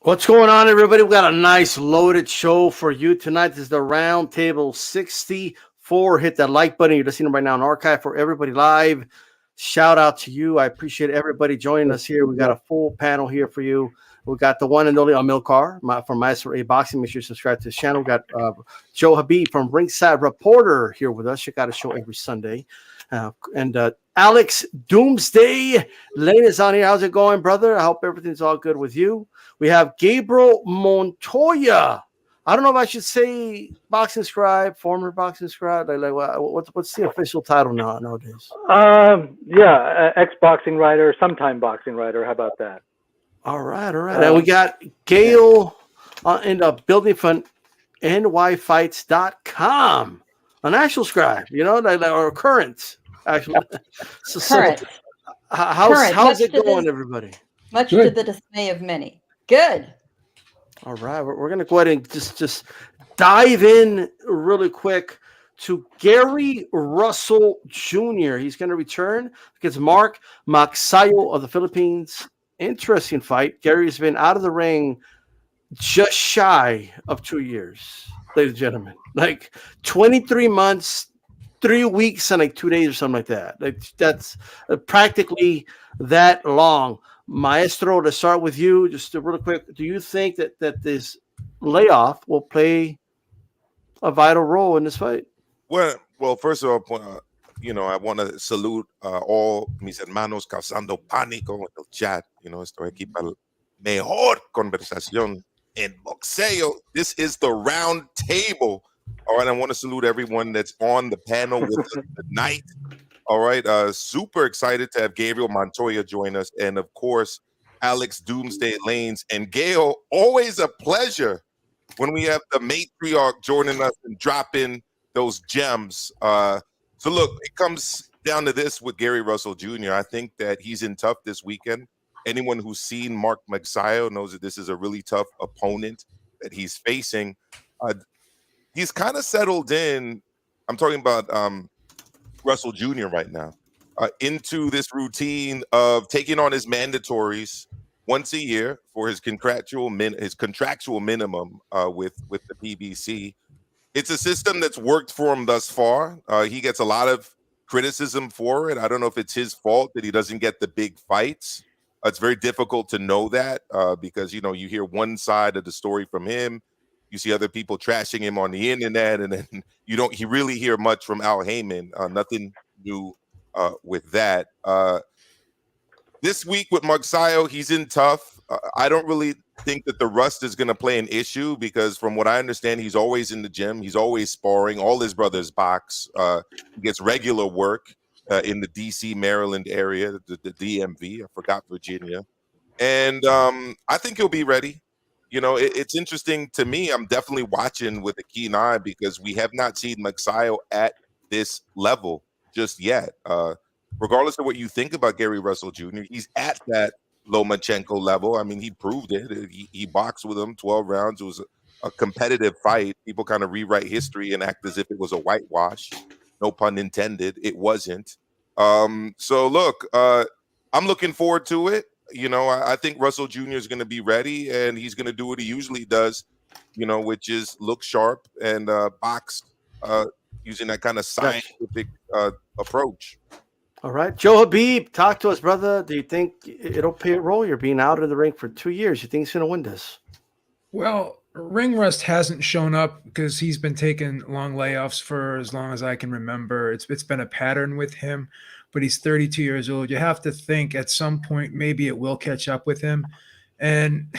What's going on, everybody? We got a nice loaded show for you tonight. This is the Roundtable 64. Hit that like button. You're listening right now on archive for everybody live. Shout out to you. I appreciate everybody joining us here. We got a full panel here for you. We got the one and only Amilcar from Master A Boxing. Make sure you subscribe to his channel. We got Joe Habib from Ringside Reporter here with us. Check out a show every Sunday. And Alex Doomsday Lane is on here. How's it going, brother? I hope everything's all good with you. We have Gabriel Montoya. I don't know if I should say boxing scribe, former boxing scribe. What's the official title nowadays? Ex-boxing writer, sometime boxing writer. How about that? All right. And we got Gail in the building from nyfights.com. An actual scribe, or current, actually. Current. How's it going, everybody? Much to the dismay of many. Good. All right, we're going to go ahead and just dive in really quick to Gary Russell Jr. He's going to return against Mark Magsayo of the Philippines. Interesting fight. Gary's been out of the ring just shy of 2 years, ladies and gentlemen. Like 23 months, 3 weeks, and like 2 days or something like that. That's practically that long. Maestro, to start with you, just real quick, do you think that this layoff will play a vital role in this fight? Well, first of all, I want to salute all mis hermanos causando pánico en el chat. Estoy aquí para mejor conversación en boxeo. This is the round table. All right, I want to salute everyone that's on the panel with us tonight. All right, super excited to have Gabriel Montoya join us, and of course, Alex Doomsday Lanes. And Gail, always a pleasure when we have the matriarch joining us and dropping those gems. So look, it comes down to this with Gary Russell Jr. I think that he's in tough this weekend. Anyone who's seen Mark Magsayo knows that this is a really tough opponent that he's facing. He's kind of settled in. I'm talking about Russell Jr. right now, into this routine of taking on his mandatories once a year for his contractual minimum with the PBC. It's a system that's worked for him thus far. He gets a lot of criticism for it. I don't know if it's his fault that he doesn't get the big fights. It's very difficult to know that because you hear one side of the story from him. You see other people trashing him on the internet, and then you really hear much from Al Heyman. Nothing new with that. This week with Magsayo, he's in tough. I don't really think that the rust is going to play an issue because from what I understand, he's always in the gym. He's always sparring. All his brothers box. He gets regular work in the D.C., Maryland area, the DMV. I forgot Virginia. And I think he'll be ready. It's interesting to me. I'm definitely watching with a keen eye because we have not seen Magsayo at this level just yet. Regardless of what you think about Gary Russell Jr., he's at that Lomachenko level. I mean, he proved it. He boxed with him 12 rounds. It was a competitive fight. People kind of rewrite history and act as if it was a whitewash. No pun intended. It wasn't. So look, I'm looking forward to it. I think Russell Jr. is going to be ready, and he's going to do what he usually does, which is look sharp and box using that kind of scientific approach. All right. Joe Habib, talk to us, brother. Do you think it'll play a role? You're being out of the ring for 2 years. You think he's going to win this? Well, ring rust hasn't shown up because he's been taking long layoffs for as long as I can remember. It's been a pattern with him. But he's 32 years old. You have to think at some point maybe it will catch up with him. And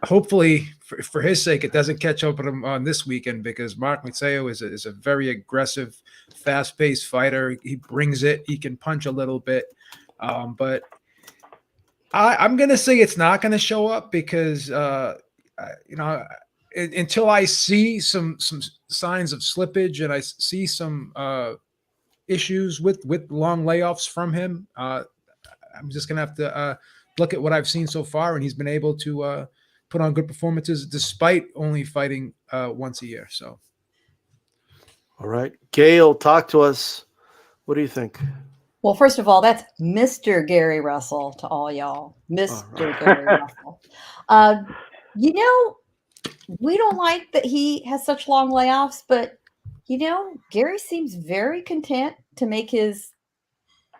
hopefully, for his sake, it doesn't catch up with him on this weekend because Mark Magsayo is a very aggressive, fast-paced fighter. He brings it. He can punch a little bit. But I'm going to say it's not going to show up because, until I see some signs of slippage and I see some issues with long layoffs from him, I'm just gonna have to look at what I've seen so far, and he's been able to put on good performances despite only fighting once a year. So, all right, Gail, talk to us. What do you think? Well, first of all, that's Mr. Gary Russell to all y'all. Mr. Gary Russell. You know, we don't like that he has such long layoffs, but Gary seems very content to make his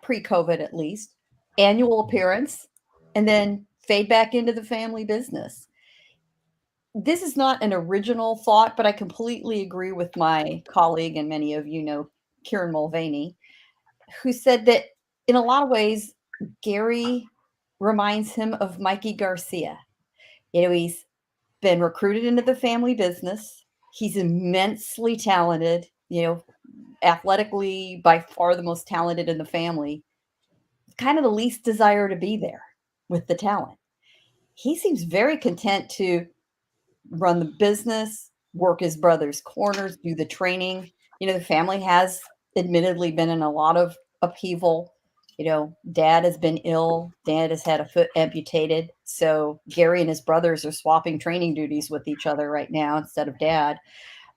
pre-COVID at least annual appearance and then fade back into the family business. This is not an original thought, but I completely agree with my colleague, and many of you know Kieran Mulvaney, who said that in a lot of ways, Gary reminds him of Mikey Garcia. He's been recruited into the family business. He's immensely talented, athletically by far the most talented in the family. Kind of the least desire to be there with the talent. He seems very content to run the business, work his brother's corners, do the training. The family has admittedly been in a lot of upheaval. Dad has been ill. Dad has had a foot amputated. So Gary and his brothers are swapping training duties with each other right now instead of dad.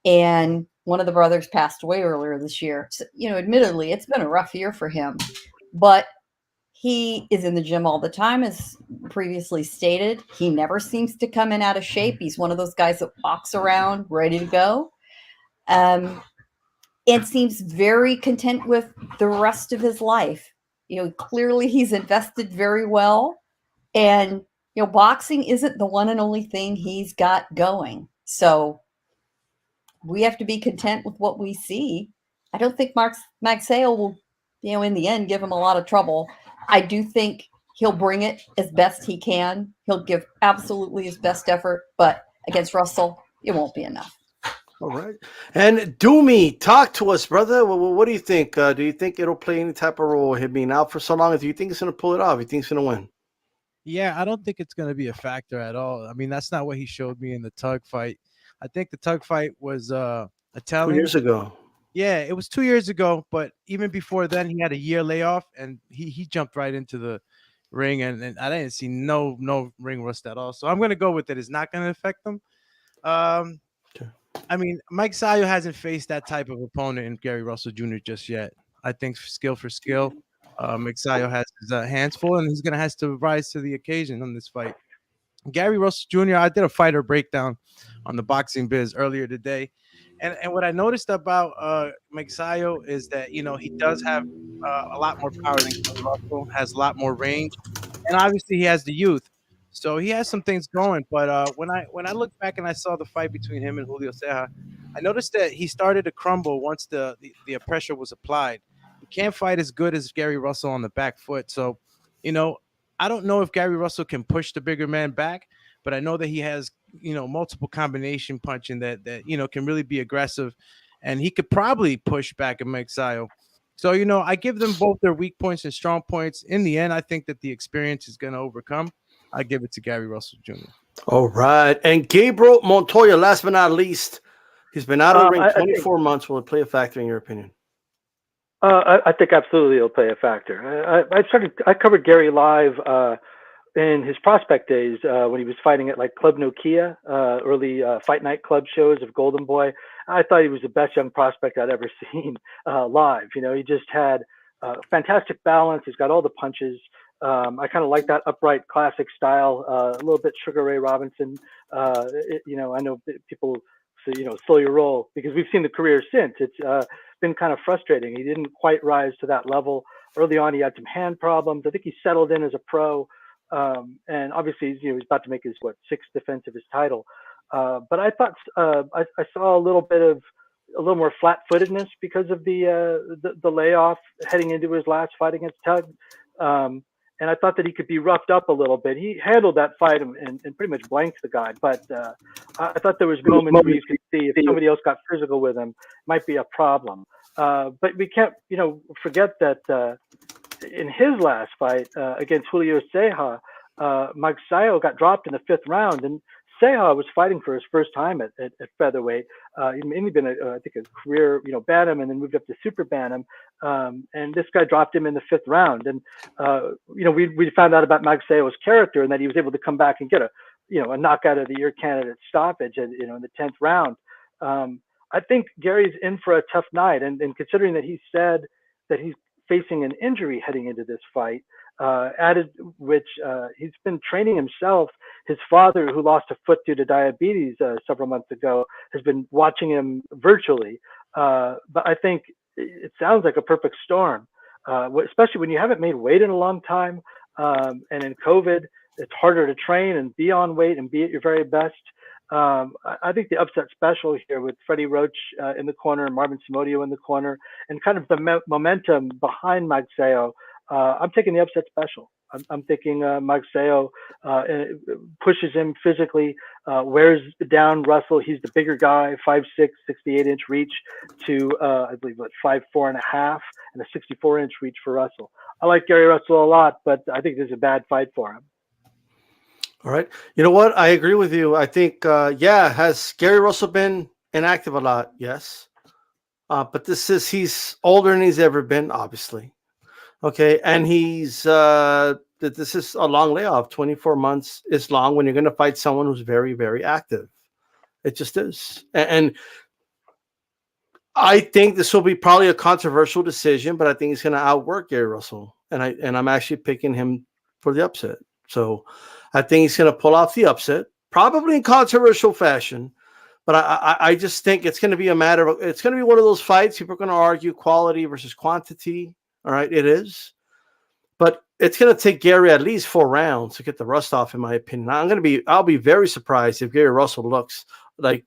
And one of the brothers passed away earlier this year. So, admittedly, it's been a rough year for him. But he is in the gym all the time, as previously stated. He never seems to come in out of shape. He's one of those guys that walks around ready to go. And seems very content with the rest of his life. Clearly he's invested very well. And, boxing isn't the one and only thing he's got going. So we have to be content with what we see. I don't think Mark Magsayo will, in the end, give him a lot of trouble. I do think he'll bring it as best he can. He'll give absolutely his best effort, but against Russell, it won't be enough. All right. And Doomy, talk to us, brother. What do you think? Do you think it'll play any type of role, him being out for so long? Do you think it's going to pull it off? Do you think it's going to win? Yeah, I don't think it's going to be a factor at all. I mean, that's not what he showed me in the tug fight. I think the tug fight was Italian. 2 years ago. Yeah, it was 2 years ago, but even before then, he had a year layoff, and he jumped right into the ring, and I didn't see no ring rust at all. So I'm going to go with it. It's not going to affect him. I mean, Mike Sayo hasn't faced that type of opponent in Gary Russell Jr. just yet. I think skill for skill, Mike Sayo has his hands full, and he's going to have to rise to the occasion on this fight. Gary Russell Jr., I did a fighter breakdown on the Boxing Biz earlier today. And what I noticed about Magsayo is that, he does have a lot more power than Russell, has a lot more range. And obviously he has the youth. So he has some things going. But when I looked back and I saw the fight between him and Julio Ceja, I noticed that he started to crumble once the pressure was applied. He can't fight as good as Gary Russell on the back foot. So, I don't know if Gary Russell can push the bigger man back, but I know that he has, multiple combination punching that can really be aggressive, and he could probably push back at Magsayo. So, I give them both their weak points and strong points. In the end, I think that the experience is going to overcome. I give it to Gary Russell Jr. All right. And Gabriel Montoya, last but not least, he's been out of the ring 24 months. Will it play a factor in your opinion? I think absolutely it'll play a factor. I covered Gary live in his prospect days when he was fighting at like Club Nokia, early fight night club shows of Golden Boy. I thought he was the best young prospect I'd ever seen live. He just had fantastic balance. He's got all the punches. I kind of like that upright classic style, a little bit Sugar Ray Robinson. I know people say, slow your roll, because we've seen the career since. It's been kind of frustrating. He didn't quite rise to that level. Early on, he had some hand problems. I think he settled in as a pro. And obviously, he's about to make his sixth defense of his title. But I thought I saw a little more flat-footedness because of the layoff heading into his last fight against Tug. And I thought that he could be roughed up a little bit. He handled that fight and pretty much blanked the guy. But I thought there was moments where you could see if somebody else got physical with him, might be a problem. But we can't, forget that in his last fight against Julio Ceja, Magsayo got dropped in the 5th round, and Ceja was fighting for his first time at featherweight. He'd mainly been, I think, a career, bantam, and then moved up to super bantam. And this guy dropped him in the 5th round. And, we found out about Magsayo's character, and that he was able to come back and get a knockout of the year candidate stoppage, in the 10th round. I think Gary's in for a tough night. And considering that he said that he's facing an injury heading into this fight, added which he's been training himself. His father, who lost a foot due to diabetes several months ago, has been watching him virtually. But I think it sounds like a perfect storm, especially when you haven't made weight in a long time. And in COVID, it's harder to train and be on weight and be at your very best. I think the upset special here with Freddie Roach in the corner, Marvin Simodio in the corner, and kind of the momentum behind Magsayo. I'm taking the upset special. I'm thinking Magsayo pushes him physically, wears down Russell. He's the bigger guy, 5'6", 68-inch reach to, I believe, 5'4.5", and a 64-inch reach for Russell. I like Gary Russell a lot, but I think this is a bad fight for him. All right. You know what? I agree with you. I think, has Gary Russell been inactive a lot? Yes. But he's older than he's ever been, obviously. Okay. And this is a long layoff. 24 months is long when you're going to fight someone who's very, very active. It just is. And I think this will be probably a controversial decision, but I think he's going to outwork Gary Russell. And I'm actually picking him for the upset. So I think he's going to pull off the upset, probably in controversial fashion. But I just think it's going to be it's going to be one of those fights. People are going to argue quality versus quantity. All right, it is. But it's going to take Gary at least 4 rounds to get the rust off, in my opinion. I'll be very surprised if Gary Russell looks like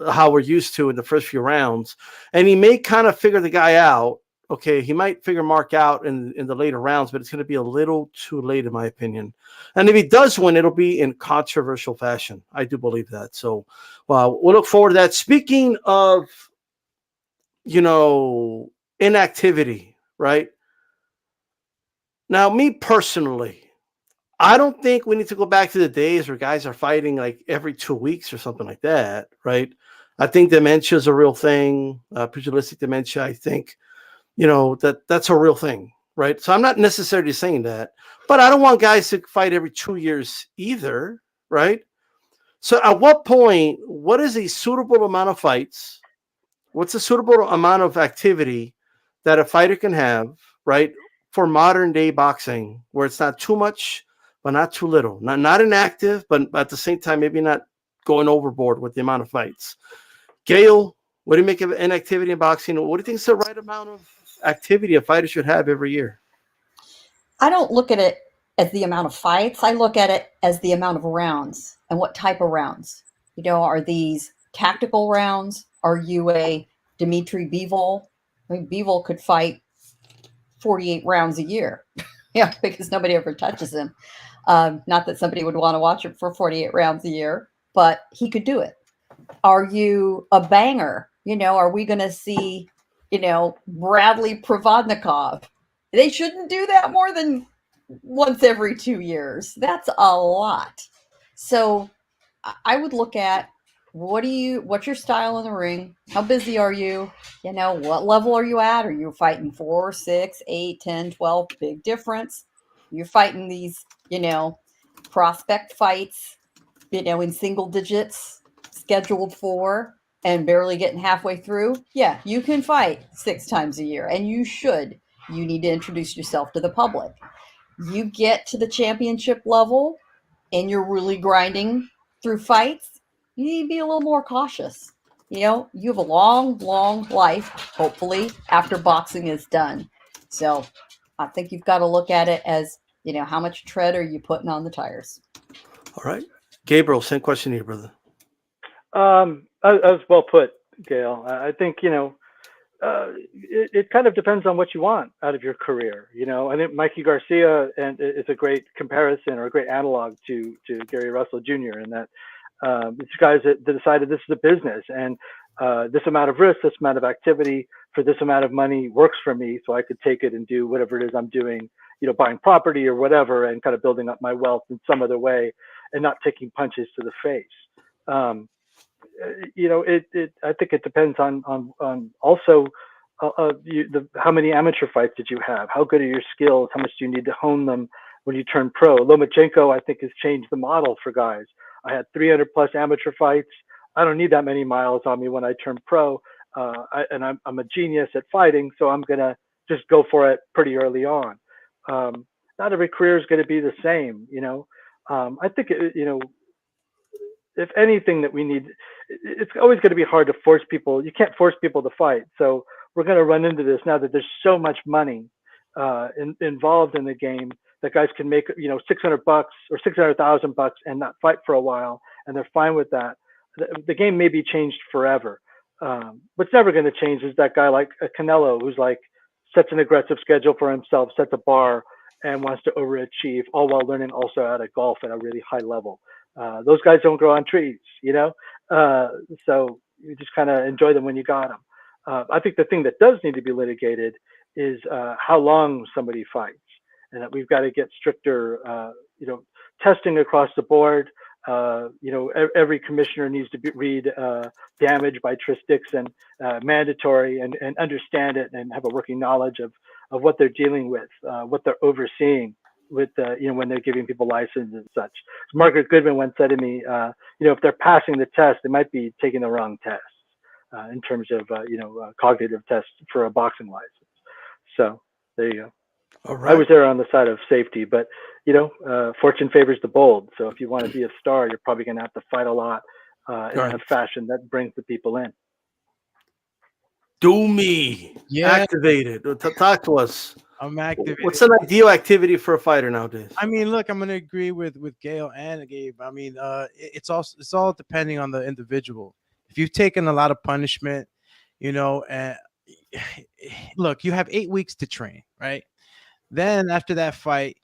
how we're used to in the first few rounds. And he may kind of figure the guy out. Okay, he might figure Mark out in the later rounds, but it's going to be a little too late, in my opinion. And if he does win, it'll be in controversial fashion. I do believe that. So we'll look forward to that. Speaking of, inactivity, right? Now, me personally, I don't think we need to go back to the days where guys are fighting like every 2 weeks or something like that, right? I think dementia is a real thing. Pugilistic dementia, I think, that's a real thing, right? So I'm not necessarily saying that, but I don't want guys to fight every 2 years either, right? So at what point, what is a suitable amount of fights? What's a suitable amount of activity that a fighter can have, right, for modern day boxing, where it's not too much, but not too little, not inactive, but at the same time, maybe not going overboard with the amount of fights. Gail, what do you make of inactivity in boxing? What do you think is the right amount of activity a fighter should have every year? I don't look at it as the amount of fights. I look at it as the amount of rounds and what type of rounds. Are these tactical rounds? Are you a Dimitri Bivol? I mean, Bivol could fight 48 rounds a year. Yeah, because nobody ever touches him. Not that somebody would want to watch him for 48 rounds a year, but he could do it. Are you a banger? Are we going to see, Bradley Provodnikov? They shouldn't do that more than once every 2 years. That's a lot. So I would look at what's your style in the ring? How busy are you? What level are you at? Are you fighting 4, 6, 8, 10, 12? Big difference. You're fighting these, prospect fights, in single digits, scheduled for, and barely getting halfway through. Yeah, you can fight 6 times a year, and you should. You need to introduce yourself to the public. You get to the championship level, and you're really grinding through fights. You need to be a little more cautious. You have a long, long life, hopefully, after boxing is done. So I think you've got to look at it as, how much tread are you putting on the tires? All right. Gabriel, same question to you, brother. That was well put, Gail. I think, it kind of depends on what you want out of your career. I think Mikey Garcia is a great comparison or a great analog to Gary Russell Jr. in that it's guys that decided this is a business, and this amount of risk, this amount of activity for this amount of money works for me, so I could take it and do whatever it is I'm doing, buying property or whatever, and kind of building up my wealth in some other way and not taking punches to the face. I think it depends on also how many amateur fights did you have? How good are your skills? How much do you need to hone them when you turn pro? Lomachenko, I think, has changed the model for guys. I had 300 plus amateur fights. I don't need that many miles on me when I turn pro. I'm a genius at fighting, so I'm going to just go for it pretty early on. Not every career is going to be the same. I think if anything that we need, it's always going to be hard to force people. You can't force people to fight. So we're going to run into this now that there's so much money involved in the game that guys can make, $600 or $600,000 and not fight for a while, and they're fine with that. The game may be changed forever. What's never going to change is that guy like Canelo, who's like sets an aggressive schedule for himself, sets a bar, and wants to overachieve, all while learning also how to golf at a really high level. Those guys don't grow on trees, so you just kind of enjoy them when you got them. I think the thing that does need to be litigated is how long somebody fights, and that we've got to get stricter, testing across the board. Every commissioner needs to read Damage by Tris Dixon, mandatory, and understand it and have a working knowledge of what they're dealing with, what they're overseeing with, when they're giving people licenses and such. Margaret Goodman once said to me, if they're passing the test, they might be taking the wrong test in terms of, cognitive tests for a boxing license. So there you go. All right. I was there on the side of safety, but fortune favors the bold. So if you want to be a star, you're probably going to have to fight a lot in a fashion that brings the people in. Do me. Yeah. Activated. Talk to us. I'm activated. What's an ideal activity for a fighter nowadays? I mean, look, I'm gonna agree with Gail and Gabe. I mean, it's all depending on the individual. If you've taken a lot of punishment, and look, you have 8 weeks to train, right? Then after that fight,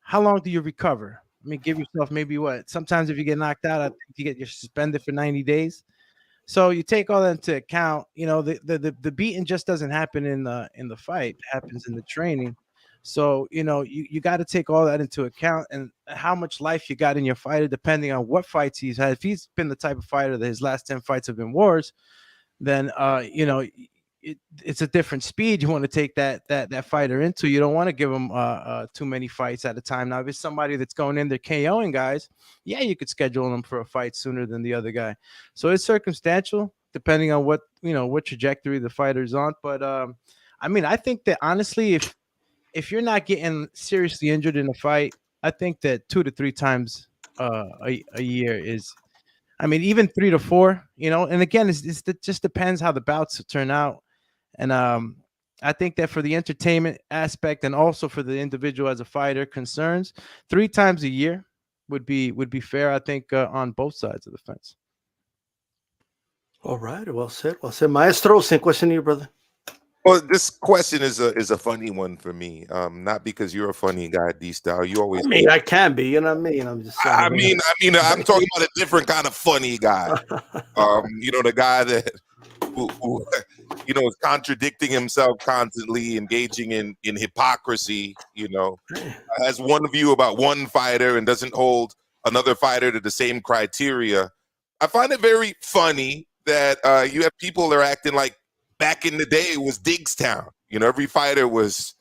how long do you recover? I mean, give yourself maybe what? Sometimes if you get knocked out, I think you're suspended for 90 days. So you take all that into account. The beating just doesn't happen in the fight; it happens in the training. So you got to take all that into account, and how much life you got in your fighter, depending on what fights he's had. If he's been the type of fighter that his last 10 fights have been wars, then it's a different speed you want to take that fighter into. You don't want to give him too many fights at a time. Now, if it's somebody that's going in there KOing guys, yeah, you could schedule them for a fight sooner than the other guy. So it's circumstantial depending on what trajectory the fighter's on. But I mean, I think that honestly, if you're not getting seriously injured in a fight, I think that 2 to 3 times a year is. I mean, even 3 to 4, and again, it just depends how the bouts turn out. And I think that for the entertainment aspect and also for the individual as a fighter concerns, 3 times a year would be fair, I think, on both sides of the fence. All right. Well said. Well said. Maestro, same question to you, brother. Well, this question is a funny one for me. Not because you're a funny guy, D-Style. You always. I mean, I can be, I'm just saying. I mean, I'm talking about a different kind of funny guy. The guy that who is contradicting himself constantly, engaging in hypocrisy. Has one view about one fighter and doesn't hold another fighter to the same criteria. I find it very funny that you have people that are acting like back in the day it was Diggstown. Every fighter was,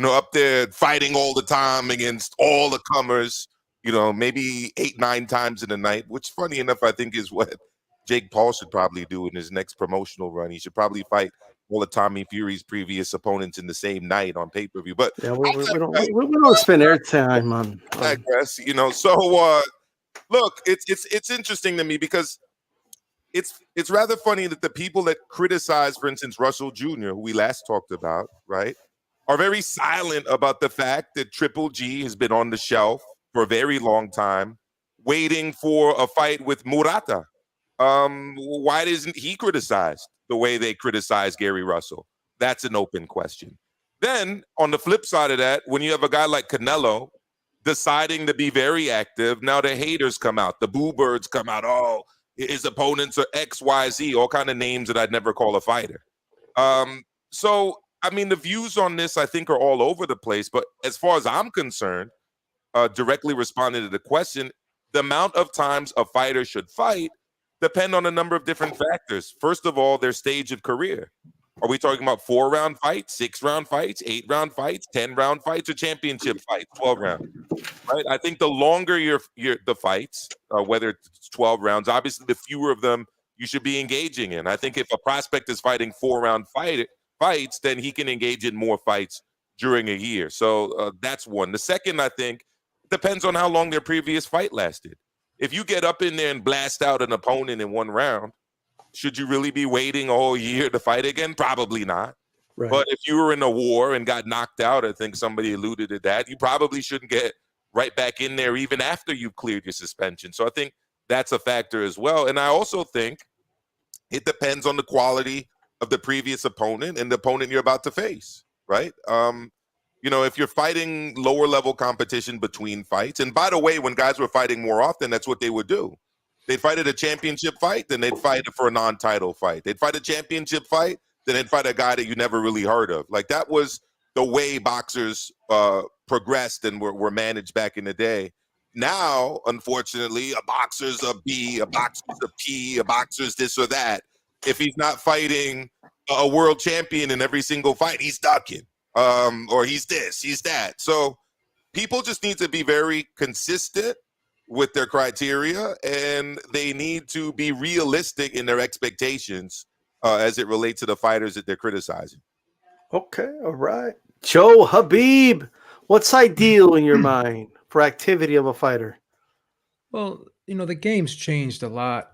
up there fighting all the time against all the comers, maybe 8-9 times in a night, which funny enough, I think is what Jake Paul should probably do in his next promotional run. He should probably fight all of Tommy Fury's previous opponents in the same night on pay-per-view. But yeah, we don't spend airtime on. I guess, so look, it's interesting to me because it's rather funny that the people that criticize, for instance, Russell Jr., who we last talked about, right, are very silent about the fact that Triple G has been on the shelf for a very long time, waiting for a fight with Murata. Why isn't he criticized the way they criticize Gary Russell? That's an open question. Then, on the flip side of that, when you have a guy like Canelo deciding to be very active, now the haters come out, the boo birds come out, oh, his opponents are X, Y, Z, all kind of names that I'd never call a fighter. So, I mean, the views on this, I think, are all over the place. But as far as I'm concerned, directly responding to the question, the amount of times a fighter should fight depend on a number of different factors. First of all, their stage of career. Are we talking about 4-round fights, 6-round fights, 8-round fights, 10-round fights, or championship fights, 12-round? Right. I think the longer the fights, whether it's 12 rounds, obviously the fewer of them you should be engaging in. I think if a prospect is fighting 4-round fights, then he can engage in more fights during a year. So that's one. The second, I think, depends on how long their previous fight lasted. If you get up in there and blast out an opponent in one round, should you really be waiting a whole year to fight again? Probably not. Right. But if you were in a war and got knocked out, I think somebody alluded to that, you probably shouldn't get right back in there even after you've cleared your suspension. So I think that's a factor as well. And I also think it depends on the quality of the previous opponent and the opponent you're about to face, right? If you're fighting lower level competition between fights, and by the way, when guys were fighting more often, that's what they would do. They'd fight at a championship fight, then they'd fight for a non-title fight. They'd fight a championship fight, then they'd fight a guy that you never really heard of. Like, that was the way boxers progressed and were managed back in the day. Now, unfortunately, a boxer's a B, a boxer's a P, a boxer's this or that. If he's not fighting a world champion in every single fight, he's ducking. Or he's this, he's that. So people just need to be very consistent with their criteria, and they need to be realistic in their expectations as it relates to the fighters that they're criticizing. Okay, all right. Joe Habib, what's ideal in your mind for activity of a fighter? Well, the game's changed a lot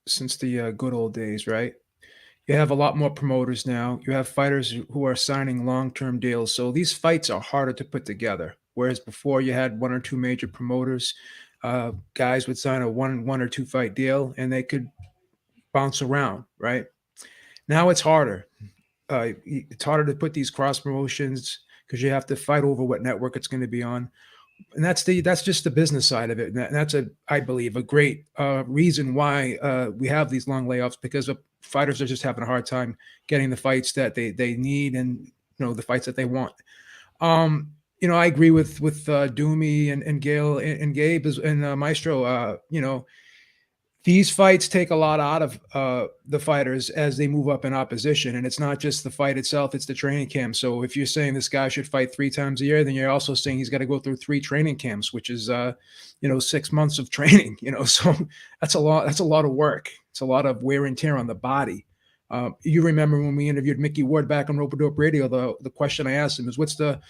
since the good old days, right? You have a lot more promoters now. You have fighters who are signing long-term deals. So these fights are harder to put together. Whereas before you had one or two major promoters, guys would sign a one or two fight deal and they could bounce around, right? Now it's harder. It's harder to put these cross promotions because you have to fight over what network it's going to be on. And that's just the business side of it. And that's I believe, a great reason why we have these long layoffs, because fighters are just having a hard time getting the fights that they need and the fights that they want. I agree with Doomy and Gail and Gabe and Maestro. These fights take a lot out of the fighters as they move up in opposition. And it's not just the fight itself, it's the training camp. So if you're saying this guy should fight 3 times a year, then you're also saying he's got to go through 3 training camps, which is, 6 months of training, so that's a lot of work. It's a lot of wear and tear on the body. You remember when we interviewed Mickey Ward back on Rope-a-Dope Radio, the question I asked him is, what's the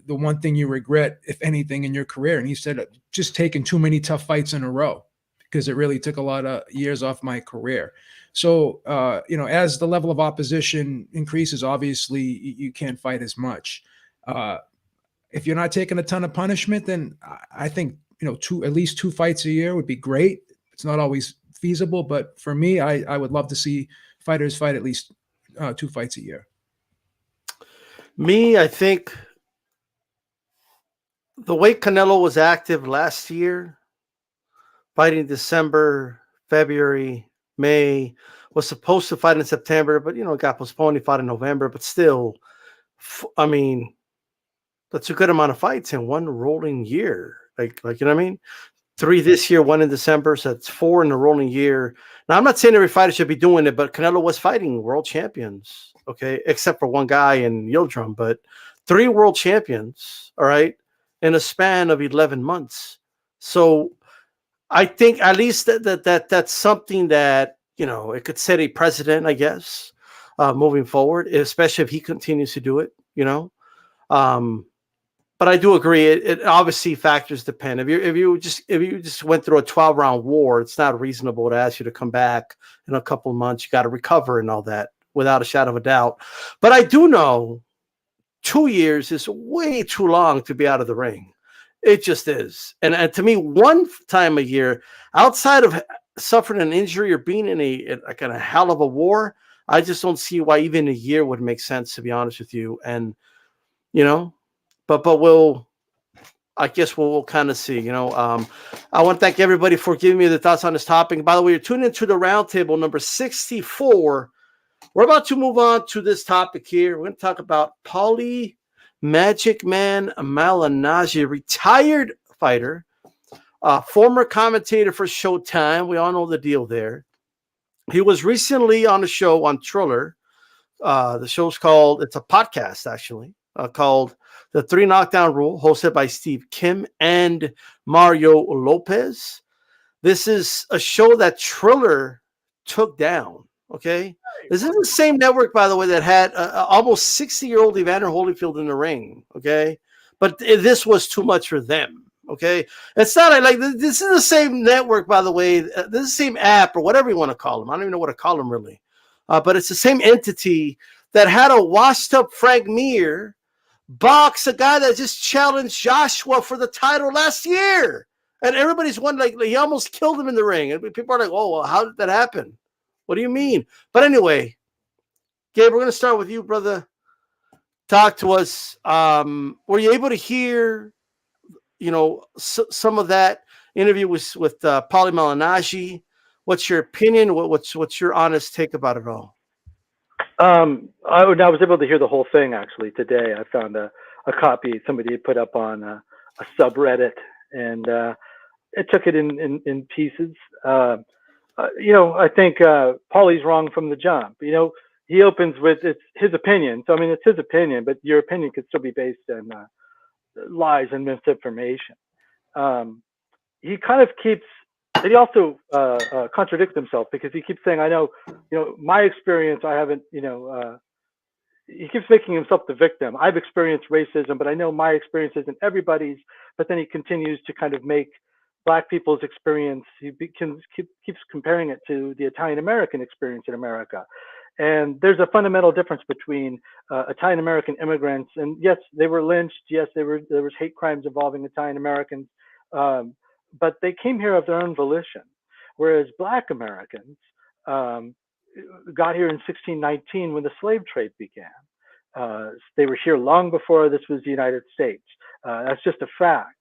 one thing you regret, if anything, in your career? And he said, just taking too many tough fights in a row, because it really took a lot of years off my career. So, as the level of opposition increases, obviously you can't fight as much. If you're not taking a ton of punishment, then I think, at least 2 fights a year would be great. It's not always feasible, but for me, I would love to see fighters fight at least 2 fights a year. Me, I think the way Canelo was active last year, fighting December, February, May, was supposed to fight in September, but, it got postponed. He fought in November, but still, that's a good amount of fights in one rolling year. Like, you know what I mean? 3 this year, 1 in December, so that's 4 in a rolling year. Now, I'm not saying every fighter should be doing it, but Canelo was fighting world champions, okay, except for one guy in Yildirim, but 3 world champions, all right, in a span of 11 months. So I think at least that's something that, it could set a precedent, I guess, moving forward, especially if he continues to do it, But I do agree. It obviously factors depend. If you just went through a 12-round war, it's not reasonable to ask you to come back in a couple of months. You got to recover and all that, without a shadow of a doubt. But I do know 2 years is way too long to be out of the ring. It just is. And to me, 1 time a year, outside of suffering an injury or being in a hell of a war, I just don't see why even a year would make sense, to be honest with you. And but I guess we'll kind of see. I want to thank everybody for giving me the thoughts on this topic. By the way, you're tuning into the roundtable number 64. We're about to move on to this topic here. We're going to talk about Paulie Malignaggi, retired fighter, former commentator for Showtime. We all know the deal there. He was recently on a show on Triller. The show's called, it's a podcast actually, called The 3 Knockdown Rule, hosted by Steve Kim and Mario Lopez. This is a show that Triller took down, okay? This is the same network, by the way, that had almost 60-year-old Evander Holyfield in the ring. Okay, but this was too much for them. Okay, it's not like this is the same network, by the way. This is the same app or whatever you want to call them. I don't even know what to call them really, but it's the same entity that had a washed-up Frank Mir box a guy that just challenged Joshua for the title last year, and everybody's wondering, like, he almost killed him in the ring, and people are like, "Oh, well, how did that happen? What do you mean?" But anyway, Gabe, we're going to start with you, brother. Talk to us. Were you able to hear? Some of that interview with Paulie Malignaggi. What's your opinion? What's your honest take about it all? I was able to hear the whole thing actually today. I found a copy somebody had put up on a subreddit, and it took it in pieces. I think Paulie's wrong from the jump. He opens with it's his opinion. So I mean, it's his opinion, but your opinion could still be based on lies and misinformation. He kind of keeps, and he also contradicts himself because he keeps saying, "I know, my experience. I haven't, He keeps making himself the victim. I've experienced racism, but I know my experience isn't everybody's." But then he continues to kind of make Black people's experience. He keeps comparing it to the Italian American experience in America. And there's a fundamental difference between Italian American immigrants, and yes, they were lynched. Yes, there was hate crimes involving Italian Americans, but they came here of their own volition. Whereas Black Americans got here in 1619 when the slave trade began. They were here long before this was the United States. That's just a fact.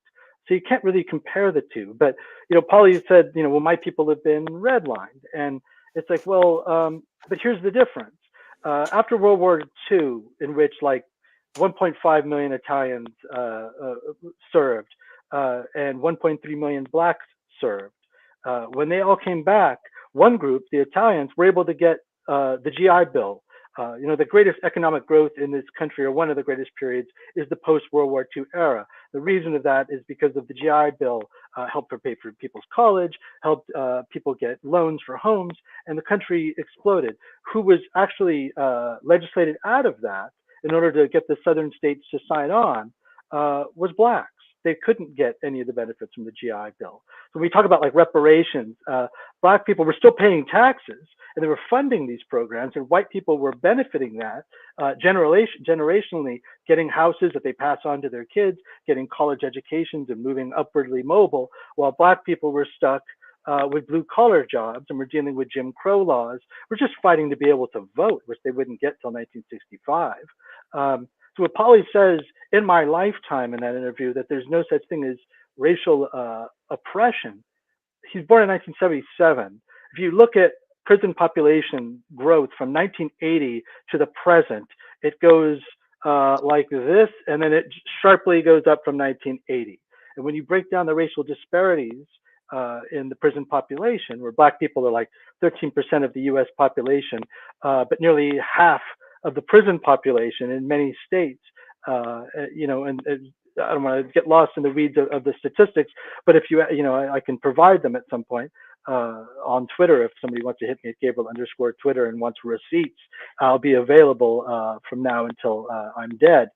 So you can't really compare the two. But Paulie said, well, my people have been redlined, and it's like, well, but here's the difference. After World War II, in which like 1.5 million Italians served and 1.3 million Blacks served, when they all came back, one group, the Italians, were able to get the GI Bill. The greatest economic growth in this country, or one of the greatest periods, is the post-World War II era. The reason of that is because of the GI Bill helped pay for people's college, helped people get loans for homes, and the country exploded. Who was actually legislated out of that in order to get the southern states to sign on was Blacks. They couldn't get any of the benefits from the GI Bill. So when we talk about like reparations, Black people were still paying taxes, and they were funding these programs, and white people were benefiting that generationally, getting houses that they pass on to their kids, getting college educations and moving upwardly mobile, while Black people were stuck with blue collar jobs and were dealing with Jim Crow laws. We're just fighting to be able to vote, which they wouldn't get till 1965. So what Paulie says in my lifetime in that interview, that there's no such thing as racial oppression. He's born in 1977. If you look at prison population growth from 1980 to the present, it goes like this, and then it sharply goes up from 1980. And when you break down the racial disparities in the prison population, where Black people are like 13% of the US population, but nearly half of the prison population in many states, and I don't want to get lost in the weeds of the statistics, but if I can provide them at some point on Twitter. If somebody wants to hit me at Gabriel_Twitter and wants receipts, I'll be available from now until I'm dead.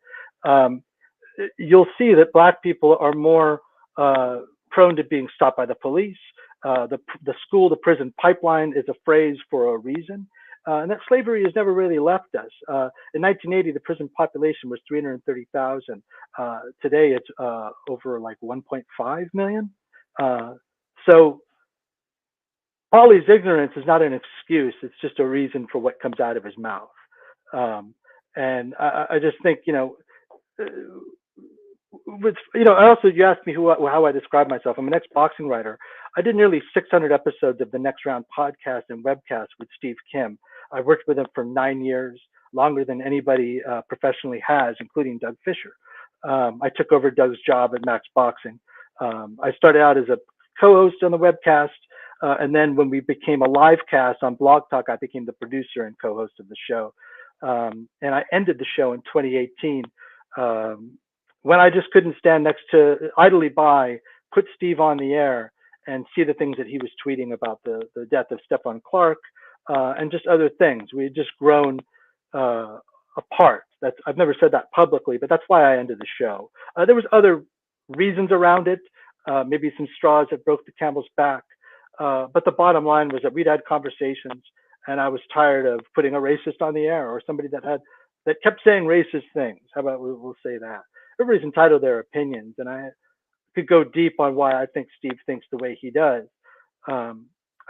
You'll see that Black people are more prone to being stopped by the police. The school-to-prison pipeline is a phrase for a reason. And that slavery has never really left us. In 1980, the prison population was 330,000. Today, it's over like 1.5 million. So Paulie's ignorance is not an excuse. It's just a reason for what comes out of his mouth. And I just think, also you asked me how I describe myself. I'm an ex-boxing writer. I did nearly 600 episodes of the Next Round podcast and webcast with Steve Kim. I worked with him for 9 years, longer than anybody professionally has, including Doug Fisher. I took over Doug's job at Max Boxing. I started out as a co-host on the webcast, and then when we became a live cast on Blog Talk, I became the producer and co-host of the show. And I ended the show in 2018 when I just couldn't stand idly by, put Steve on the air and see the things that he was tweeting about the death of Stephon Clark, and just other things. We had just grown apart. I've never said that publicly, but that's why I ended the show. There was other reasons around it, maybe some straws that broke the camel's back. But the bottom line was that we'd had conversations, and I was tired of putting a racist on the air or somebody that kept saying racist things. How about we'll say that? Everybody's entitled to their opinions, and I could go deep on why I think Steve thinks the way he does. I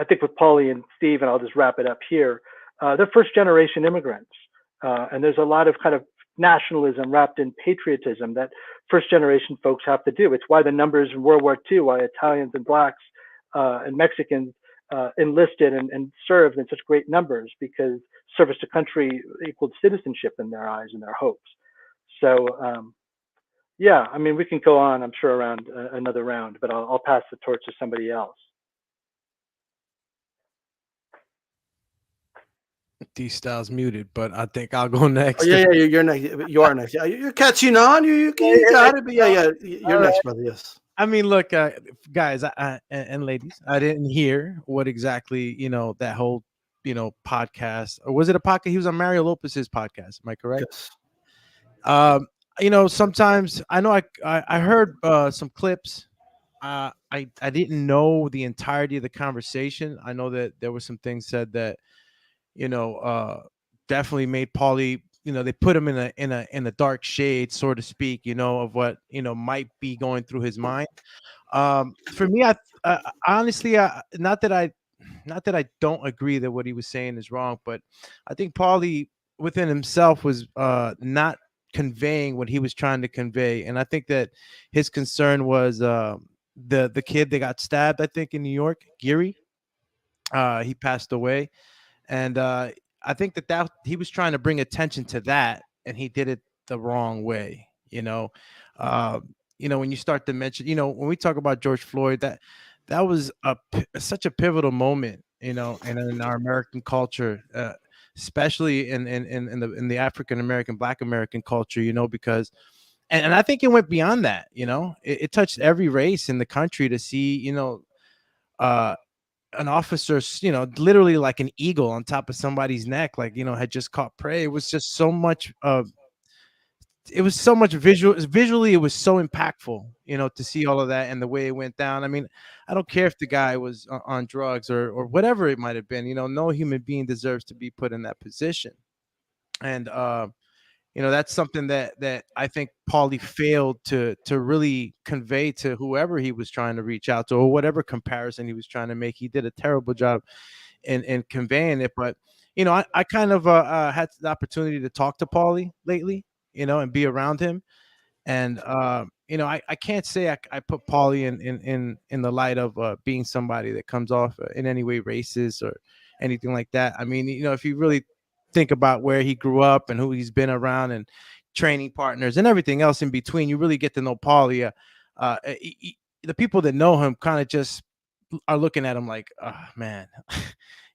think with Paulie and Steve, and I'll just wrap it up here, they're first generation immigrants. And there's a lot of kind of nationalism wrapped in patriotism that first generation folks have to do. It's why the numbers in World War II, why Italians and blacks and Mexicans enlisted and served in such great numbers, because service to country equaled citizenship in their eyes and their hopes. So yeah, I mean, we can go on, I'm sure, around another round, but I'll pass the torch to somebody else. D-Style's muted, but I think I'll go next. Oh, yeah, you're next. You are next. Yeah, you're catching on. You got it. But yeah, you're next, brother. Yes. I mean, look, guys and ladies, I didn't hear what exactly, that whole, podcast, or was it a podcast? He was on Mario Lopez's podcast. Am I correct? Yes. Sometimes I know I heard some clips. I didn't know the entirety of the conversation. I know that there were some things said that, definitely made Paulie, they put him in a dark shade, so to speak, of what, might be going through his mind. For me, I honestly, not that I don't agree that what he was saying is wrong, but I think Paulie within himself was not conveying what he was trying to convey. And I think that his concern was the kid that got stabbed, I think, in New York, Geary. He passed away. And I think that he was trying to bring attention to that, and he did it the wrong way. When you start to mention, when we talk about George Floyd, that was such a pivotal moment, in our American culture, especially in the African American, Black American culture, because, and I think it went beyond that. It touched every race in the country to see, an officer, literally like an eagle on top of somebody's neck, like, had just caught prey. It was just so much visually, it was so impactful, to see all of that and the way it went down. I mean, I don't care if the guy was on drugs or whatever it might have been, no human being deserves to be put in that position. And that's something that I think Paulie failed to really convey to whoever he was trying to reach out to, or whatever comparison he was trying to make. He did a terrible job in conveying it. But, I kind of had the opportunity to talk to Paulie lately, and be around him. And, I can't say I put Paulie in the light of being somebody that comes off in any way racist or anything like that. I mean, if you really think about where he grew up and who he's been around and training partners and everything else in between, you really get to know Paulie. The people that know him kind of just are looking at him like, oh, man,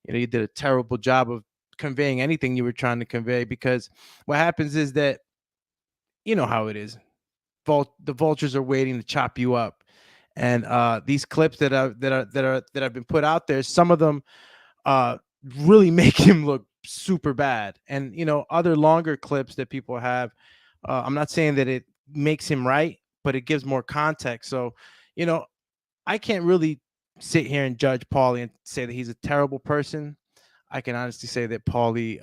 you did a terrible job of conveying anything you were trying to convey. Because what happens is that, how it is, the vultures are waiting to chop you up. And these clips that have been put out there, some of them really make him look super bad. And other longer clips that people have, I'm not saying that it makes him right, but it gives more context. So I can't really sit here and judge Paulie and say that he's a terrible person. I can honestly say that Paulie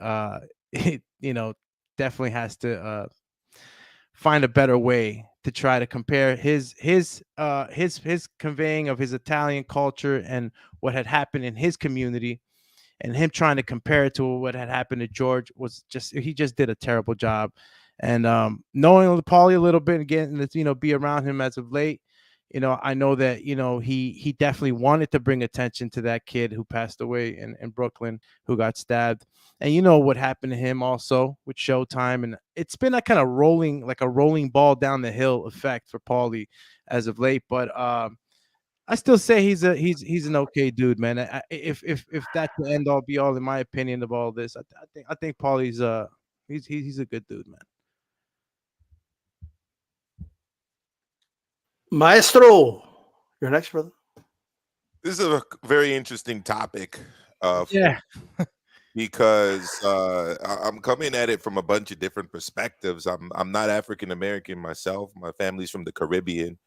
definitely has to find a better way to try to compare his conveying of his Italian culture and what had happened in his community, and him trying to compare it to what had happened to George. He just did a terrible job. And knowing Paulie a little bit and getting to be around him as of late, I know that he definitely wanted to bring attention to that kid who passed away in Brooklyn, who got stabbed. And what happened to him also with Showtime. And it's been a kind of rolling ball down the hill effect for Paulie as of late. But I still say he's an okay dude, man. If that's the end all be all, in my opinion, of all this, I think Paulie's he's a good dude, man. Maestro, you're next, brother. This is a very interesting topic. Yeah. because I'm coming at it from a bunch of different perspectives. I'm not African American myself. My family's from the Caribbean,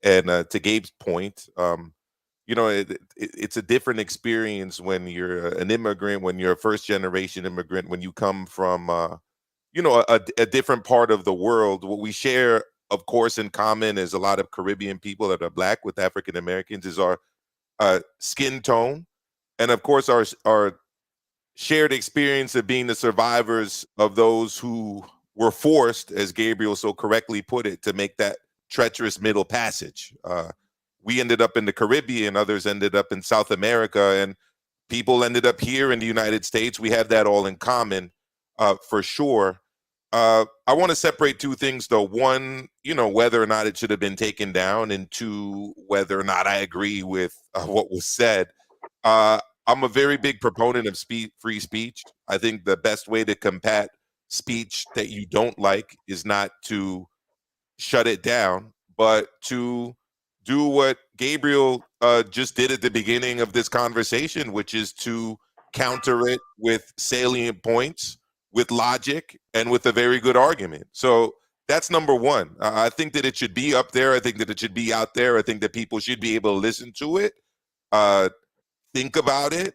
and to Gabe's point, it's a different experience when you're an immigrant, when you're a first generation immigrant, when you come from a different part of the world. What we share, of course, in common is a lot of Caribbean people that are Black with African Americans is our skin tone, and of course our shared experience of being the survivors of those who were forced, as Gabriel so correctly put it, to make that treacherous middle passage. We ended up in the Caribbean, others ended up in South America, and people ended up here in the United States. We have that all in common, for sure. I want to separate two things, though. One, whether or not it should have been taken down, and two, whether or not I agree with what was said. I'm a very big proponent of free speech. I think the best way to combat speech that you don't like is not to shut it down, but to do what Gabriel just did at the beginning of this conversation, which is to counter it with salient points, with logic, and with a very good argument. So that's number one. I think that it should be up there. I think that it should be out there. I think that people should be able to listen to it, think about it,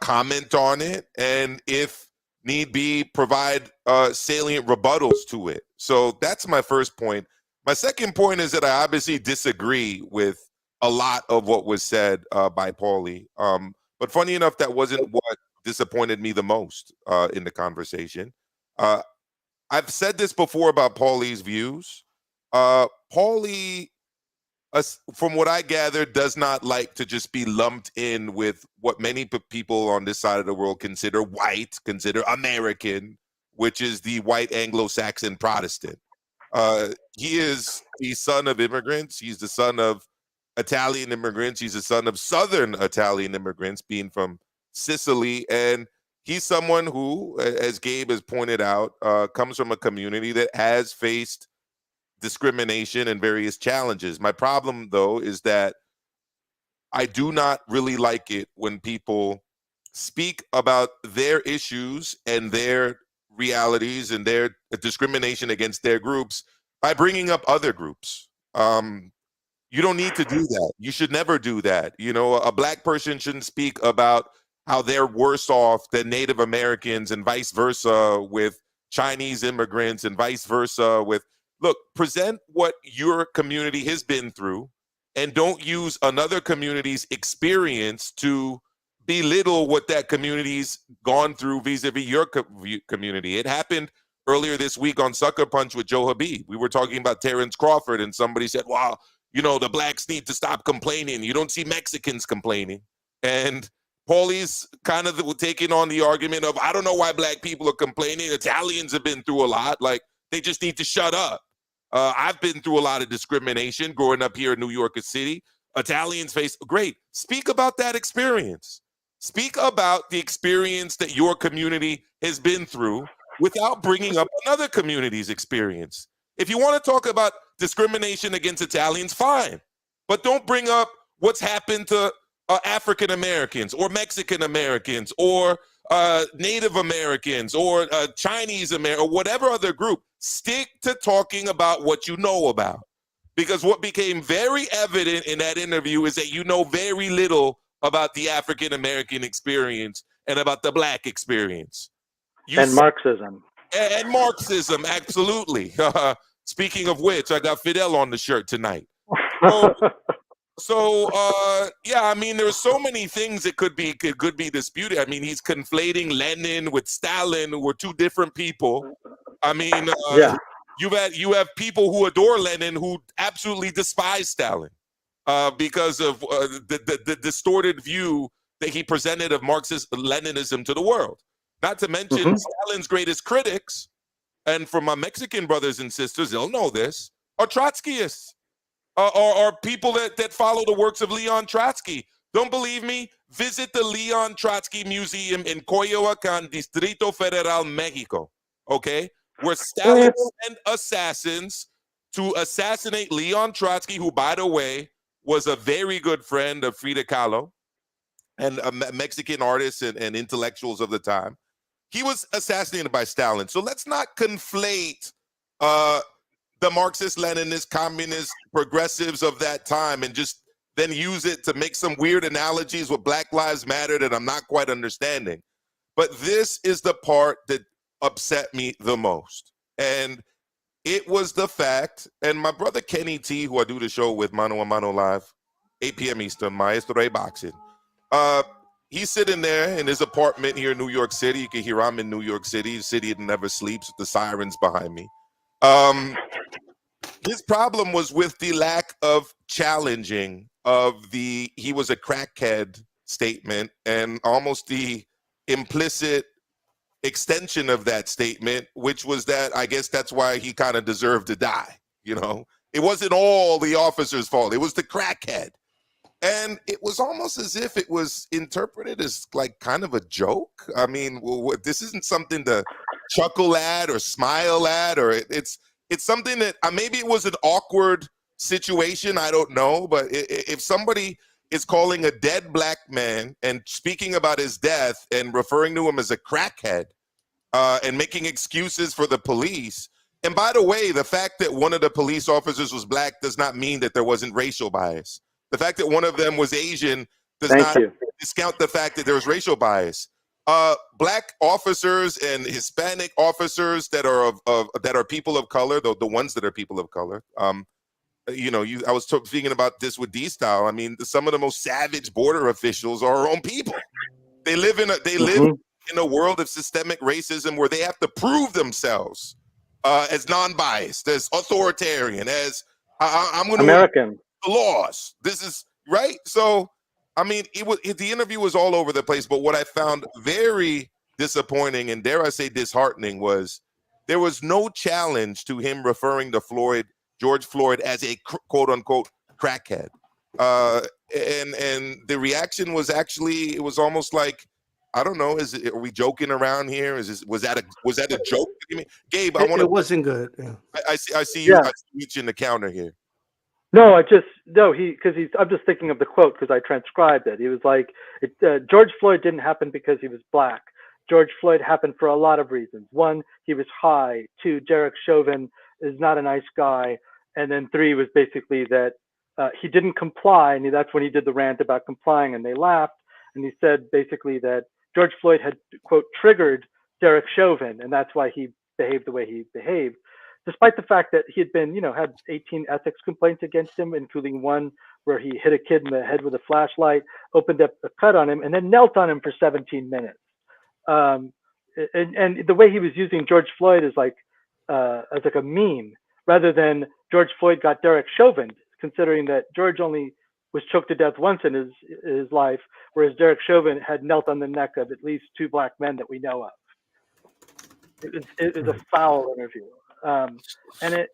comment on it, and if need be, provide salient rebuttals to it. So that's my first point. My second point is that I obviously disagree with a lot of what was said by Paulie. But funny enough, that wasn't what disappointed me the most in the conversation. I've said this before about Paulie's views. Paulie, from what I gathered, does not like to just be lumped in with what many people on this side of the world consider white, consider American, which is the white Anglo-Saxon Protestant. He is the son of immigrants. He's the son of Italian immigrants. He's the son of Southern Italian immigrants, being from Sicily. And he's someone who, as Gabe has pointed out, comes from a community that has faced discrimination and various challenges. My problem, though, is that I do not really like it when people speak about their issues and their realities and their discrimination against their groups by bringing up other groups. You don't need to do that. You should never do that. A Black person shouldn't speak about how they're worse off than Native Americans and vice versa with Chinese immigrants and vice versa with Look, present what your community has been through, and don't use another community's experience to belittle what that community's gone through vis-a-vis your community. It happened earlier this week on Sucker Punch with Joe Habib. We were talking about Terrence Crawford, and somebody said, well, the Blacks need to stop complaining. You don't see Mexicans complaining. And Paulie's kind of taking on the argument of, I don't know why Black people are complaining. Italians have been through a lot. Like, they just need to shut up. I've been through a lot of discrimination growing up here in New York City. Italians face, great. Speak about that experience. Speak about the experience that your community has been through without bringing up another community's experience. If you want to talk about discrimination against Italians, fine. But don't bring up what's happened to African Americans or Mexican Americans or Native Americans or Chinese Americans or whatever other group. Stick to talking about what you know about. Because what became very evident in that interview is that you know very little about the African American experience and about the Black experience. Marxism. And Marxism, absolutely. Speaking of which, I got Fidel on the shirt tonight. So there's so many things that could be disputed. I mean, he's conflating Lenin with Stalin, who were two different people. I mean, you have people who adore Lenin who absolutely despise Stalin because of the distorted view that he presented of Marxist-Leninism to the world. Not to mention Stalin's greatest critics, and for my Mexican brothers and sisters, they'll know this, are Trotskyists. Are people that follow the works of Leon Trotsky. Don't believe me? Visit the Leon Trotsky Museum in Coyoacán, Distrito Federal, Mexico, okay? Where Stalin sent assassins to assassinate Leon Trotsky, who, by the way, was a very good friend of Frida Kahlo. and Mexican artists and intellectuals of the time. He was assassinated by Stalin. So let's not conflate the Marxist, Leninist, communist progressives of that time and just then use it to make some weird analogies with Black Lives Matter that I'm not quite understanding. But this is the part that upset me the most. And it was the fact, and my brother Kenny T, who I do the show with, Mano a Mano Live, 8 p.m. Eastern, Maestro de Boxing, he's sitting there in his apartment here in New York City. You can hear I'm in New York City, the city that never sleeps, with the sirens behind me. His problem was with the lack of challenging of the "he was a crackhead" statement and almost the implicit extension of that statement, which was that I guess that's why he kind of deserved to die. You know, it wasn't all the officer's fault. It was the crackhead. And it was almost as if it was interpreted as like kind of a joke. I mean, this isn't something to chuckle at or smile at, or it's something that maybe it was an awkward situation. I don't know. But if somebody is calling a dead black man and speaking about his death and referring to him as a crackhead and making excuses for the police. And by the way, the fact that one of the police officers was black does not mean that there wasn't racial bias. The fact that one of them was Asian does not discount the fact that there was racial bias. Black officers and Hispanic officers that are that are people of color, the ones that are people of color. I was speaking about this with D-Style. I mean, some of the most savage border officials are our own people. They live in a world of systemic racism where they have to prove themselves as non-biased, as authoritarian, as I'm going to American. The laws. This is right. So, I mean, the interview was all over the place. But what I found very disappointing and dare I say disheartening was there was no challenge to him referring to George Floyd, as a quote unquote crackhead. And the reaction was actually, it was almost like, I don't know. Are we joking around here? Was that a joke? Gabe, It wasn't good. Yeah. I see you. I see you in the counter here. No, I'm just thinking of the quote because I transcribed it. He was like, George Floyd didn't happen because he was black. George Floyd happened for a lot of reasons. 1, he was high. 2, Derek Chauvin is not a nice guy. And then 3 was basically that he didn't comply. And that's when he did the rant about complying and they laughed. And he said basically that George Floyd had, quote, triggered Derek Chauvin. And that's why he behaved the way he behaved. Despite the fact that he had been, had 18 ethics complaints against him, including one where he hit a kid in the head with a flashlight, opened up a cut on him, and then knelt on him for 17 minutes. And the way he was using George Floyd as like a meme, rather than George Floyd got Derek Chauvin, considering that George only was choked to death once in his life, whereas Derek Chauvin had knelt on the neck of at least 2 black men that we know of. It was a foul interview. And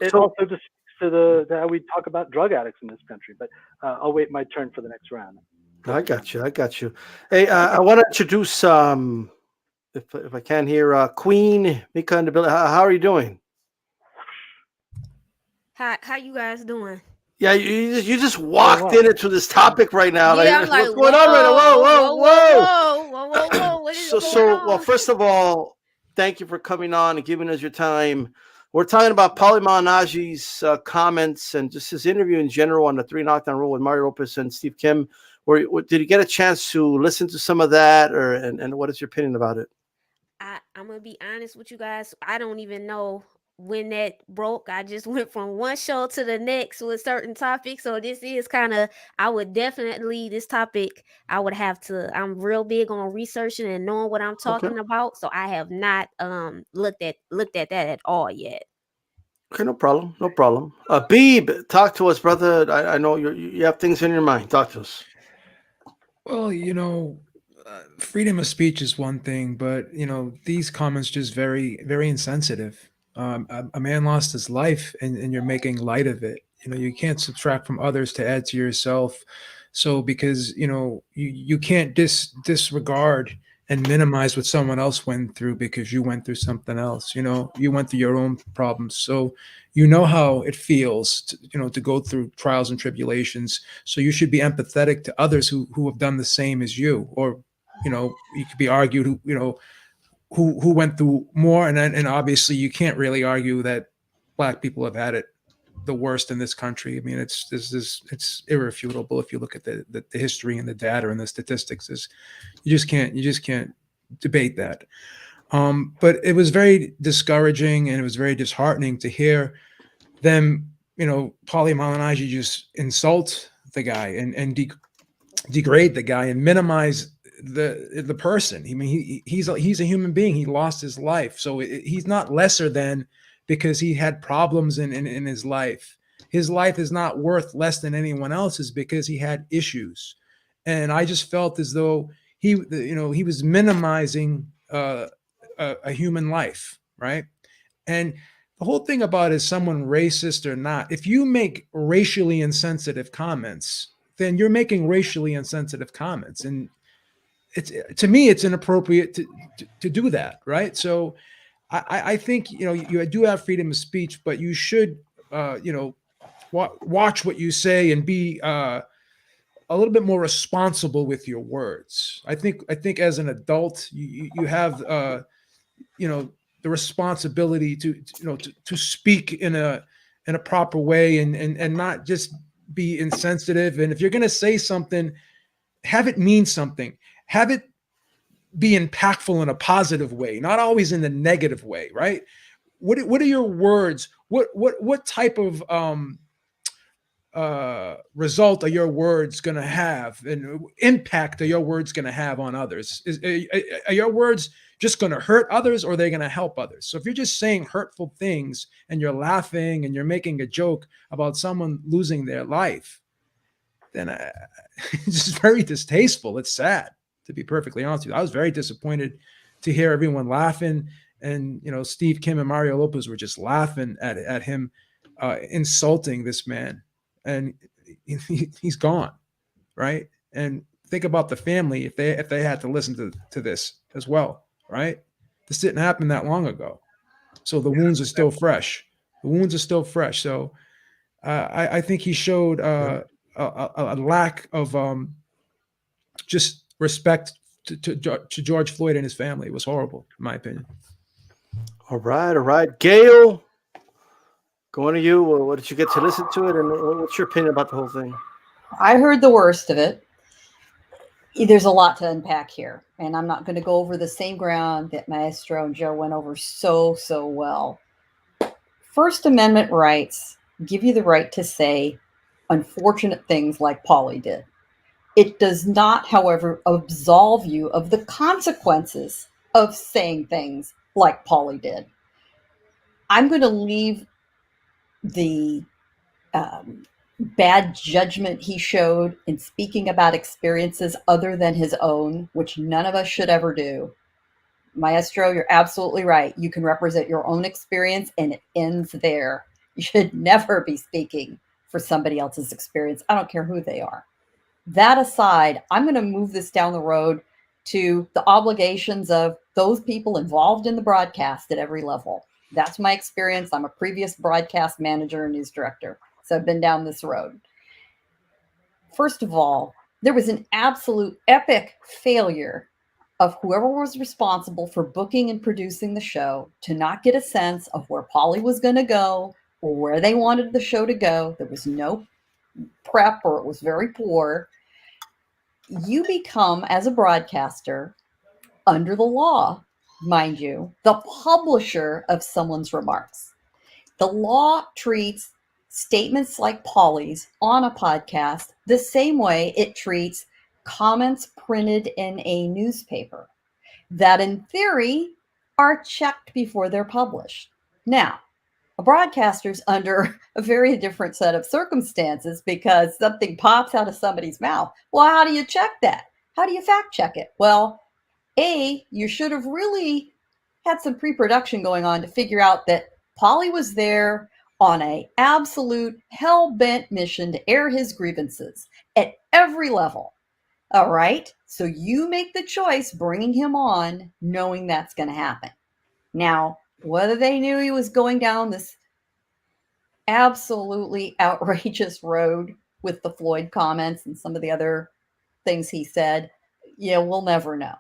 it also just speaks to how we talk about drug addicts in this country. But I'll wait my turn for the next round. I got you. Hey, I want to introduce, if I can here, Queen Mika in the building. How are you doing? How you guys doing? Yeah, you just walked into this topic right now. Yeah, like, I'm like, what's going on right now? Whoa. What is going on? Well, first of all, thank you for coming on and giving us your time. We're talking about Paulie Malignaggi's comments and just his interview in general on the 3 knockdown rule with Mario Lopez and Steve Kim. Did you get a chance to listen to some of that, and what is your opinion about it? I'm gonna be honest with you guys. I don't even know when that broke. I just went from one show to the next with certain topics. So this is kind of, this topic, I would have to, I'm real big on researching and knowing what I'm talking about. So I have not looked at that at all yet. Okay, no problem. Beeb, talk to us, brother. I know you have things in your mind. Talk to us. Well, freedom of speech is one thing, but these comments just very, very insensitive. A man lost his life, and you're making light of it. You can't subtract from others to add to yourself. So because you can't disregard and minimize what someone else went through because you went through something else. You went through your own problems. So how it feels to go through trials and tribulations. So you should be empathetic to others who have done the same as you, or, you could be argued, who went through more. And obviously you can't really argue that Black people have had it the worst in this country. I mean, it's irrefutable if you look at the history and the data and the statistics. You just can't debate that. But it was very discouraging, and it was very disheartening to hear them, Paulie Malignaggi just insult the guy and degrade the guy and minimize the person. I mean, he's a human being. He lost his life, so he's not lesser than because he had problems in his life. His life is not worth less than anyone else's because he had issues. And I just felt as though he was minimizing a human life, right? And the whole thing about is someone racist or not, if you make racially insensitive comments, then you're making racially insensitive comments. And to me, it's inappropriate to do that, right? So I think, you do have freedom of speech, but you should, watch what you say and be a little bit more responsible with your words. I think as an adult, you have, the responsibility to speak in a proper way and not just be insensitive. And if you're going to say something, have it mean something. Have it be impactful in a positive way, not always in the negative way, right? What are your words? What type of result are your words going to have, and impact are your words going to have on others? Are your words just going to hurt others, or are they going to help others? So if you're just saying hurtful things and you're laughing and you're making a joke about someone losing their life, then it's just very distasteful. It's sad, to be perfectly honest with you. I was very disappointed to hear everyone laughing, and Steve Kim and Mario Lopez were just laughing at him, insulting this man, and he's gone, right? And think about the family if they had to listen to this as well, right? This didn't happen that long ago, so the wounds are still fresh. So I think he showed a lack of just respect to George Floyd and his family. It was horrible, in my opinion. All right. Gail, going to you. What did you get to listen to it, and what's your opinion about the whole thing? I heard the worst of it. There's a lot to unpack here, and I'm not going to go over the same ground that Maestro and Joe went over so well. First Amendment rights give you the right to say unfortunate things like Paulie did. It does not, however, absolve you of the consequences of saying things like Paulie did. I'm going to leave the bad judgment he showed in speaking about experiences other than his own, which none of us should ever do. Maestro, you're absolutely right. You can represent your own experience, and it ends there. You should never be speaking for somebody else's experience. I don't care who they are. That aside, I'm going to move this down the road to the obligations of those people involved in the broadcast at every level. That's my experience. I'm a previous broadcast manager and news director, so I've been down this road. First of all, there was an absolute epic failure of whoever was responsible for booking and producing the show to not get a sense of where Paulie was going to go or where they wanted the show to go. There was no prep, or it was very poor. You become, as a broadcaster, under the law, mind you, the publisher of someone's remarks. The law treats statements like Paulie's on a podcast the same way it treats comments printed in a newspaper that, in theory, are checked before they're published. Now, a broadcaster's under a very different set of circumstances because something pops out of somebody's mouth. Well, how do you check that? How do you fact check it? Well, you should have really had some pre-production going on to figure out that Paulie was there on a absolute hell-bent mission to air his grievances at every level. All right. So you make the choice bringing him on, knowing that's going to happen. Now, whether they knew he was going down this absolutely outrageous road with the Floyd comments and some of the other things he said, we'll never know.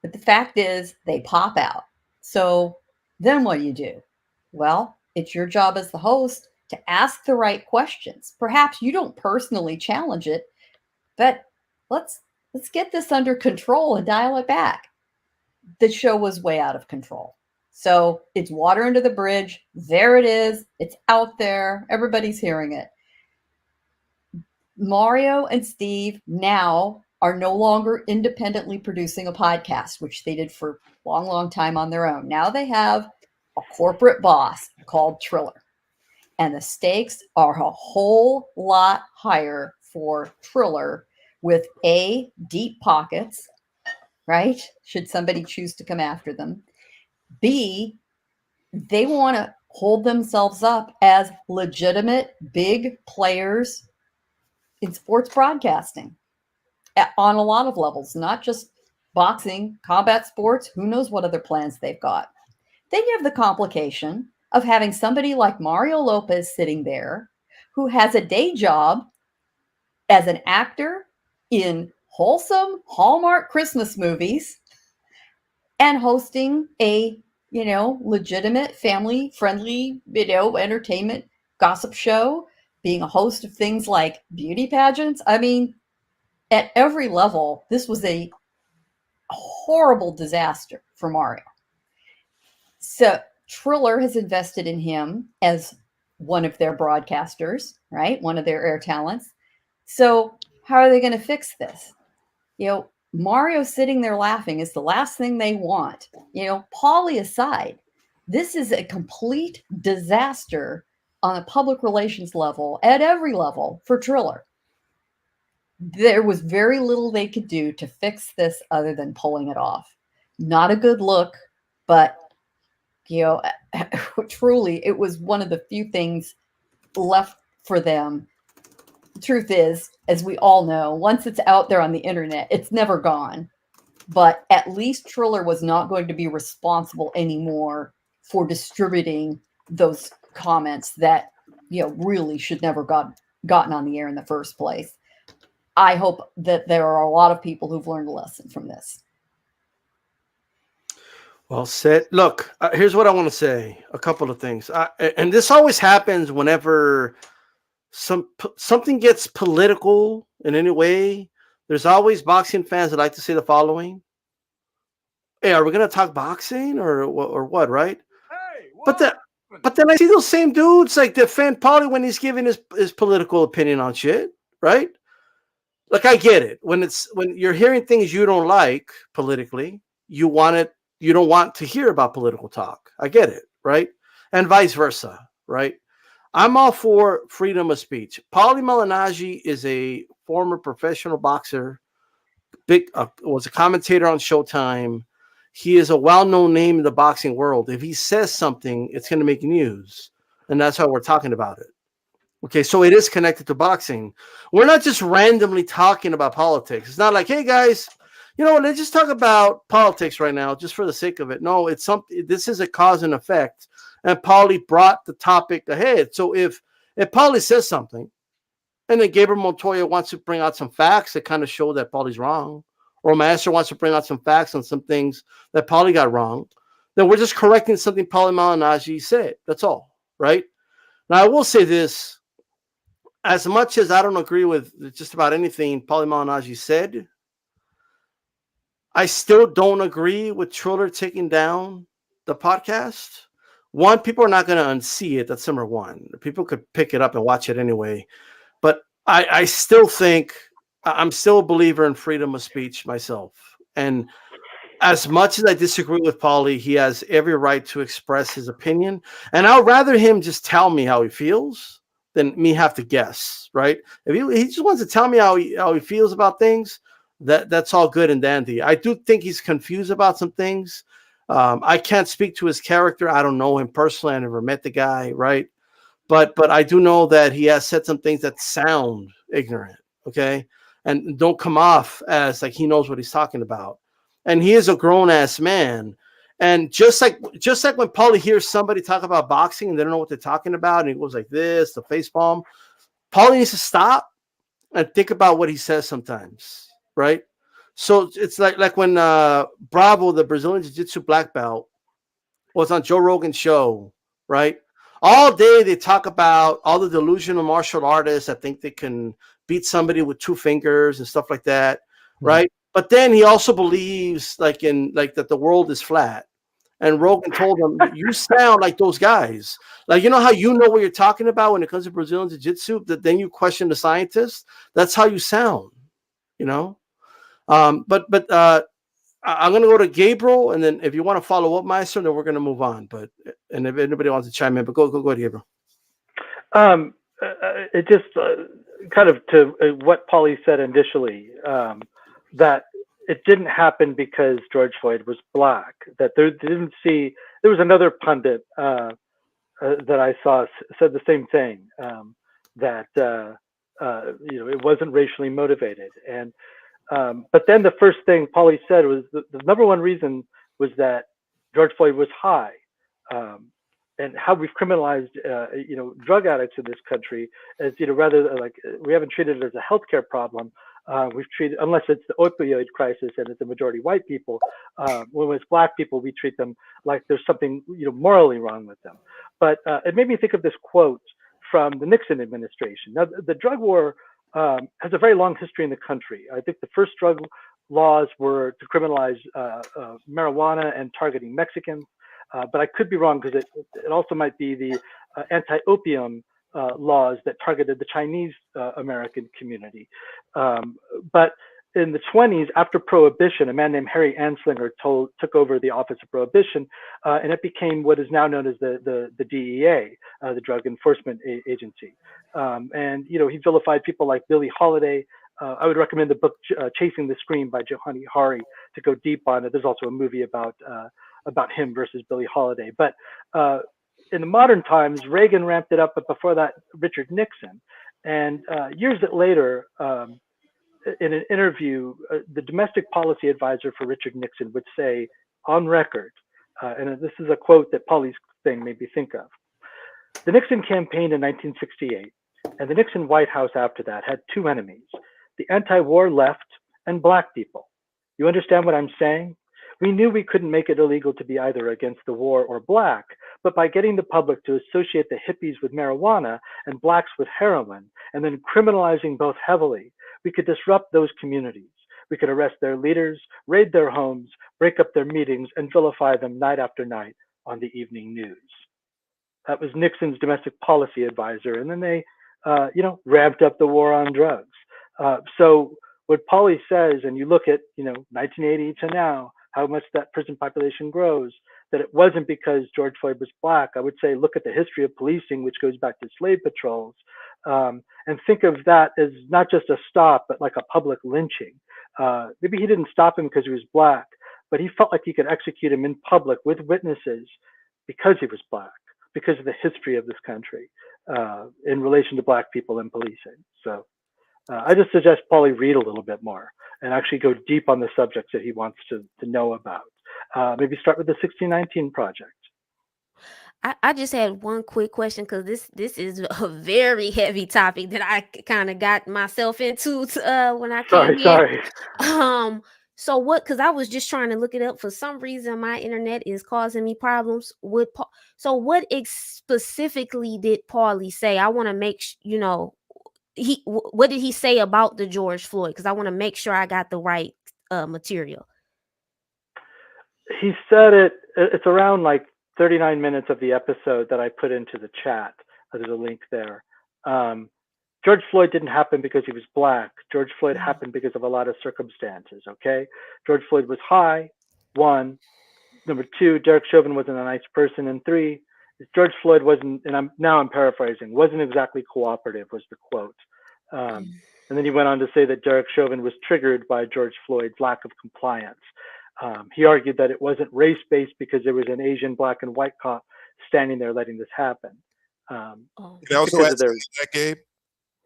But the fact is, they pop out. So then what do? Well, it's your job as the host to ask the right questions. Perhaps you don't personally challenge it, but let's get this under control and dial it back. The show was way out of control. So it's water under the bridge. There it is. It's out there. Everybody's hearing it. Mario and Steve now are no longer independently producing a podcast, which they did for a long, long time on their own. Now they have a corporate boss called Triller. And the stakes are a whole lot higher for Triller with A, deep pockets, right? Should somebody choose to come after them. B, they want to hold themselves up as legitimate big players in sports broadcasting on a lot of levels, not just boxing, combat sports, who knows what other plans they've got. Then you have the complication of having somebody like Mario Lopez sitting there who has a day job as an actor in wholesome Hallmark Christmas movies and hosting a, legitimate family-friendly, entertainment gossip show, being a host of things like beauty pageants. I mean, at every level, this was a horrible disaster for Mario. So Triller has invested in him as one of their broadcasters, right? One of their air talents. So how are they going to fix this? Mario sitting there laughing is the last thing they want. Paulie aside, this is a complete disaster on a public relations level at every level for Triller. There was very little they could do to fix this other than pulling it off. Not a good look, but truly, it was one of the few things left for them. The truth is, as we all know, once it's out there on the internet, it's never gone. But at least Triller was not going to be responsible anymore for distributing those comments that, really should never gotten on the air in the first place. I hope that there are a lot of people who've learned a lesson from this. Well said. Look, here's what I want to say. A couple of things. And this always happens whenever something gets political in any way. There's always boxing fans that like to say the following. Hey, are we going to talk boxing or what, right? Hey, what? But then I see those same dudes like defend Paulie when he's giving his political opinion on shit, right? Like, I get it. When you're hearing things you don't like politically, you don't want to hear about political talk. I get it, right? And vice versa, right? I'm all for freedom of speech. Paulie Malignaggi is a former professional boxer, was a commentator on Showtime. He is a well-known name in the boxing world. If he says something, it's going to make news, and that's how we're talking about it. Okay, so it is connected to boxing. We're not just randomly talking about politics. It's not like, hey, guys, let's just talk about politics right now just for the sake of it. No, it's something. This is a cause and effect. And Paulie brought the topic ahead. So if Paulie says something, and then Gabriel Montoya wants to bring out some facts that kind of show that Paulie's wrong, or Master wants to bring out some facts on some things that Paulie got wrong, then we're just correcting something Paulie Malignaggi said. That's all, right? Now, I will say this. As much as I don't agree with just about anything Paulie Malignaggi said, I still don't agree with Triller taking down the podcast. One, people are not going to unsee it. That's number one. People could pick it up and watch it anyway. But I still think I'm still a believer in freedom of speech myself. And as much as I disagree with Paulie, he has every right to express his opinion. And I'd rather him just tell me how he feels than me have to guess, right? If he just wants to tell me how he feels about things, that's all good and dandy. I do think he's confused about some things. I can't speak to his character. I don't know him personally. I never met the guy, right? But I do know that he has said some things that sound ignorant, okay? and don't come off as like he knows what he's talking about. And he is a grown ass man. And just like when Paulie hears somebody talk about boxing and they don't know what they're talking about, and he goes like this, the face palm, Paulie needs to stop and think about what he says sometimes, right? So it's like when Bravo, the Brazilian Jiu-Jitsu black belt, was on Joe Rogan's show, right? All day they talk about all the delusional martial artists that think they can beat somebody with 2 fingers and stuff like that, right? But then he also believes like that the world is flat. And Rogan told him, you sound like those guys. Like, you know how you know what you're talking about when it comes to Brazilian Jiu-Jitsu, that then you question the scientists? That's how you sound, you know? But I'm going to go to Gabriel, and then if you want to follow up, Maestro, then we're going to move on. And if anybody wants to chime in, but go ahead, Gabriel. It just kind of to what Paulie said initially, that it didn't happen because George Floyd was black. That there was another pundit that I saw said the same thing, that it wasn't racially motivated. And but then the first thing Paulie said was the number one reason was that George Floyd was high. And how we've criminalized, drug addicts in this country as, rather like we haven't treated it as a healthcare problem. We've treated, unless it's the opioid crisis and it's a majority white people, when it's black people, we treat them like there's something, morally wrong with them. But it made me think of this quote from the Nixon administration. Now, the drug war has a very long history in the country. I think the first drug laws were to criminalize marijuana and targeting Mexicans. But I could be wrong because it also might be the anti-opium laws that targeted the Chinese American community. But in the 1920s, after Prohibition, a man named Harry Anslinger took over the Office of Prohibition, and it became what is now known as the DEA, the Drug Enforcement Agency. And he vilified people like Billie Holiday. I would recommend the book Chasing the Scream by Johanni Hari to go deep on it. There's also a movie about him versus Billie Holiday. But in the modern times, Reagan ramped it up, but before that, Richard Nixon. And years later, in an interview, the domestic policy advisor for Richard Nixon would say, on record, and this is a quote that Paulie's thing made me think of, the Nixon campaign in 1968 and the Nixon White House after that had 2 enemies, the anti-war left and black people. You understand what I'm saying? We knew we couldn't make it illegal to be either against the war or black, but by getting the public to associate the hippies with marijuana and blacks with heroin, and then criminalizing both heavily, we could disrupt those communities. We could arrest their leaders, raid their homes, break up their meetings, and vilify them night after night on the evening news. That was Nixon's domestic policy advisor, and then they, ramped up the war on drugs. So what Paulie says, and you look at, 1980 to now, how much that prison population grows, that it wasn't because George Floyd was black. I would say look at the history of policing, which goes back to slave patrols, and think of that as not just a stop, but like a public lynching. Maybe he didn't stop him because he was black, but he felt like he could execute him in public with witnesses because he was black, because of the history of this country in relation to black people and policing. So I just suggest Paulie read a little bit more and actually go deep on the subjects that he wants to know about. Maybe start with the 1619 Project. I just had one quick question, because this is a very heavy topic that I kind of got myself into when I came here. Sorry. So what? Because I was just trying to look it up. For some reason, my internet is causing me problems with. So what specifically did Paulie say? I want to make what did he say about the George Floyd? Because I want to make sure I got the right material. He said it's around like 39 minutes of the episode that I put into the chat. There's a link there. George Floyd didn't happen because he was black. George Floyd happened because of a lot of circumstances, okay? George Floyd was high, 1. Number 2, Derek Chauvin wasn't a nice person. And 3, George Floyd wasn't, and I'm paraphrasing, wasn't exactly cooperative was the quote. And then he went on to say that Derek Chauvin was triggered by George Floyd's lack of compliance. He argued that it wasn't race-based because there was an Asian, black, and white cop standing there letting this happen. He also add that, Gabe?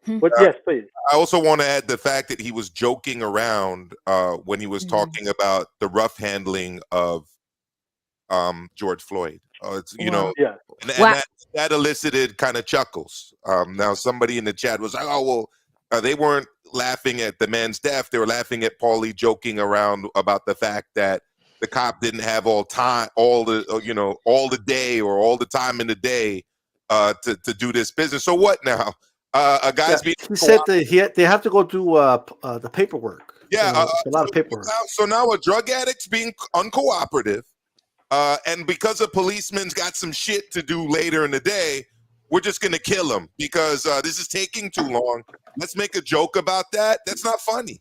But yes, please. I also want to add the fact that he was joking around when he was talking about the rough handling of George Floyd. It's Yeah. and that elicited kind of chuckles. Now somebody in the chat was like, "Oh well, they weren't laughing at the man's death; they were laughing at Paulie joking around about the fact that the cop didn't have all the day or all the time in the day to do this business. So what now? A guy's being he said that they have to go do the paperwork. Yeah, it's a lot of paperwork. So now a drug addict's being uncooperative, and because a policeman's got some shit to do later in the day, we're just gonna kill him because this is taking too long. Let's make a joke about that. That's not funny.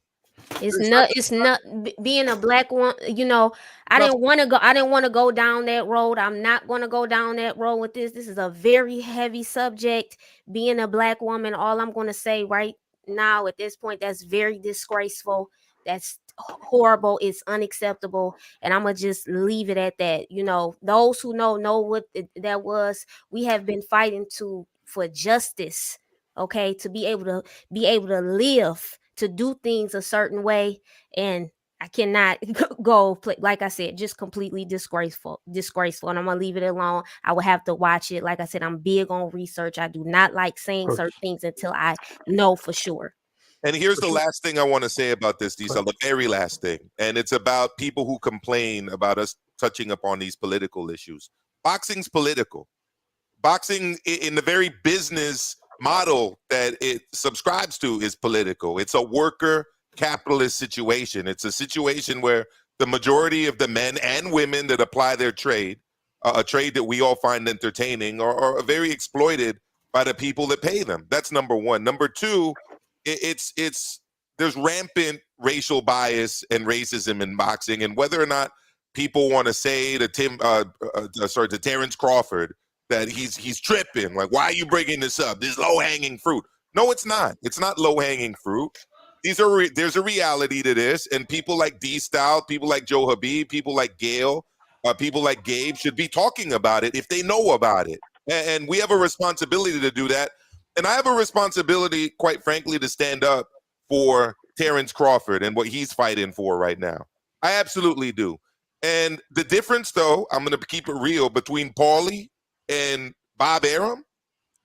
It's not being a black woman. I didn't want to go down that road. I'm not going to go down that road with this. This is a very heavy subject. Being a black woman, all I'm going to say right now at this point, that's very disgraceful. That's horrible. It's unacceptable. And I'm going to just leave it at that. Those who know what that was. We have been fighting for justice, okay, to be able to live, to do things a certain way, and I cannot go play, like I said, just completely disgraceful, and I'm gonna leave it alone. I will have to watch it. Like I said, I'm big on research. I do not like saying certain things until I know for sure. And here's the last thing I want to say about this, Diesel, the very last thing, and it's about people who complain about us touching upon these political issues. Boxing's political. Boxing in the very business model that it subscribes to is political. It's a worker capitalist situation. It's a situation where the majority of the men and women that apply their trade, a trade that we all find entertaining, are very exploited by the people that pay them. That's number one. Number two, there's rampant racial bias and racism in boxing, and whether or not people want to say to Terrence Crawford that he's tripping. Like, why are you bringing this up? This is low-hanging fruit. No, it's not. It's not low-hanging fruit. There's a reality to this, and people like D-Style, people like Joe Habib, people like Gail, people like Gabe should be talking about it if they know about it. And we have a responsibility to do that. And I have a responsibility, quite frankly, to stand up for Terrence Crawford and what he's fighting for right now. I absolutely do. And the difference, though, I'm going to keep it real, between Paulie and Bob Arum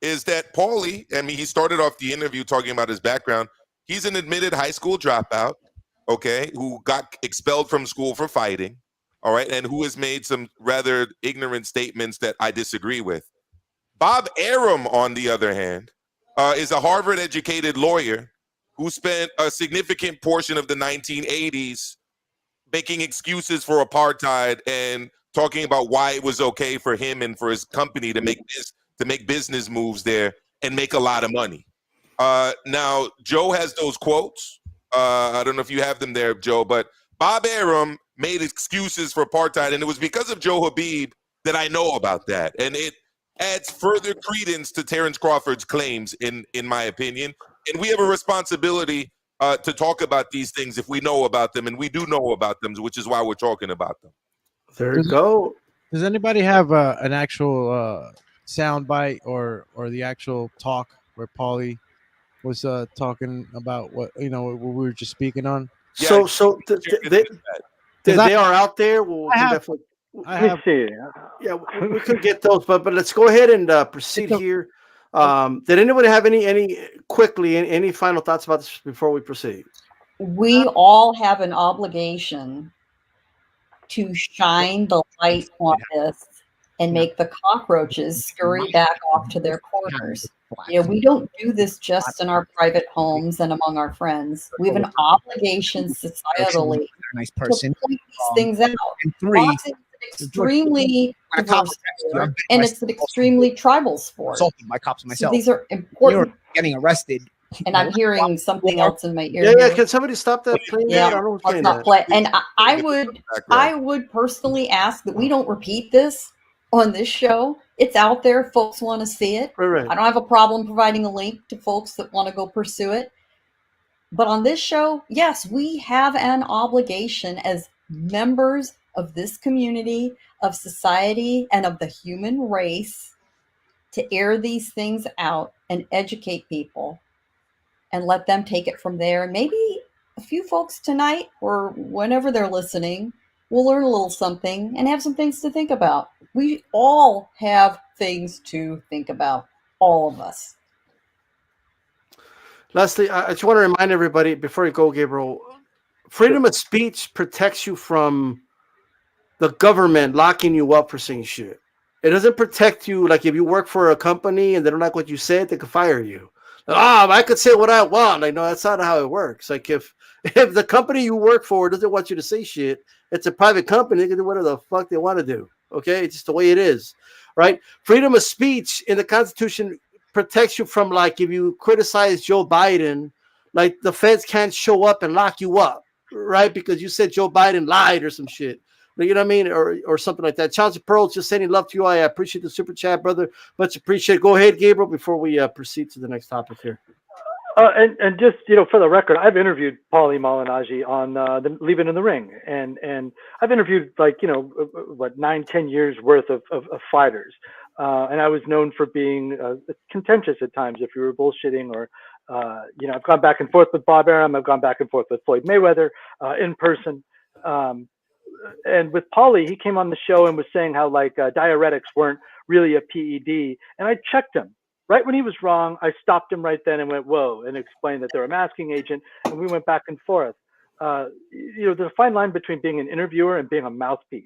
is that Paulie, he started off the interview talking about his background. He's an admitted high school dropout, okay, who got expelled from school for fighting, all right, and who has made some rather ignorant statements that I disagree with. Bob Arum, on the other hand, is a Harvard-educated lawyer who spent a significant portion of the 1980s making excuses for apartheid and talking about why it was okay for him and for his company to make business moves there and make a lot of money. Now, Joe has those quotes. I don't know if you have them there, Joe, but Bob Arum made excuses for apartheid, and it was because of Joe Habib that I know about that. And it adds further credence to Terrence Crawford's claims, in my opinion. And we have a responsibility to talk about these things if we know about them, and we do know about them, which is why we're talking about them. There you go. Does anybody have an actual sound bite or the actual talk where Paulie was talking about what we were just speaking on? Yeah, so they are out there. I have. Yeah, we could get those, but let's go ahead and proceed here. Did anybody have any final thoughts about this before we proceed? We all have an obligation to shine the light on this and make the cockroaches scurry back off to their corners. We don't do this just in our private homes and among our friends. We have an obligation societally to point these things out. Boxing is extremely diverse, and it's an extremely tribal sport. Assaulted by cops myself. So these are important. You're getting arrested. And I'm hearing something else in my ear. Yeah. Can somebody stop that playing? Yeah, let's not play. And I would personally ask that we don't repeat this on this show. It's out there. Folks want to see it. Right. I don't have a problem providing a link to folks that want to go pursue it. But on this show, yes, we have an obligation as members of this community, of society, and of the human race to air these things out and educate people and let them take it from there. And maybe a few folks tonight or whenever they're listening will learn a little something and have some things to think about. We all have things to think about, all of us. Leslie, I just want to remind everybody before you go, Gabriel, freedom of speech protects you from the government locking you up for saying shit. It doesn't protect you like if you work for a company and they don't like what you said, they can fire you. I could say what I want. Like, no, that's not how it works. Like if the company you work for doesn't want you to say shit, it's a private company. They can do whatever the fuck they want to do. Okay, it's just the way it is, right? Freedom of speech in the Constitution protects you from, like, if you criticize Joe Biden, like the feds can't show up and lock you up, right? Because you said Joe Biden lied or some shit. You know what I mean? Or something like that. Chauncey Pearl just sending love to you. I appreciate the super chat, brother. Much appreciate. Go ahead, Gabriel, before we proceed to the next topic here. And just, for the record, I've interviewed Paulie Malignaggi on the Leaving in the Ring, and I've interviewed 9-10 years worth of fighters, and I was known for being contentious at times if you were bullshitting or I've gone back and forth with Bob Arum, I've gone back and forth with Floyd Mayweather in person, and with Paulie, he came on the show and was saying how diuretics weren't really a PED, and I checked him. Right when he was wrong, I stopped him right then and went, whoa, and explained that they're a masking agent, and we went back and forth. There's a fine line between being an interviewer and being a mouthpiece.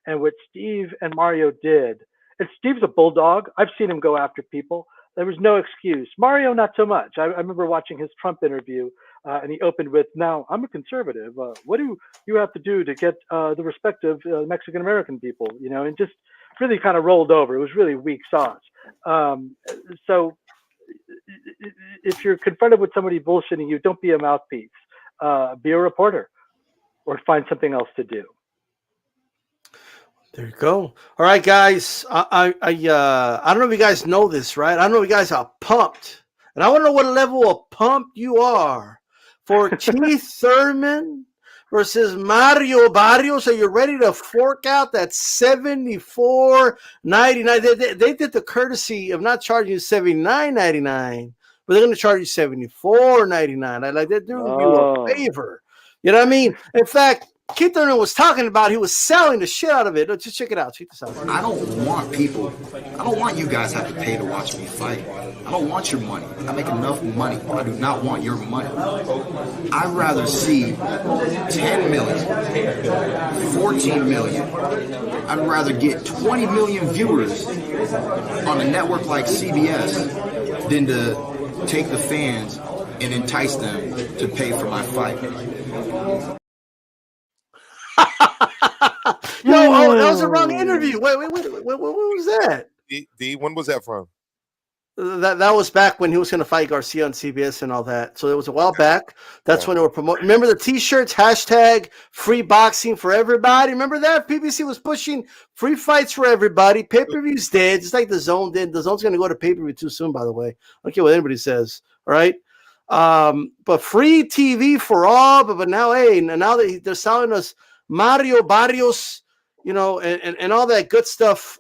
And what Steve and Mario did, and Steve's a bulldog. I've seen him go after people. There was no excuse. Mario, not so much. I remember watching his Trump interview, and he opened with, now, I'm a conservative. What do you have to do to get the respect of Mexican-American people, and just really kind of rolled over. It was really weak sauce. So if you're confronted with somebody bullshitting you, don't be a mouthpiece. Be a reporter or find something else to do. There you go. All right, guys. I don't know if you guys know this, right? I don't know if you guys are pumped. And I want to know what level of pumped you are for Keith Thurman versus Mario Barrios. Are you ready to fork out that $74.99? They did the courtesy of not charging you $79.99, but they're going to charge you $74.99. Like they're doing you a favor. You know what I mean? In fact, Keith Thurman was talking about he was selling the shit out of it. Just check it out. Check this out. I don't want you guys have to pay to watch me fight. I don't want your money. I make enough money. I do not want your money. I'd rather see 10 million, 14 million. I'd rather get 20 million viewers on a network like CBS than to take the fans and entice them to pay for my fight. No, that was a wrong interview. Wait, what was that? D, when was that from? That was back when he was going to fight Garcia on CBS and all that. So it was a while back. That's when they were promoting. Remember the T-shirts, hashtag free boxing for everybody? Remember that? PBC was pushing free fights for everybody. Pay-per-view's dead, just like the Zone did. The Zone's going to go to pay-per-view too soon, by the way. I don't care what anybody says. All right? But free TV for all. But now, now they're selling us Mario Barrios, and all that good stuff.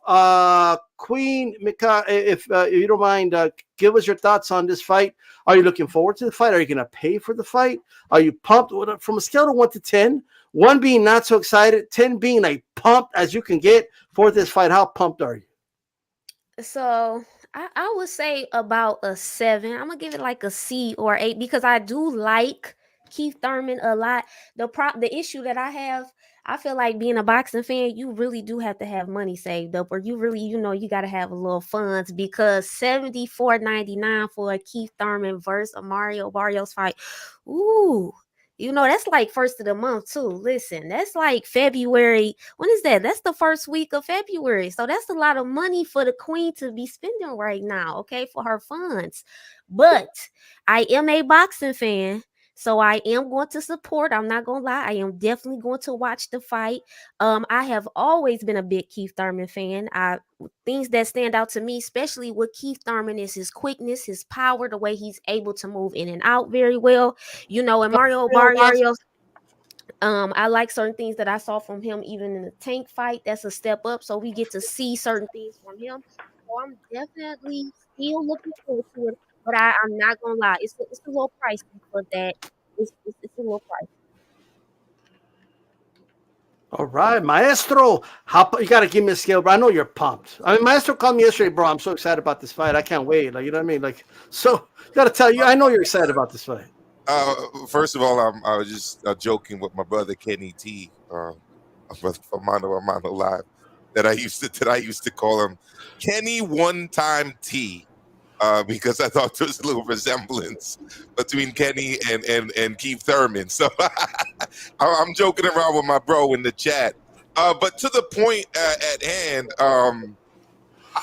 Queen Mika, if you don't mind, give us your thoughts on this fight. Are you looking forward to the fight? Are you going to pay for the fight? Are you pumped? From a scale of 1 to 10, 1 being not so excited, 10 being like pumped as you can get for this fight, how pumped are you? So I would say about a 7. I'm gonna give it like a C or 8 because I do like Keith Thurman a lot. The issue that I feel like being a boxing fan, you really do have to have money saved up, or you really, you got to have a little funds, because $74.99 for a Keith Thurman versus a Mario Barrios fight. Ooh, that's like first of the month too. Listen, that's like February. When is that? That's the first week of February. So that's a lot of money for the queen to be spending right now, okay, for her funds. But I am a boxing fan, so I am going to support. I'm not going to lie. I am definitely going to watch the fight. I have always been a big Keith Thurman fan. Things that stand out to me, especially with Keith Thurman, is his quickness, his power, the way he's able to move in and out very well. And Mario Barrios, I like certain things that I saw from him even in the Tank fight. That's a step up. So we get to see certain things from him. So I'm definitely still looking forward to it. but I'm not gonna lie, it's a little pricey for that. It's a little pricey. All right, Maestro. You got to give me a scale, bro. I know you're pumped. I mean, Maestro called me yesterday, bro. I'm so excited about this fight. I can't wait. Like, you know what I mean? Like, so got to tell you, I know you're excited about this fight. First of all, I was just joking with my brother Kenny T, my brother from Mano Live, that I used to call him Kenny One Time T. Because I thought there was a little resemblance between Kenny and Keith Thurman. So I'm joking around with my bro in the chat. But to the point at hand,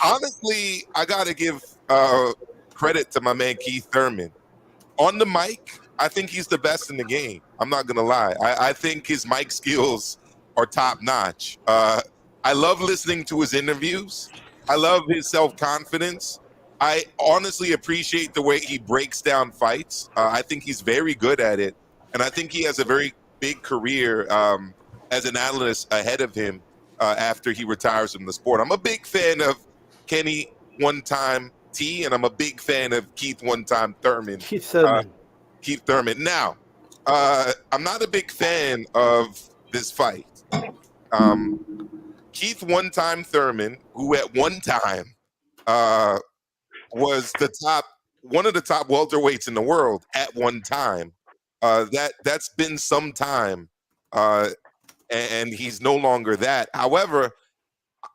honestly, I got to give credit to my man Keith Thurman. On the mic, I think he's the best in the game. I'm not going to lie. I think his mic skills are top notch. I love listening to his interviews. I love his self-confidence. I honestly appreciate the way he breaks down fights. I think he's very good at it. And I think he has a very big career as an analyst ahead of him after he retires from the sport. I'm a big fan of Kenny One Time T, and I'm a big fan of Keith One Time Thurman. Keith Thurman. Now, I'm not a big fan of this fight. Keith One Time Thurman, who at one time was one of the top welterweights in the world at one time. That's been some time, and he's no longer that. However,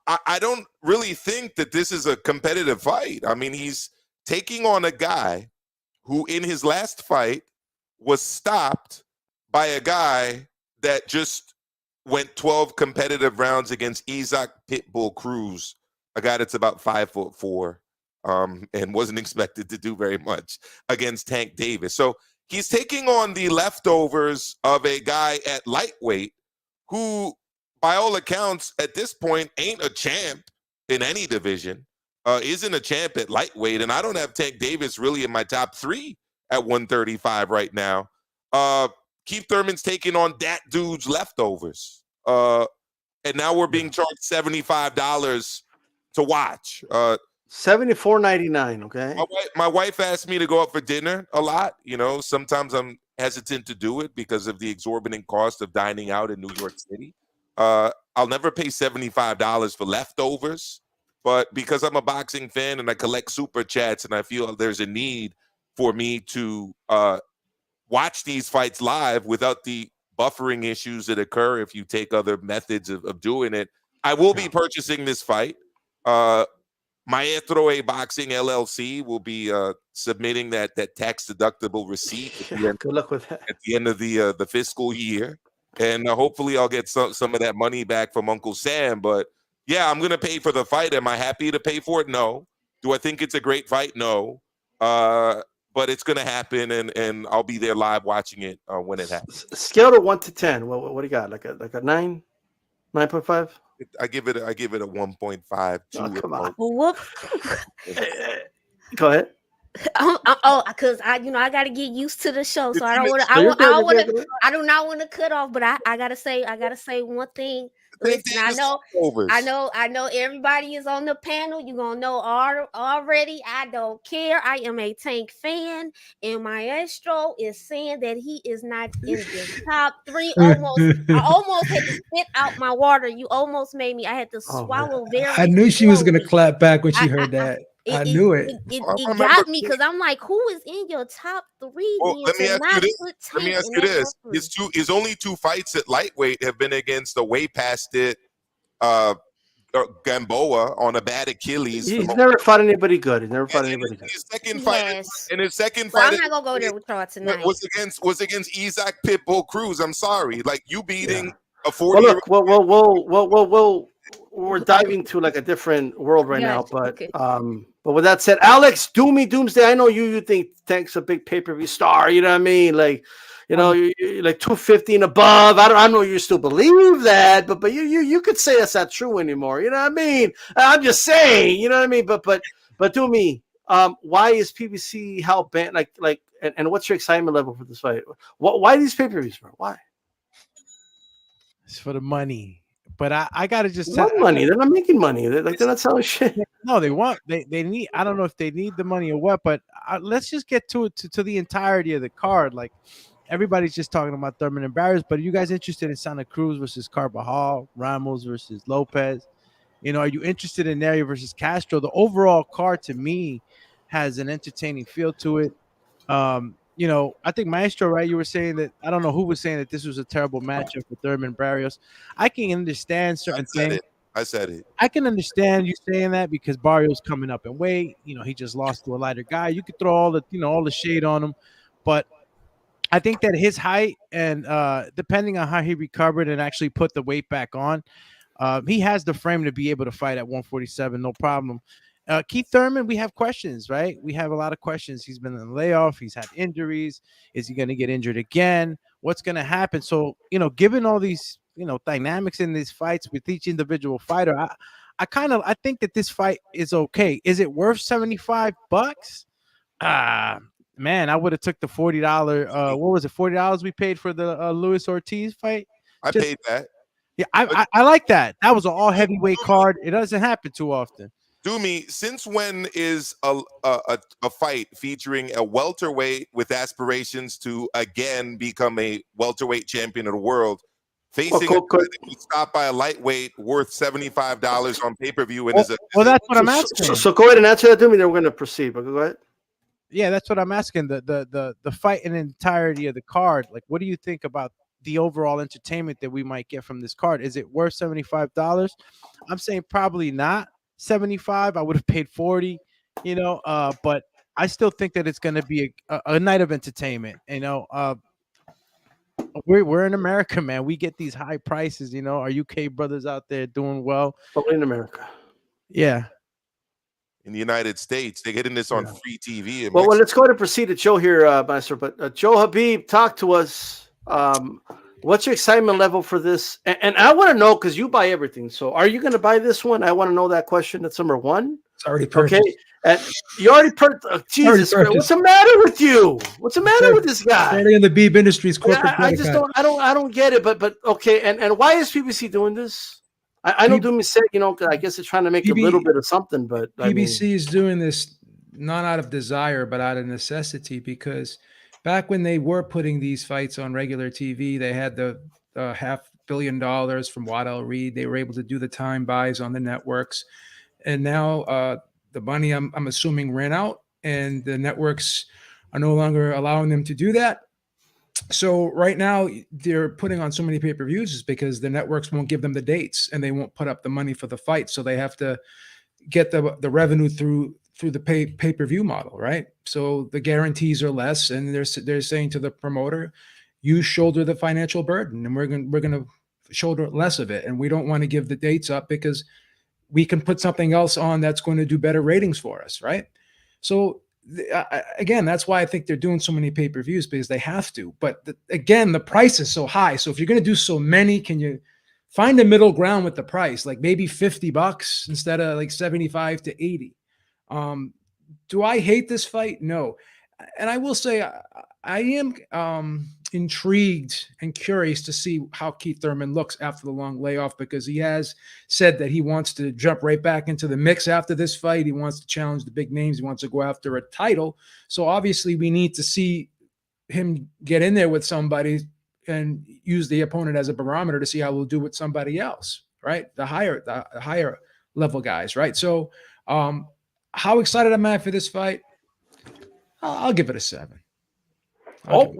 I don't really think that this is a competitive fight. I mean, he's taking on a guy who in his last fight was stopped by a guy that just went 12 competitive rounds against Isaac Pitbull Cruz, a guy that's about 5'4", and wasn't expected to do very much against Tank Davis. So he's taking on the leftovers of a guy at lightweight who, by all accounts, at this point, ain't a champ in any division, isn't a champ at lightweight, and I don't have Tank Davis really in my top 3 at 135 right now. Keith Thurman's taking on that dude's leftovers, and now we're being charged $75 to watch. $74.99. Okay. My wife asked me to go out for dinner a lot. You know, sometimes I'm hesitant to do it because of the exorbitant cost of dining out in New York City. I'll never pay $75 for leftovers, but because I'm a boxing fan and I collect super chats and I feel there's a need for me to watch these fights live without the buffering issues that occur if you take other methods of doing it, I will be purchasing this fight. Maestro A Boxing LLC will be submitting that tax deductible receipt Good luck with that. at the end of the fiscal year, and hopefully I'll get some of that money back from Uncle Sam. But yeah, I'm gonna pay for the fight. Am I happy to pay for it? No. Do I think it's a great fight? No. But it's gonna happen, and I'll be there live watching it when it happens. Scale to 1 to 10. What do you got? Like a 9, 9.5? I give it a 1.5. Oh, come on. Whoop. Go ahead. Because I got to get used to the show, so I don't want to. So I do not want to cut off, but I gotta say one thing. Listen, I know everybody is on the panel. You're gonna know already. I don't care. I am a Tank fan, and Maestro is saying that he is not in the top 3. I almost had to spit out my water. You almost made me. I had to swallow very. I knew she was gonna clap back when she heard that. I knew it. It got me because I'm like, who is in your top 3? Well, let me ask you this. His only 2 fights at lightweight have been against the way past it Gamboa on a bad Achilles. He's never fought anybody good. He's never fought anybody good. His second fight, I'm not gonna go there with y'all tonight. Was against Isaac Pitbull Cruz. I'm sorry, like you beating a 40. Well, we're diving to like a different world right now, but but with that said, Alex Doomsday, I know you think Tank's a big pay-per-view star, you know what I mean? Like, you know, you're like 250 and above. I don't know you still believe that, but you could say that's not true anymore, you know what I mean? I'm just saying, you know what I mean? But Doomy, why is PBC hell bent like and what's your excitement level for this fight? Why these pay-per-views, bro? Why? It's for the money. But I gotta just What money? They're not making money. They're not selling shit. No, they need. I don't know if they need the money or what, but let's just get to it to the entirety of the card. Like everybody's just talking about Thurman and Barrios, but are you guys interested in Santa Cruz versus Carvajal, Ramos versus Lopez? Are you interested in Neri versus Castro? The overall card to me has an entertaining feel to it. I think Maestro, right? You were saying that, I don't know who was saying that this was a terrible matchup for Thurman Barrios. I can understand certain things. I said it. I can understand you saying that because Barrios coming up in weight. He just lost to a lighter guy. You could throw all the shade on him, but I think that his height and depending on how he recovered and actually put the weight back on, he has the frame to be able to fight at 147, no problem. Keith Thurman, we have questions, right? We have a lot of questions. He's been in the layoff. He's had injuries. Is he going to get injured again? What's going to happen? So, given all these, dynamics in these fights with each individual fighter, I think that this fight is okay. Is it worth $75? Man, I would have took the $40. What was it? $40 we paid for the Luis Ortiz fight. I paid that. Yeah, I like that. That was an all heavyweight card. It doesn't happen too often. Do me, since when is a fight featuring a welterweight with aspirations to again become a welterweight champion of the world facing stopped by a lightweight worth $75 on pay-per-view? And well, that's what I'm asking. So go ahead and answer that to me. Then we're going to proceed. But go ahead. Yeah, that's what I'm asking. The fight in the entirety of the card. Like, what do you think about the overall entertainment that we might get from this card? Is it worth $75? I'm saying probably not. 75, I would have paid 40, but I still think that it's going to be a night of entertainment. We're in America, man. We get these high prices. Our UK brothers out there doing well. Only in America. Yeah. In the United States, they're getting this on free TV. Well, let's go ahead and proceed to Joe here, Master. But Joe Habib, talk to us. What's your excitement level for this? And I want to know, because you buy everything. So are you going to buy this one? I want to know that question. That's number one. It's already purchased. Okay. And you already purchased. Jesus Christ. What's the matter with you? What's the matter with this guy? Already in the Beeb Industries corporate. I just don't get it. But okay. And why is PBC doing this? I know doing mistake, I guess they're trying to make a little bit of something, but PBC is doing this not out of desire, but out of necessity, because back when they were putting these fights on regular TV, they had the $500 million from Waddell Reed. They were able to do the time buys on the networks. And now the money, I'm assuming, ran out, and the networks are no longer allowing them to do that. So right now they're putting on so many pay-per-views is because the networks won't give them the dates, and they won't put up the money for the fight. So they have to get the revenue through the pay-per-view model, right? So the guarantees are less, and they're saying to the promoter, you shoulder the financial burden, and we're going to shoulder less of it. And we don't want to give the dates up because we can put something else on that's going to do better ratings for us, right? So again, that's why I think they're doing so many pay-per-views, because they have to. But again, the price is so high. So if you're going to do so many, can you find a middle ground with the price, like maybe $50 instead of like 75 to 80? Do I hate this fight? No. And I will say I am intrigued and curious to see how Keith Thurman looks after the long layoff, because he has said that he wants to jump right back into the mix after this fight. He wants to challenge the big names. He wants to go after a title. So obviously we need to see him get in there with somebody and use the opponent as a barometer to see how we'll do with somebody else, right? The higher level guys, right? So how excited am I for this fight? I'll give it a 7. What?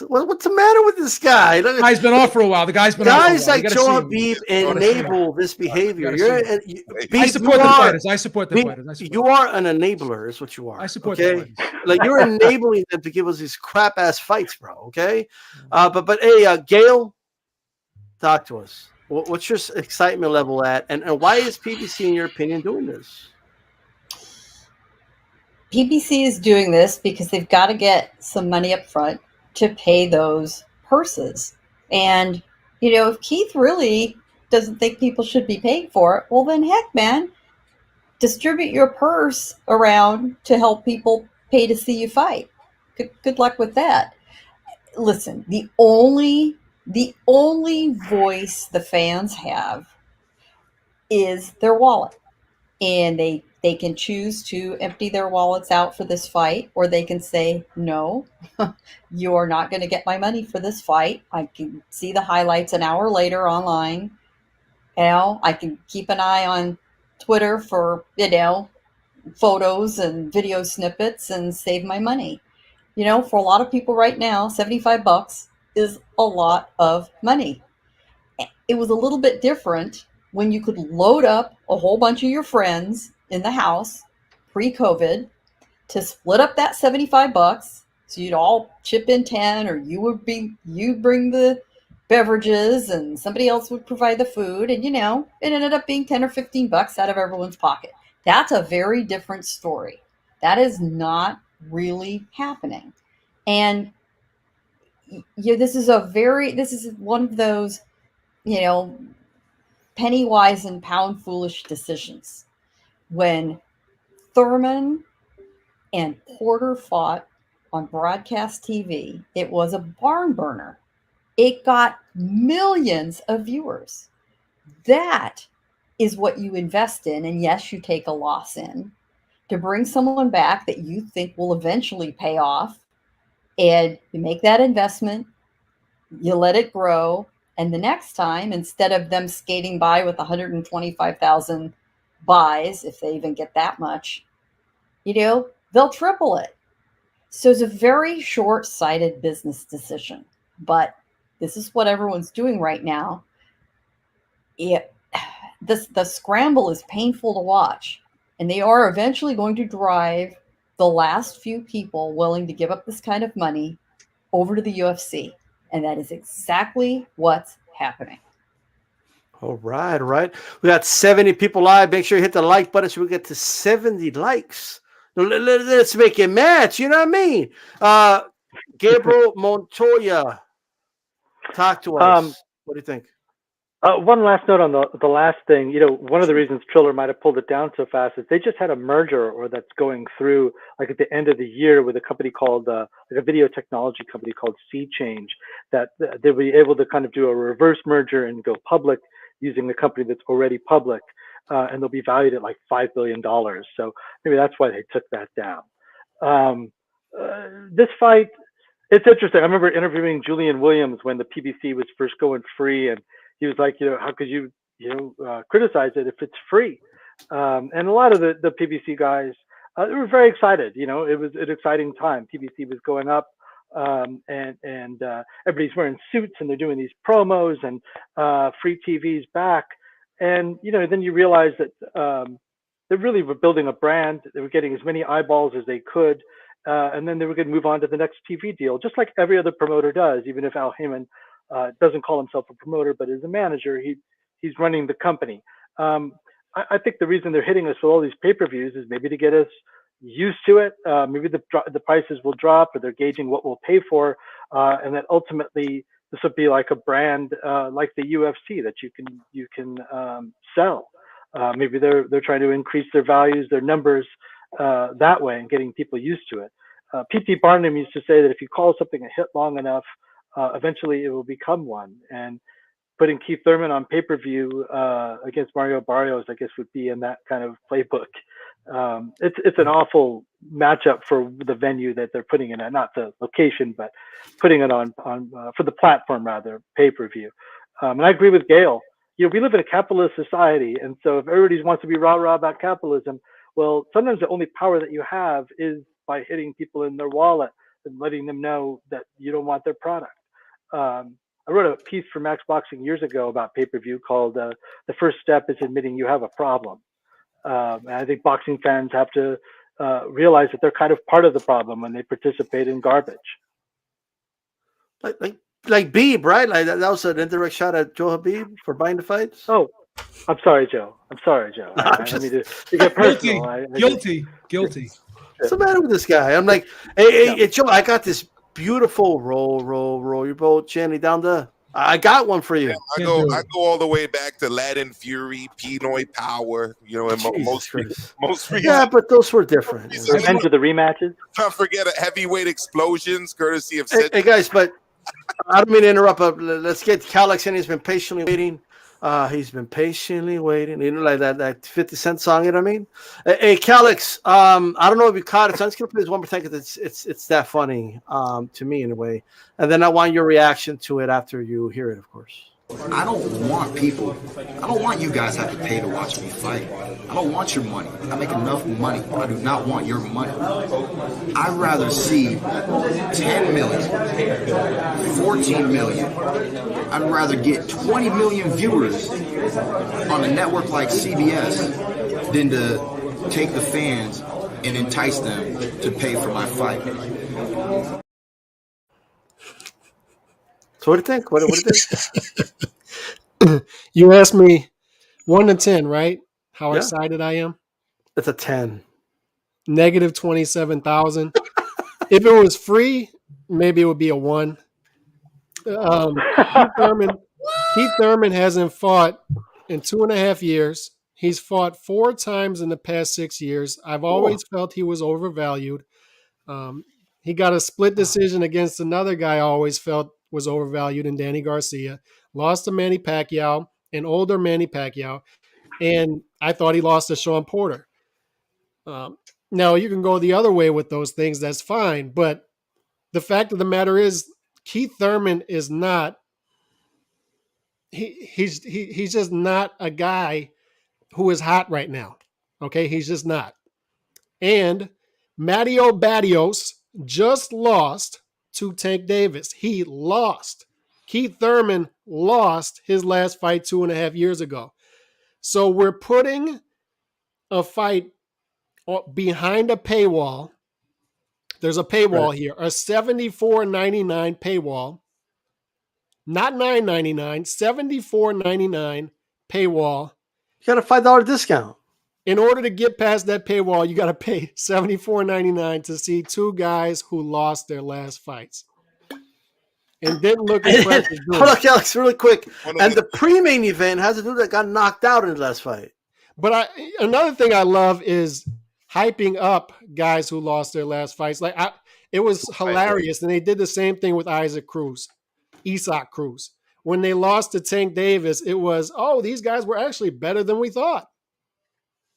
What's the matter with this guy? The guy's been off for a while. Guys like Joe Habib enable this behavior. I support the fighters. You are an enabler, is what you are. I support the fighters. Like, you're enabling them to give us these crap ass fights, bro. Okay, but hey, Gail, talk to us. What's your excitement level at, and why is PBC, in your opinion, doing this? PBC is doing this because they've got to get some money up front to pay those purses. And, if Keith really doesn't think people should be paying for it, well, then heck, man, distribute your purse around to help people pay to see you fight. Good luck with that. Listen, the only The only voice the fans have is their wallet. And they can choose to empty their wallets out for this fight, or they can say, no, you are not going to get my money for this fight. I can see the highlights an hour later online. I can keep an eye on Twitter for, photos and video snippets and save my money. For a lot of people right now, $75 is a lot of money. It was a little bit different when you could load up a whole bunch of your friends in the house pre-COVID to split up that $75. So you'd all chip in 10, or you bring the beverages and somebody else would provide the food. And, it ended up being 10 or $15 out of everyone's pocket. That's a very different story. That is not really happening. And this is one of those, penny wise and pound foolish decisions. When Thurman and Porter fought on broadcast TV, it was a barn burner. It got millions of viewers. That is what you invest in, and yes, you take a loss in, to bring someone back that you think will eventually pay off. And you make that investment, you let it grow, and the next time, instead of them skating by with 125,000 buys, if they even get that much, they'll triple it. So it's a very short-sighted business decision, but this is what everyone's doing right now. The scramble is painful to watch, and they are eventually going to drive the last few people willing to give up this kind of money over to the UFC. And that is exactly what's happening. All right. We got 70 people live. Make sure you hit the like button so we get to 70 likes. Let's make it match. You know what I mean? Gabriel Montoya, talk to us. What do you think? One last note on the last thing. One of the reasons Triller might have pulled it down so fast is they just had a merger, or that's going through like at the end of the year, with a company called like a video technology company called Sea Change, that they'll be able to kind of do a reverse merger and go public using the company that's already public, and they'll be valued at like $5 billion. So maybe that's why they took that down. This fight, it's interesting. I remember interviewing Julian Williams when the PBC was first going free, and he was like, how could you, criticize it if it's free? And a lot of the PBC guys, they were very excited. It was an exciting time. PBC was going up, and everybody's wearing suits, and they're doing these promos, and free TV's back. And, then you realize that they really were building a brand. They were getting as many eyeballs as they could. And then they were going to move on to the next TV deal, just like every other promoter does, even if Al Heyman doesn't call himself a promoter, but as a manager, he's running the company. I think the reason they're hitting us with all these pay-per-views is maybe to get us used to it. Maybe the prices will drop, or they're gauging what we'll pay for, and that ultimately this would be like a brand like the UFC that you can sell. Maybe they're trying to increase their values, their numbers that way, and getting people used to it. P.T. Barnum used to say that if you call something a hit long enough, eventually it will become one. And putting Keith Thurman on pay-per-view against Mario Barrios, I guess, would be in that kind of playbook. It's an awful matchup for the venue that they're putting it at, not the location, but putting it on for the platform, rather, pay-per-view. And I agree with Gail. We live in a capitalist society, and so if everybody wants to be rah-rah about capitalism, well, sometimes the only power that you have is by hitting people in their wallet and letting them know that you don't want their product. I wrote a piece for Max Boxing years ago about pay-per-view called "The First Step is Admitting You Have a Problem." And I think boxing fans have to realize that they're kind of part of the problem when they participate in garbage. Like Beeb, right? Like that was an indirect shot at Joe Habib for buying the fights. Oh, I'm sorry, Joe. I mean to get personal. Guilty. What's the matter with this guy? I'm like, hey, Joe, I got this beautiful roll your boat, Channy, down the. I got one for you. I go all the way back to Latin Fury, Pinoy Power, and most recent. Yeah, but those were different. Revenge of the rematches. Don't forget heavyweight explosions, courtesy of. Hey guys, but I don't mean to interrupt, but let's get Calix in. He's been patiently waiting. He's been patiently waiting. You know, like that 50 Cent song, you know what I mean? Hey, Calix, I don't know if you caught it, so I'm just gonna play this 1% because it's that funny, to me anyway. And then I want your reaction to it after you hear it, of course. I don't want you guys have to pay to watch me fight. I don't want your money. I make enough money. I do not want your money. I'd rather see 10 million, 14 million. I'd rather get 20 million viewers on a network like CBS than to take the fans and entice them to pay for my fight. So what do you think? What do you think? You asked me 1 to 10, right? How Yeah. excited I am? It's a 10. Negative 27,000. If it was free, maybe it would be a 1. Keith Thurman hasn't fought in 2.5 years. He's fought 4 times in the past 6 years. I've always felt he was overvalued. He got a split decision against another guy I always felt was overvalued in Danny Garcia. Lost to Manny Pacquiao, an older Manny Pacquiao, and I thought he lost to Sean Porter. Now, you can go the other way with those things. That's fine. But the fact of the matter is, Keith Thurman is not – he's just not a guy who is hot right now. Okay? He's just not. And Mario Barrios just lost to Tank Davis. He lost. Keith Thurman lost his last fight 2.5 years ago. So we're putting a fight behind a paywall. There's a paywall here, a $74.99 paywall, not $9.99, $74.99 paywall. You got a $5 discount. In order to get past that paywall, you got to pay $74.99 to see 2 guys who lost their last fights and didn't look impressive. Hold on, Alex, really quick. And the pre-main event has a dude that got knocked out in the last fight. But another thing I love is hyping up guys who lost their last fights. It was hilarious, and they did the same thing with Isaac Cruz. When they lost to Tank Davis, it was, these guys were actually better than we thought.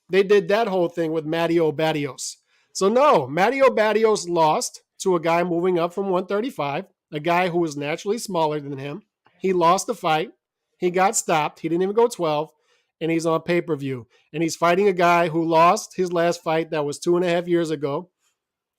They did that whole thing with Mario Barrios. So no, Mario Barrios lost to a guy moving up from 135, a guy who was naturally smaller than him. He lost the fight. He got stopped. He didn't even go 12, and he's on pay-per-view. And he's fighting a guy who lost his last fight that was 2.5 years ago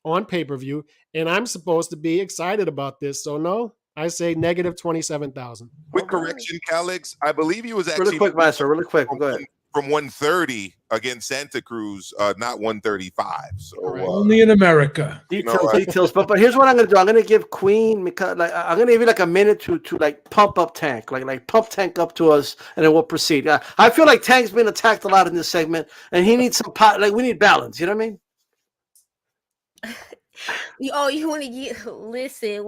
on pay-per-view, and I'm supposed to be excited about this. So no, I say negative 27,000. Quick correction, Calix. I believe he was actually really quick, Master. Really quick. Go ahead. From 130 against Santa Cruz, not 135. So only in America. Details. But here's what I'm gonna do. I'm gonna give Queen, because I'm gonna give you like a minute to like pump up Tank, like pump Tank up to us, and then we'll proceed. I feel like Tank's been attacked a lot in this segment, and he needs some we need balance. You know what I mean? You want to get listen?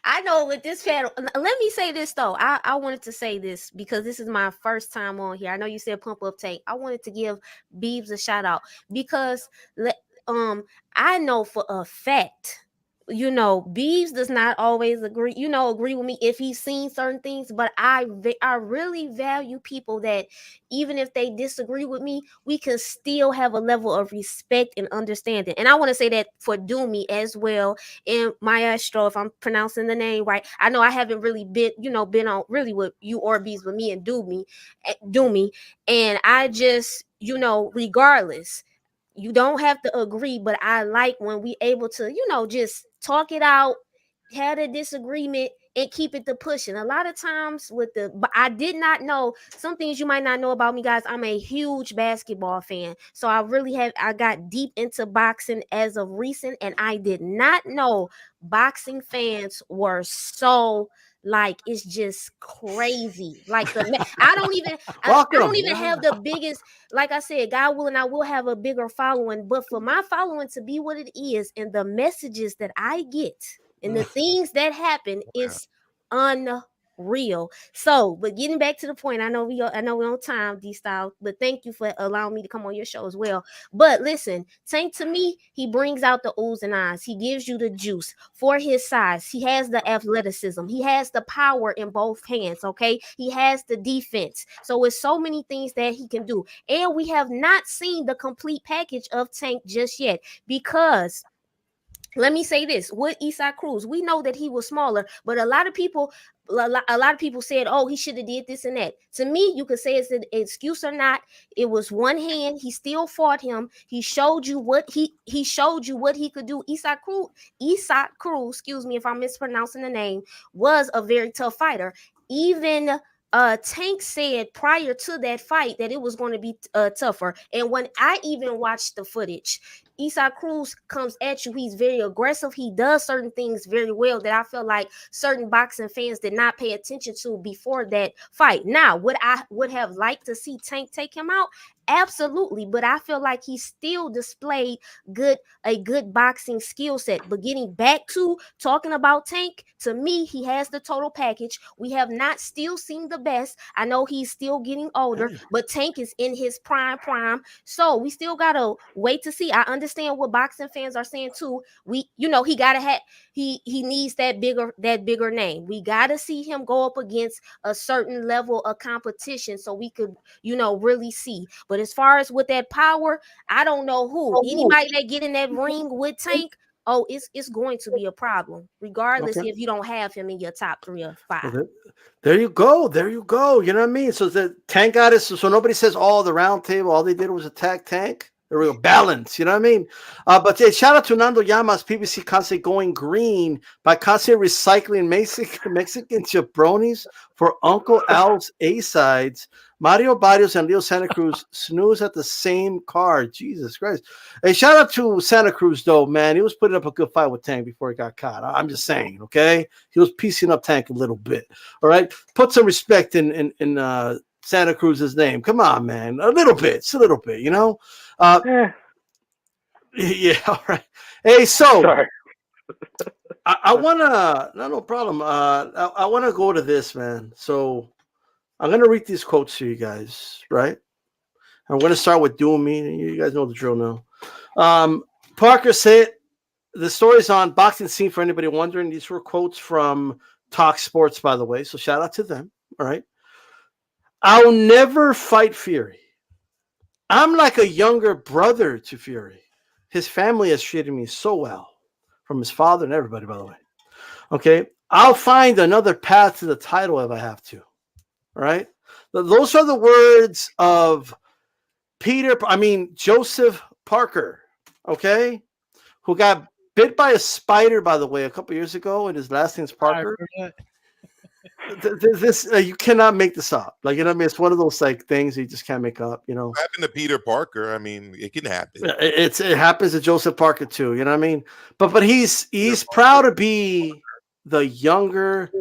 I know with this panel. Let me say this though. I wanted to say this because this is my first time on here. I know you said pump up Tank. I wanted to give Beebs a shout out because I know for a fact, Beebs does not always agree with me if he's seen certain things, but I really value people that even if they disagree with me, we can still have a level of respect and understanding. And I want to say that for Doomy as well, and Maestro, if I'm pronouncing the name right. I know I haven't really been on really with you or Beebs with me and Doomy, and I just, regardless, you don't have to agree, but I like when we able to, just talk it out, had a disagreement, and keep it to pushing. A lot of times but I did not know some things you might not know about me, guys. I'm a huge basketball fan. So I got deep into boxing as of recent, and I did not know boxing fans were so it's just crazy. I don't even have the biggest, like I said, God willing, I will have a bigger following, but for my following to be what it is and the messages that I get and the things that happen is unreal. real. So, but getting back to the point, I know we're on time, D Style, but thank you for allowing me to come on your show as well. But listen, Tank, to me, he brings out the oohs and ahs. He gives you the juice for his size. He has the athleticism. He has the power in both hands. Okay, he has the defense. So it's so many things that he can do, and we have not seen the complete package of Tank just yet, because let me say this with Isaac Cruz, we know that he was smaller, but a lot of people said, oh, he should have did this and that. To me, you could say it's an excuse or not. It was one hand. He still fought him. He showed you what he showed you what he could do. Isaac Cruz, excuse me if I'm mispronouncing the name, was a very tough fighter. Even Tank said prior to that fight that it was going to be tougher. And when I even watched the footage, Isaac Cruz comes at you. He's very aggressive. He does certain things very well that I feel like certain boxing fans did not pay attention to before that fight. Now, would I have liked to see Tank take him out? Absolutely, but I feel like he still displayed a good boxing skill set. But getting back to talking about Tank, to me, he has the total package. We have not still seen the best. I know he's still getting older, but Tank is in his prime. So we still gotta wait to see. I understand what boxing fans are saying too. He gotta have he needs that bigger name. We gotta see him go up against a certain level of competition so we could really see. But as far as with that power, I don't know who. Anybody that get in that ring with Tank, it's going to be a problem, regardless if you don't have him in your top 3 or 5. Well, there you go. You know what I mean? So the Tank got it. So nobody says, oh, the round table, all they did was attack Tank. There we go. Balance. You know what I mean? But shout out to Nando Llamas, PBC constantly going green by constantly recycling Mexican jabronis for Uncle Al's A-sides. Mario Barrios and Leo Santa Cruz snooze at the same card. Jesus Christ. Hey, shout out to Santa Cruz, though, man. He was putting up a good fight with Tank before he got caught. I'm just saying, okay? He was piecing up Tank a little bit. All right? Put some respect in Santa Cruz's name. Come on, man. A little bit. Just a little bit, Yeah, all right. Hey, so Sorry. I want to, no problem. I want to go to this, man. So I'm going to read these quotes to you guys, right? I'm going to start with Do Me. You guys know the drill now. Parker said, the story's on Boxing Scene for anybody wondering. These were quotes from Talk Sports, by the way. So shout out to them. All right. I'll never fight Fury. I'm like a younger brother to Fury. His family has treated me so well, from his father and everybody, by the way. Okay. I'll find another path to the title if I have to. All right. Those are the words of Joseph Parker, okay, who got bit by a spider, by the way, a couple years ago, and his last name's Parker. This you cannot make this up. Like, you know what I mean? It's one of those like things you just can't make up, What happened to Peter Parker? I mean, it can happen. It happens to Joseph Parker too, you know what I mean? But he's proud to be the younger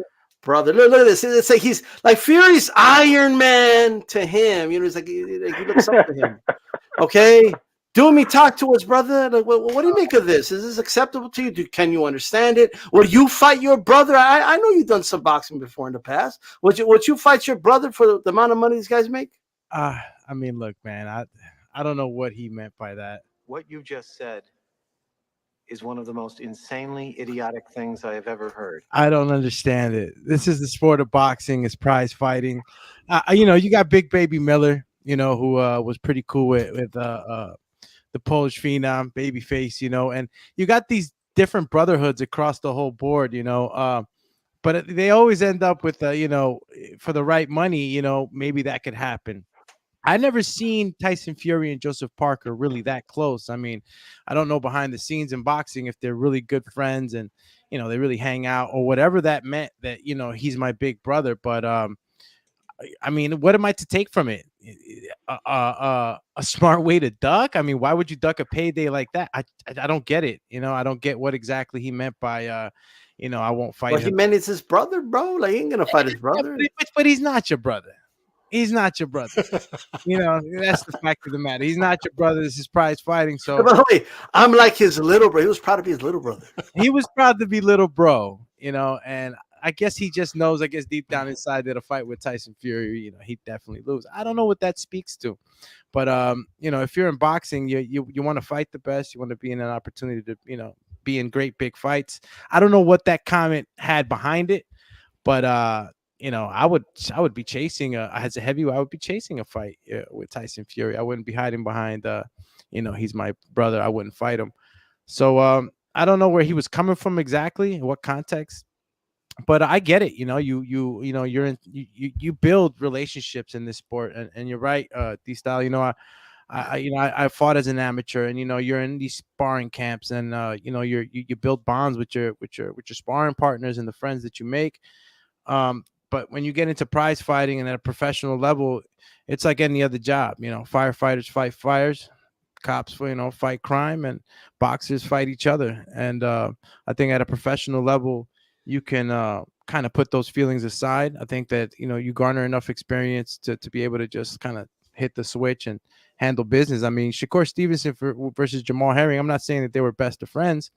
brother. Look at this. It's like he's like Fury's Iron Man to him. He's like he looks up to him. Okay, Do Me, talk to us, brother. Like, what do you make of this? Is this acceptable to you? Can you understand it? Would you fight your brother? I know you've done some boxing before in the past. Would you fight your brother for the amount of money these guys make? I mean, look, man, I don't know what he meant by that. What you just said is one of the most insanely idiotic things I have ever heard. I don't understand it. This is the sport of boxing. It's prize fighting. You got Big Baby Miller, who was pretty cool with the Polish phenom, Babyface, and you got these different brotherhoods across the whole board, but they always end up with, for the right money, maybe that could happen. I never seen Tyson Fury and Joseph Parker really that close. I mean, I don't know behind the scenes in boxing if they're really good friends and, they really hang out or whatever that meant that, he's my big brother. But, I mean, what am I to take from it? A smart way to duck? I mean, why would you duck a payday like that? I don't get it. I don't get what exactly he meant by, I won't fight him. He meant it's his brother, bro. Like, he ain't going to fight his brother. But he's not your brother. He's not your brother. That's the fact of the matter. He's not your brother. This is prize fighting. So, by the way, I'm like his little brother. He was proud to be his little brother. He was proud to be little bro, and I guess he just knows. I guess deep down inside that a fight with Tyson Fury, he'd definitely lose. I don't know what that speaks to, but if you're in boxing, you want to fight the best. You want to be in an opportunity to be in great big fights. I don't know what that comment had behind it, but I would be chasing as a heavyweight. I would be chasing a fight with Tyson Fury. I wouldn't be hiding behind he's my brother. I wouldn't fight him. So I don't know where he was coming from exactly, in what context, but I get it. You build relationships in this sport, and you're right, D-Style. I fought as an amateur, and you're in these sparring camps, and you build bonds with your sparring partners and the friends that you make. But when you get into prize fighting and at a professional level, it's like any other job. Firefighters fight fires, cops fight crime, and boxers fight each other. And I think at a professional level, you can kind of put those feelings aside. I think that you garner enough experience to be able to just kind of hit the switch and handle business. I mean, Shakur Stevenson versus Jamal Herring, I'm not saying that they were best of friends,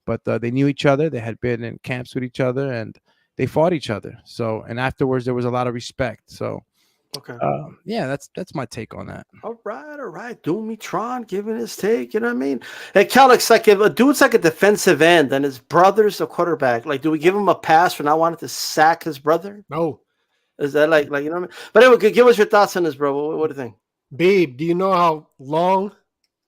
but they knew each other. They had been in camps with each other, and they fought each other. So, and afterwards there was a lot of respect. So, okay. Yeah, that's my take on that. All right. Doomitron giving his take. You know what I mean? Hey, Calix, like if a dude's like a defensive end and his brother's a quarterback, like, do we give him a pass for not wanting to sack his brother? No. Is that like you know what I mean? But anyway, give us your thoughts on this, bro. What do you think? Babe, do you know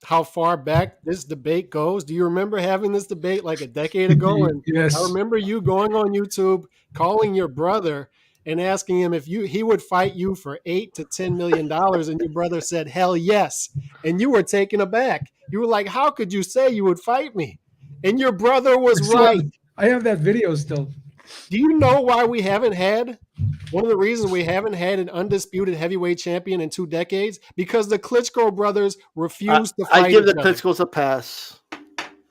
how far back this debate goes? Do you remember having this debate like a decade ago? And Yes. I remember you going on YouTube, calling your brother and asking him if he would fight you for $8 to $10 million. And your brother said, hell yes. And you were taken aback. You were like, how could you say you would fight me? And your brother was right. I have that video still. Do you know why we haven't had one of the reasons we haven't had an undisputed heavyweight champion in 2 decades? Because the Klitschko brothers refused to fight I give each the other. Klitschkos a pass.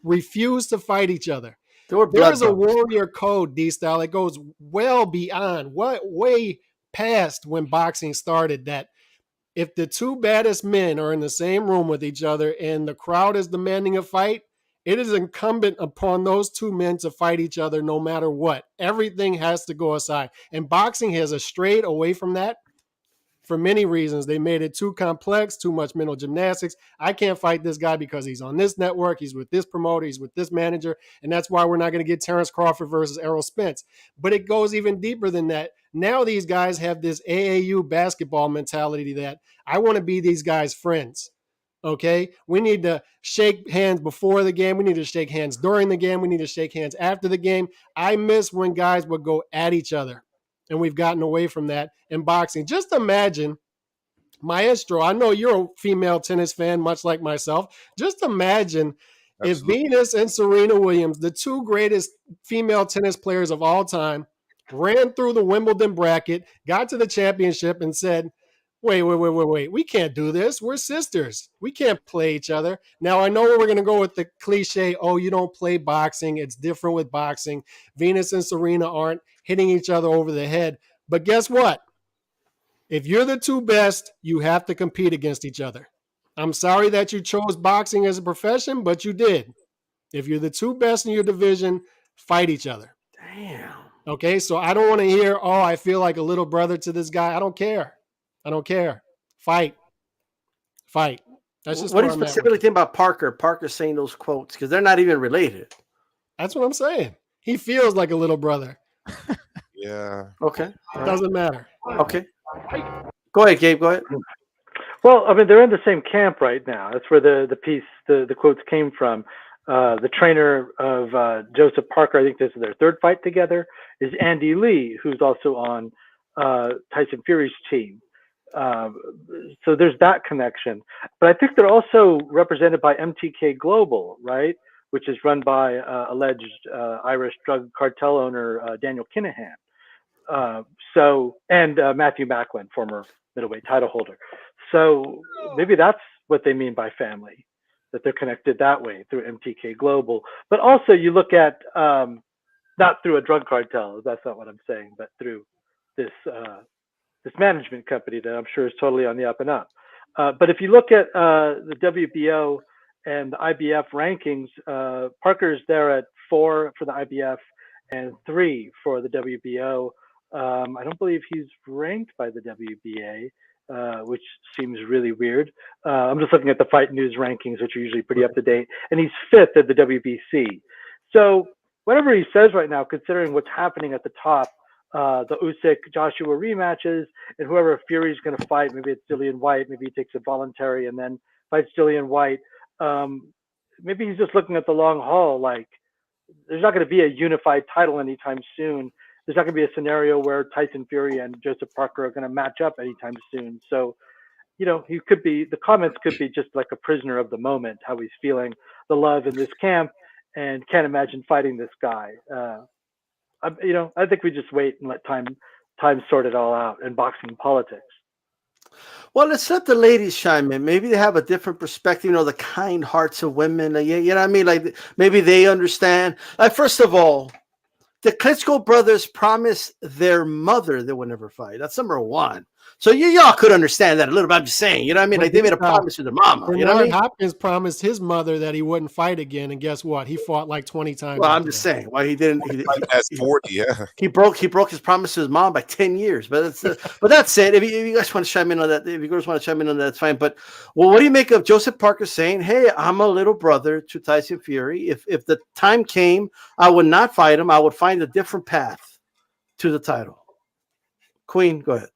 Refused to fight each other. There is a warrior code, D-Style, that goes well beyond, way past when boxing started, that if the two baddest men are in the same room with each other and the crowd is demanding a fight, it is incumbent upon those two men to fight each other no matter what. Everything has to go aside. And boxing has strayed away from that for many reasons. They made it too complex, too much mental gymnastics. I can't fight this guy because he's on this network, he's with this promoter, he's with this manager, and that's why we're not going to get Terrence Crawford versus Errol Spence. But it goes even deeper than that. Now these guys have this AAU basketball mentality that I want to be these guys' friends. Okay, we need to shake hands before the game. We need to shake hands during the game. We need to shake hands after the game. I miss when guys would go at each other, and we've gotten away from that in boxing. Just imagine, Maestro, I know you're a female tennis fan, much like myself. Just imagine if Venus and Serena Williams, the two greatest female tennis players of all time, ran through the Wimbledon bracket, got to the championship, and said, wait. We can't do this. We're sisters. We can't play each other. Now, I know we're going to go with the cliche, oh, you don't play boxing. It's different with boxing. Venus and Serena aren't hitting each other over the head. But guess what? If you're the two best, you have to compete against each other. I'm sorry that you chose boxing as a profession, but you did. If you're the two best in your division, fight each other. Damn. Okay, so I don't want to hear, oh, I feel like a little brother to this guy. I don't care. Fight. That's just what do you specifically think about Parker? Parker saying those quotes because they're not even related. That's what I'm saying. He feels like a little brother. Yeah. Okay. It doesn't matter. Okay. Go ahead, Gabe. Go ahead. Well, I mean, they're in the same camp right now. That's where the quotes came from. The trainer of Joseph Parker, I think this is their third fight together, is Andy Lee, who's also on Tyson Fury's team. So there's that connection. But I think they're also represented by MTK Global, right? Which is run by alleged Irish drug cartel owner Daniel Kinahan. And Matthew Macklin, former middleweight title holder. So maybe that's what they mean by family, that they're connected that way through MTK Global. But also you look at, not through a drug cartel, that's not what I'm saying, but through this management company that I'm sure is totally on the up and up. But if you look at the WBO and the IBF rankings, Parker's there at 4 for the IBF and 3 for the WBO. I don't believe he's ranked by the WBA, which seems really weird. I'm just looking at the Fight News rankings, which are usually pretty up to date, and he's 5th at the WBC. So whatever he says right now, considering what's happening at the top, the Usyk-Joshua rematches, and whoever Fury's going to fight, maybe it's Dillian White, maybe he takes it voluntary and then fights Dillian White. Maybe he's just looking at the long haul, like there's not going to be a unified title anytime soon. There's not going to be a scenario where Tyson Fury and Joseph Parker are going to match up anytime soon. So, you know, he could be, the comments could be just like a prisoner of the moment, how he's feeling the love in this camp and can't imagine fighting this guy. You know, I think we just wait and let time sort it all out in boxing politics. Well, let's let the ladies chime in. Maybe they have a different perspective, you know, the kind hearts of women. You know what I mean? Like maybe they understand. Like, first of all, the Klitschko brothers promised their mother they would never fight. That's number one. So y'all could understand that a little bit. I'm just saying, you know what I mean? Like they made a promise to their mama. You know what I mean? Hopkins promised his mother that he wouldn't fight again, and guess what? He fought like 20 times. Well, I'm just saying why he didn't. That's 40, yeah. He broke his promise to his mom by 10 years. But that's it. If you guys want to chime in on that, if you guys want to chime in on that, that's fine. But well, what do you make of Joseph Parker saying, "Hey, I'm a little brother to Tyson Fury. If the time came, I would not fight him. I would find a different path to the title." Queen, go ahead.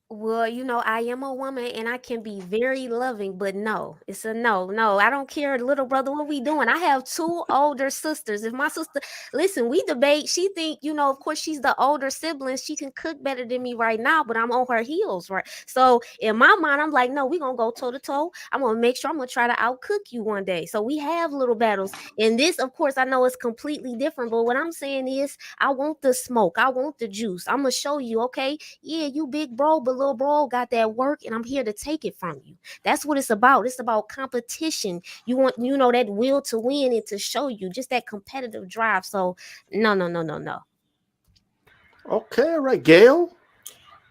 Well, you know, I am a woman and I can be very loving, but no, it's a no. No, I don't care, little brother, what we doing? I have 2 older sisters. If my sister, listen, we debate. She think, you know, of course, she's the older sibling. She can cook better than me right now, but I'm on her heels, right? So in my mind, I'm like, no, we're going to go toe to toe. I'm going to make sure I'm going to try to outcook you one day. So we have little battles. And this, of course, I know it's completely different, but what I'm saying is I want the smoke. I want the juice. I'm going to show you, okay, yeah, you big bro, but little bro got that work and I'm here to take it from you. That's what it's about. It's about competition. You want, you know, that will to win and to show you just that competitive drive. So no. Okay, all right, Gail.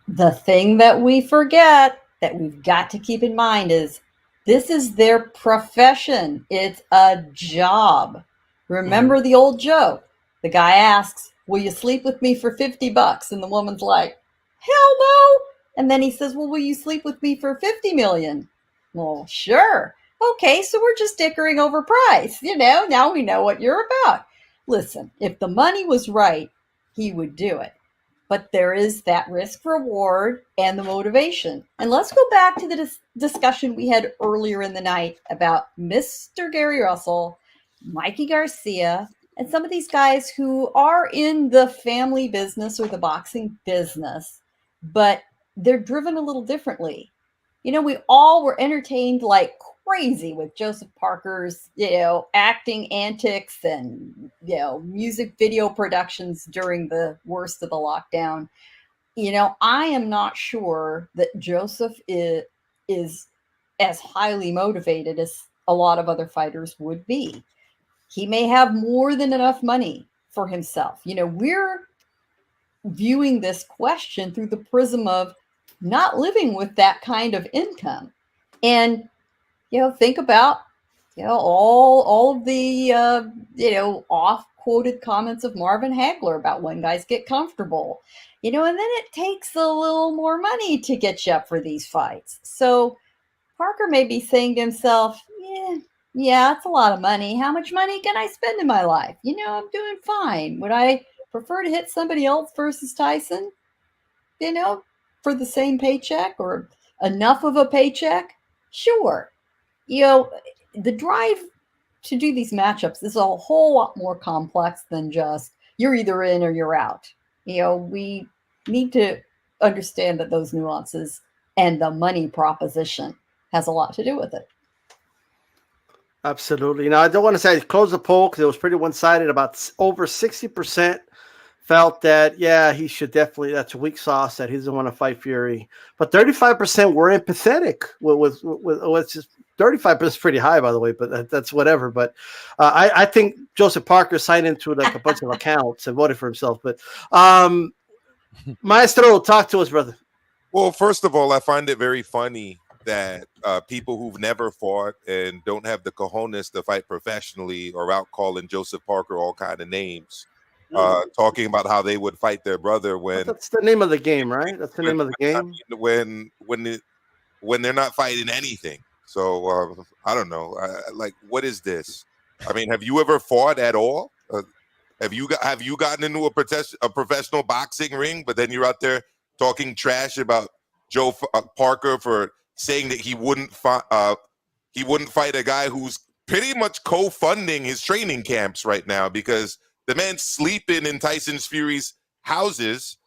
The thing that we forget that we've got to keep in mind is this is their profession. It's a job. Remember the old joke. The guy asks, "Will you sleep with me for $50?" And the woman's like, "Hell no." And then he says, "Well, will you sleep with me for 50 million?" Well, sure. Okay, so we're just dickering over price. You know, now we know what you're about. Listen, if the money was right, he would do it. But there is that risk reward and the motivation. And let's go back to the discussion we had earlier in the night about Mr. Gary Russell, Mikey Garcia, and some of these guys who are in the family business or the boxing business, but they're driven a little differently. You know, we all were entertained like crazy with Joseph Parker's, you know, acting antics and, you know, music video productions during the worst of the lockdown. You know, I am not sure that Joseph is as highly motivated as a lot of other fighters would be. He may have more than enough money for himself. You know, we're viewing this question through the prism of not living with that kind of income. And, you know, think about, you know, all of the, you know, off-quoted comments of Marvin Hagler about when guys get comfortable, you know, and then it takes a little more money to get you up for these fights. So Parker may be saying to himself, yeah, it's a lot of money. How much money can I spend in my life? You know, I'm doing fine. Would I prefer to hit somebody else versus Tyson, you know, for the same paycheck or enough of a paycheck? Sure. You know, the drive to do these matchups is a whole lot more complex than just you're either in or you're out. You know, we need to understand that those nuances and the money proposition has a lot to do with it. Absolutely. Now, I don't want to say close the poll because it was pretty one-sided. About over 60% felt that, yeah, he should definitely, that's weak sauce, that he doesn't want to fight Fury. But 35% were empathetic with it's just 35% is pretty high, by the way, but that's whatever. But I think Joseph Parker signed into like a bunch of accounts and voted for himself. But Maestro, talk to us, brother. Well, first of all, I find it very funny that people who've never fought and don't have the cojones to fight professionally are out calling Joseph Parker all kind of names, talking about how they would fight their brother when That's the name of the game, right? That's the name of the game. when they're not fighting anything. So I don't know. Like, what is this? I mean, have you ever fought at all? Have you gotten into a professional boxing ring, but then you're out there talking trash about Joe Parker for saying that he wouldn't fight a guy who's pretty much co-funding his training camps right now, because the man's sleeping in Tyson Fury's houses,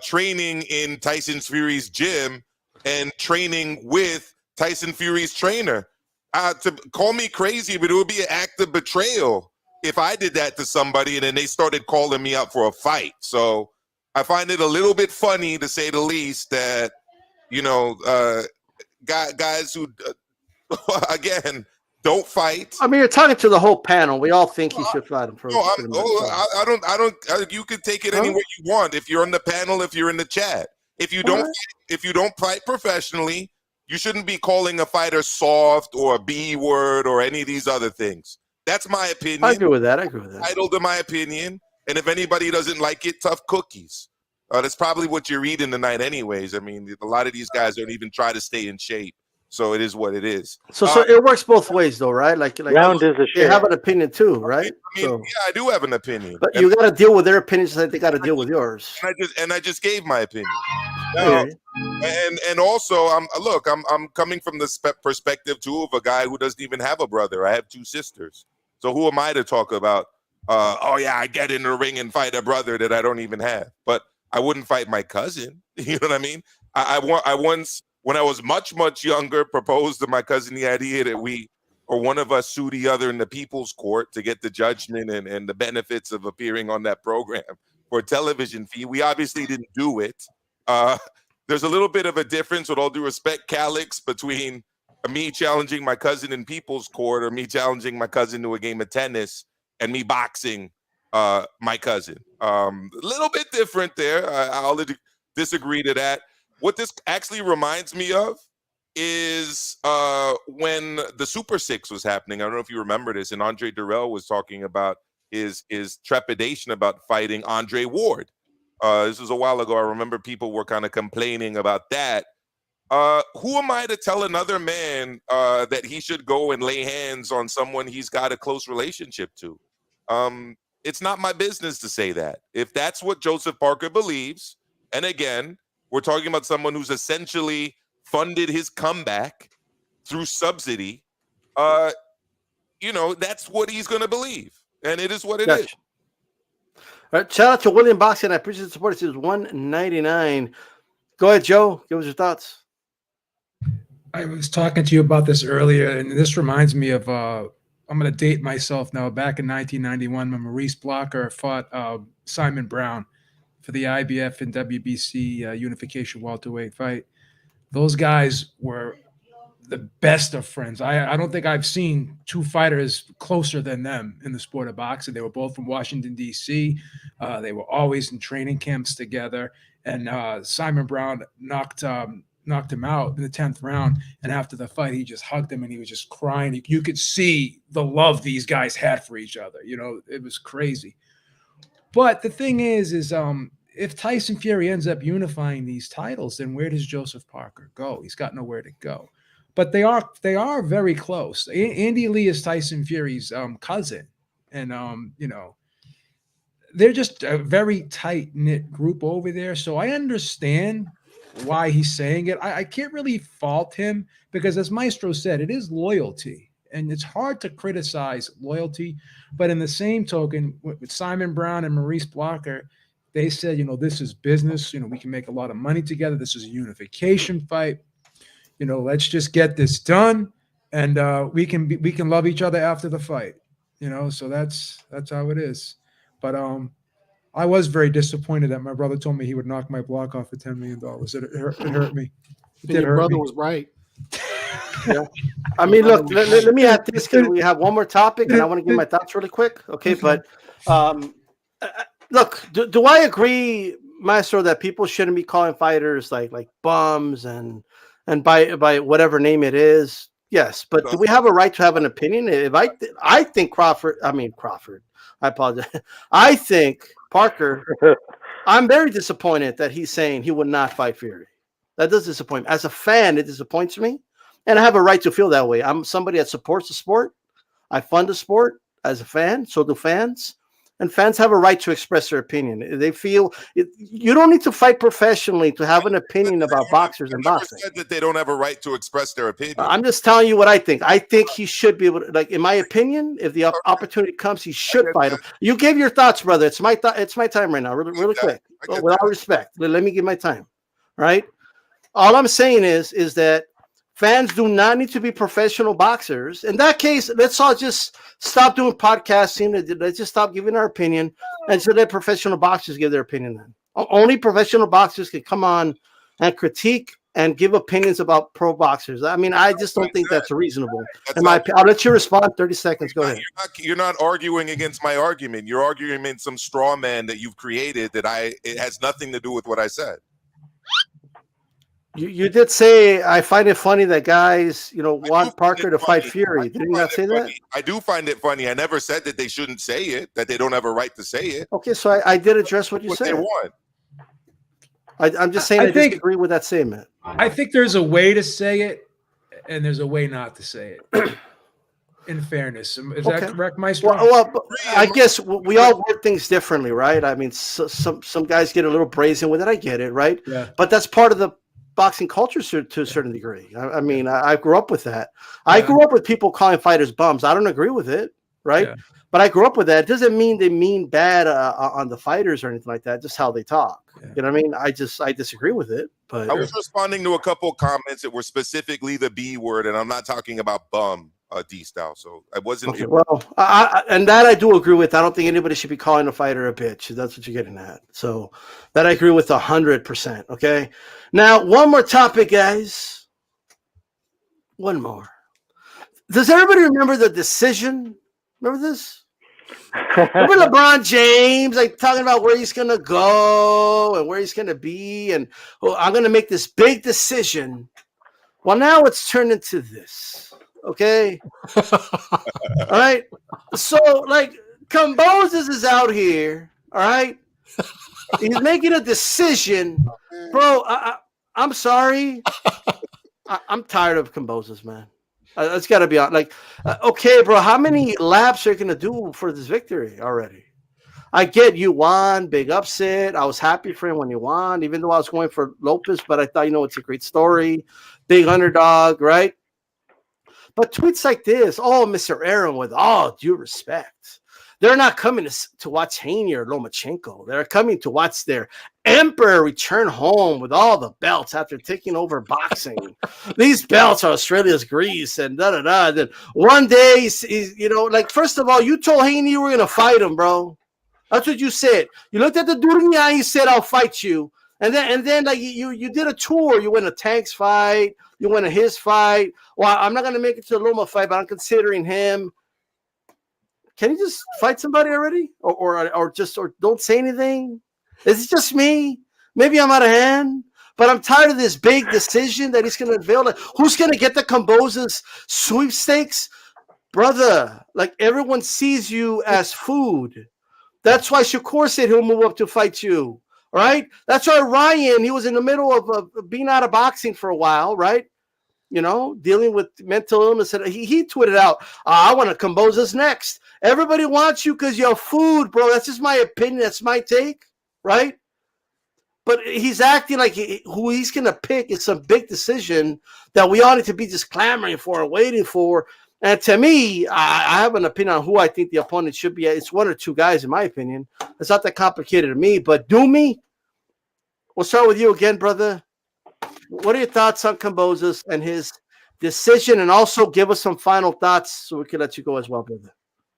training in Tyson Fury's gym, and training with Tyson Fury's trainer. To call me crazy, but it would be an act of betrayal if I did that to somebody and then they started calling me up for a fight. So I find it a little bit funny, to say the least, that, you know, guys who, again, don't fight. I mean, you're talking to the whole panel. We all think he should fight him. No, I don't. You can take it any way you want. If you're on the panel, if you're in the chat, if you don't fight professionally, you shouldn't be calling a fighter soft or a B word or any of these other things. That's my opinion. I agree with that. Entitled to my opinion. And if anybody doesn't like it, tough cookies. That's probably what you're eating tonight anyways. I mean, a lot of these guys don't even try to stay in shape. So it is what it is. So it works both ways, though, right? Like round is a they share. have an opinion too, right? I mean, yeah, I do have an opinion. But you got to deal with their opinions like they got to deal with yours. And I just gave my opinion. Now, and also, I'm coming from the perspective too of a guy who doesn't even have a brother. I have 2 sisters. So who am I to talk about? Oh yeah, I get in the ring and fight a brother that I don't even have. But I wouldn't fight my cousin. You know what I mean? I once, when I was much younger, proposed to my cousin the idea that one of us sue the other in the people's court to get the judgment and the benefits of appearing on that program for a television fee. We obviously didn't do it. There's a little bit of a difference, with all due respect, Calix, between me challenging my cousin in people's court or me challenging my cousin to a game of tennis and me boxing my cousin. A little bit different there. I'll disagree to that. What this actually reminds me of is when the Super Six was happening. I don't know if you remember this, and Andre Durrell was talking about his trepidation about fighting Andre Ward. This was a while ago. I remember people were kind of complaining about that. Who am I to tell another man that he should go and lay hands on someone he's got a close relationship to? It's not my business to say that. If that's what Joseph Parker believes, and again, we're talking about someone who's essentially funded his comeback through subsidy, that's what he's going to believe. And it is what it is. All right, shout out to William Boxing. I appreciate the support. It says $1.99. Go ahead, Joe. Give us your thoughts. I was talking to you about this earlier, and this reminds me of I'm going to date myself now. Back in 1991, when Maurice Blocker fought Simon Brown for the IBF and WBC unification welterweight fight. Those guys were the best of friends. I don't think I've seen 2 fighters closer than them in the sport of boxing. They were both from Washington, D.C. They were always in training camps together. And Simon Brown knocked him out in the 10th round. And after the fight, he just hugged him and he was just crying. You could see the love these guys had for each other. You know, it was crazy. But the thing is if Tyson Fury ends up unifying these titles, then where does Joseph Parker go? He's got nowhere to go. But they are very close. Andy Lee is Tyson Fury's cousin, and they're just a very tight-knit group over there. So I understand why he's saying it. I can't really fault him because, as Maestro said, it is loyalty, and it's hard to criticize loyalty. But in the same token, with Simon Brown and Maurice Blocker, they said, this is business. We can make a lot of money together. This is a unification fight. Let's just get this done, and we can love each other after the fight. So that's how it is. But I was very disappointed that my brother told me he would knock my block off for $10 million. It hurt me. Your brother was right. Yeah. I mean, look, let me add this because we have one more topic, and I want to give my thoughts really quick. Okay, but look, do I agree, Maestro, that people shouldn't be calling fighters like bums and and by whatever name it is, yes. But do we have a right to have an opinion? If I think Crawford, I apologize. I think Parker. I'm very disappointed that he's saying he would not fight Fury. That does disappoint me. As a fan, it disappoints me, and I have a right to feel that way. I'm somebody that supports the sport. I fund the sport as a fan. So do fans. And fans have a right to express their opinion. They feel you don't need to fight professionally to have an opinion about boxers and boxing. Said that they don't have a right to express their opinion. I'm just telling you what I think. I think he should be able to, like, in my opinion, if the opportunity comes, he should fight him. You gave your thoughts, brother. It's my it's my time right now, really quick. With all respect, let me give my time. Right? All I'm saying is that fans do not need to be professional boxers. In that case, let's all just stop doing podcasting. Let's just stop giving our opinion and so let professional boxers give their opinion then. Only professional boxers can come on and critique and give opinions about pro boxers. I mean, I just don't think that's reasonable. I'll let you respond. 30 seconds. Go ahead. You're not arguing against my argument. You're arguing in some straw man that you've created that it has nothing to do with what I said. You did say I find it funny that guys, want Parker to fight Fury. Did you not say that? I do find it funny. I never said that they shouldn't say it, that they don't have a right to say it. Okay, so I did address what you said. They want. I'm just saying I disagree with that statement. I think there's a way to say it, and there's a way not to say it. In fairness, is that correct, Maestro? Well, I guess we all word things differently, right? I mean, some guys get a little brazen with it. I get it, right? Yeah. But that's part of the boxing culture to a certain degree. I mean, I grew up with that. I grew up with people calling fighters bums. I don't agree with it, right? Yeah. But I grew up with that. It doesn't mean they mean bad on the fighters or anything like that. Just how they talk. Yeah. You know what I mean? I disagree with it. But I was responding to a couple of comments that were specifically the B word, and I'm not talking about bum. D-style, so I wasn't. Okay, well, and that I do agree with. I don't think anybody should be calling a fighter a bitch. That's what you're getting at. So that I agree with 100%. Okay. Now, one more topic, guys. One more. Does everybody remember the decision? Remember this? Remember LeBron James, like talking about where he's gonna go and where he's gonna be, and I'm gonna make this big decision. Well, now it's turned into this. Okay. All right. So, like, Kambosos is out here. All right. He's making a decision. Bro, I'm sorry. I'm tired of Kambosos, man. It's got to be on. Like, okay, bro, how many laps are you going to do for this victory already? I get you won, big upset. I was happy for him when you won, even though I was going for Lopez, but I thought, it's a great story. Big underdog, right? But tweets like this, Mr. Aaron, with all due respect, they're not coming to watch Haney or Lomachenko. They're coming to watch their emperor return home with all the belts after taking over boxing. These belts are Australia's grease and da-da-da. Then one day, he's first of all, you told Haney you were going to fight him, bro. That's what you said. You looked at the dude in the eye, you said, I'll fight you. And then like you did a tour. You went to Tank's fight. You went to his fight. Well, I'm not going to make it to the Loma fight, but I'm considering him. Can you just fight somebody already? Or don't say anything? Is it just me? Maybe I'm out of hand, but I'm tired of this big decision that he's going to unveil. Like, who's going to get the Kambosos sweepstakes? Brother, like, everyone sees you as food. That's why Shakur said he'll move up to fight you. Right? That's why Ryan, he was in the middle of being out of boxing for a while, right? Dealing with mental illness. And he tweeted out, I want to Kambosos next. Everybody wants you because you're food, bro. That's just my opinion. That's my take, right? But he's acting like who he's going to pick is some big decision that we all need to be just clamoring for and waiting for. And to me, I have an opinion on who I think the opponent should be. It's one or two guys, in my opinion. It's not that complicated to me. But Doomy, we'll start with you again, brother. What are your thoughts on Kambosos and his decision? And also give us some final thoughts so we can let you go as well, brother.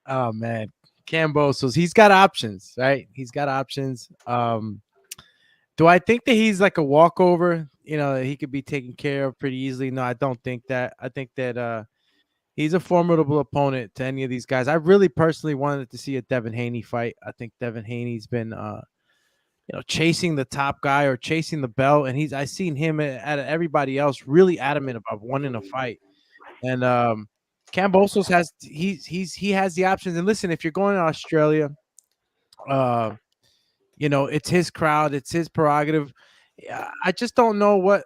Oh, man. Kambosos, he's got options, right? He's got options. Do I think that he's like a walkover? He could be taken care of pretty easily. No, I don't think that. I think that he's a formidable opponent to any of these guys. I really personally wanted to see a Devin Haney fight. I think Devin Haney's been chasing the top guy or chasing the belt. And I seen him at everybody else really adamant about wanting a fight. And Kambosos he has the options. And listen, if you're going to Australia, it's his crowd, it's his prerogative. I just don't know what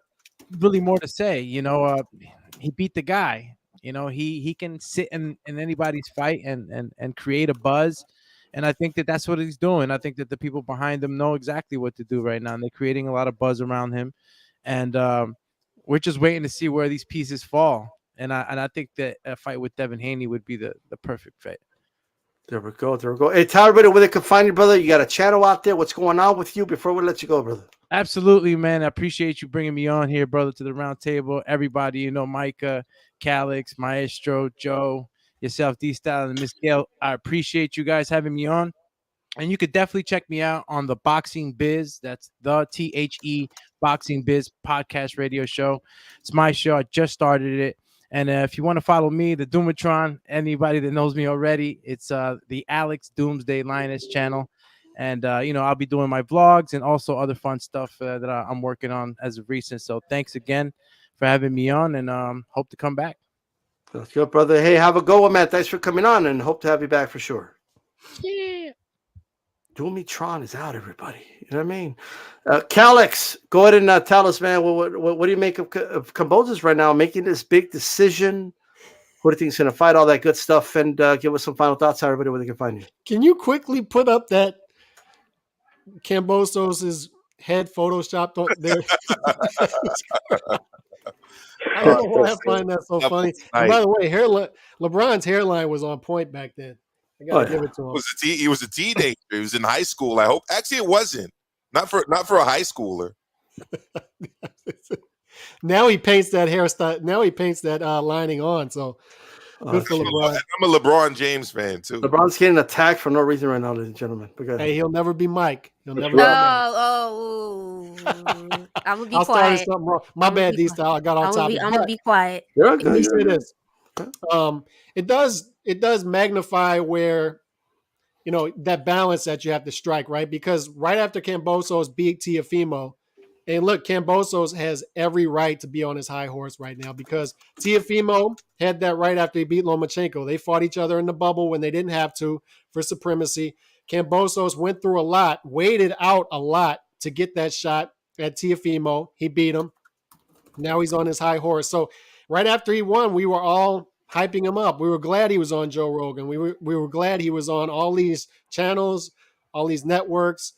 really more to say. He beat the guy. He can sit in anybody's fight and create a buzz. And I think that that's what he's doing. I think that the people behind him know exactly what to do right now. And they're creating a lot of buzz around him. And we're just waiting to see where these pieces fall. And I think that a fight with Devin Haney would be the perfect fit. There we go. Hey, tell everybody where they can find you, brother. You got a channel out there. What's going on with you before we let you go, brother? Absolutely, man. I appreciate you bringing me on here, brother, to the round table. Everybody, Micah, Calix, Maestro, Joe, yourself, D-Style, and Miss Gail. I appreciate you guys having me on. And you could definitely check me out on the Boxing Biz. That's the THE Boxing Biz podcast radio show. It's my show. I just started it. And if you want to follow me, the Doomatron, anybody that knows me already, it's the Alex Doomsday Lioness channel. And, I'll be doing my vlogs and also other fun stuff that I'm working on as of recent. So thanks again for having me on, and hope to come back. That's good, brother. Hey, have a go one, man. Thanks for coming on, and hope to have you back for sure. Yeah. Doomatron is out, everybody. You know what I mean? Calix, go ahead and tell us, man, what do you make of Kambosos right now, making this big decision? Who do you think is going to fight? All that good stuff, and give us some final thoughts, how everybody where they can find you. Can you quickly put up that Kambosos' head photoshopped on there? I don't know why I find that so funny. And by the way, LeBron's hairline was on point back then. I gotta give it to him. He was a teenager. He was in high school. I hope. Actually, it wasn't. Not for a high schooler. Now he paints that hairstyle. Now he paints that lining on. So good for LeBron. I'm a LeBron James fan too. LeBron's getting attacked for no reason right now, ladies and gentlemen. Hey, he'll never be Mike. He'll never. I'm gonna be I'll quiet. start something wrong. My bad, D-Style. I got on top. I'm gonna be quiet. You're At least it is. It does magnify where, that balance that you have to strike, right? Because right after Kambosos beat Teofimo, and look, Kambosos has every right to be on his high horse right now because Teofimo had that right after he beat Lomachenko. They fought each other in the bubble when they didn't have to for supremacy. Kambosos went through a lot, waited out a lot to get that shot at Teofimo. He beat him. Now he's on his high horse. So right after he won, we were all hyping him up. We were glad he was on Joe Rogan. We were glad he was on all these channels, all these networks.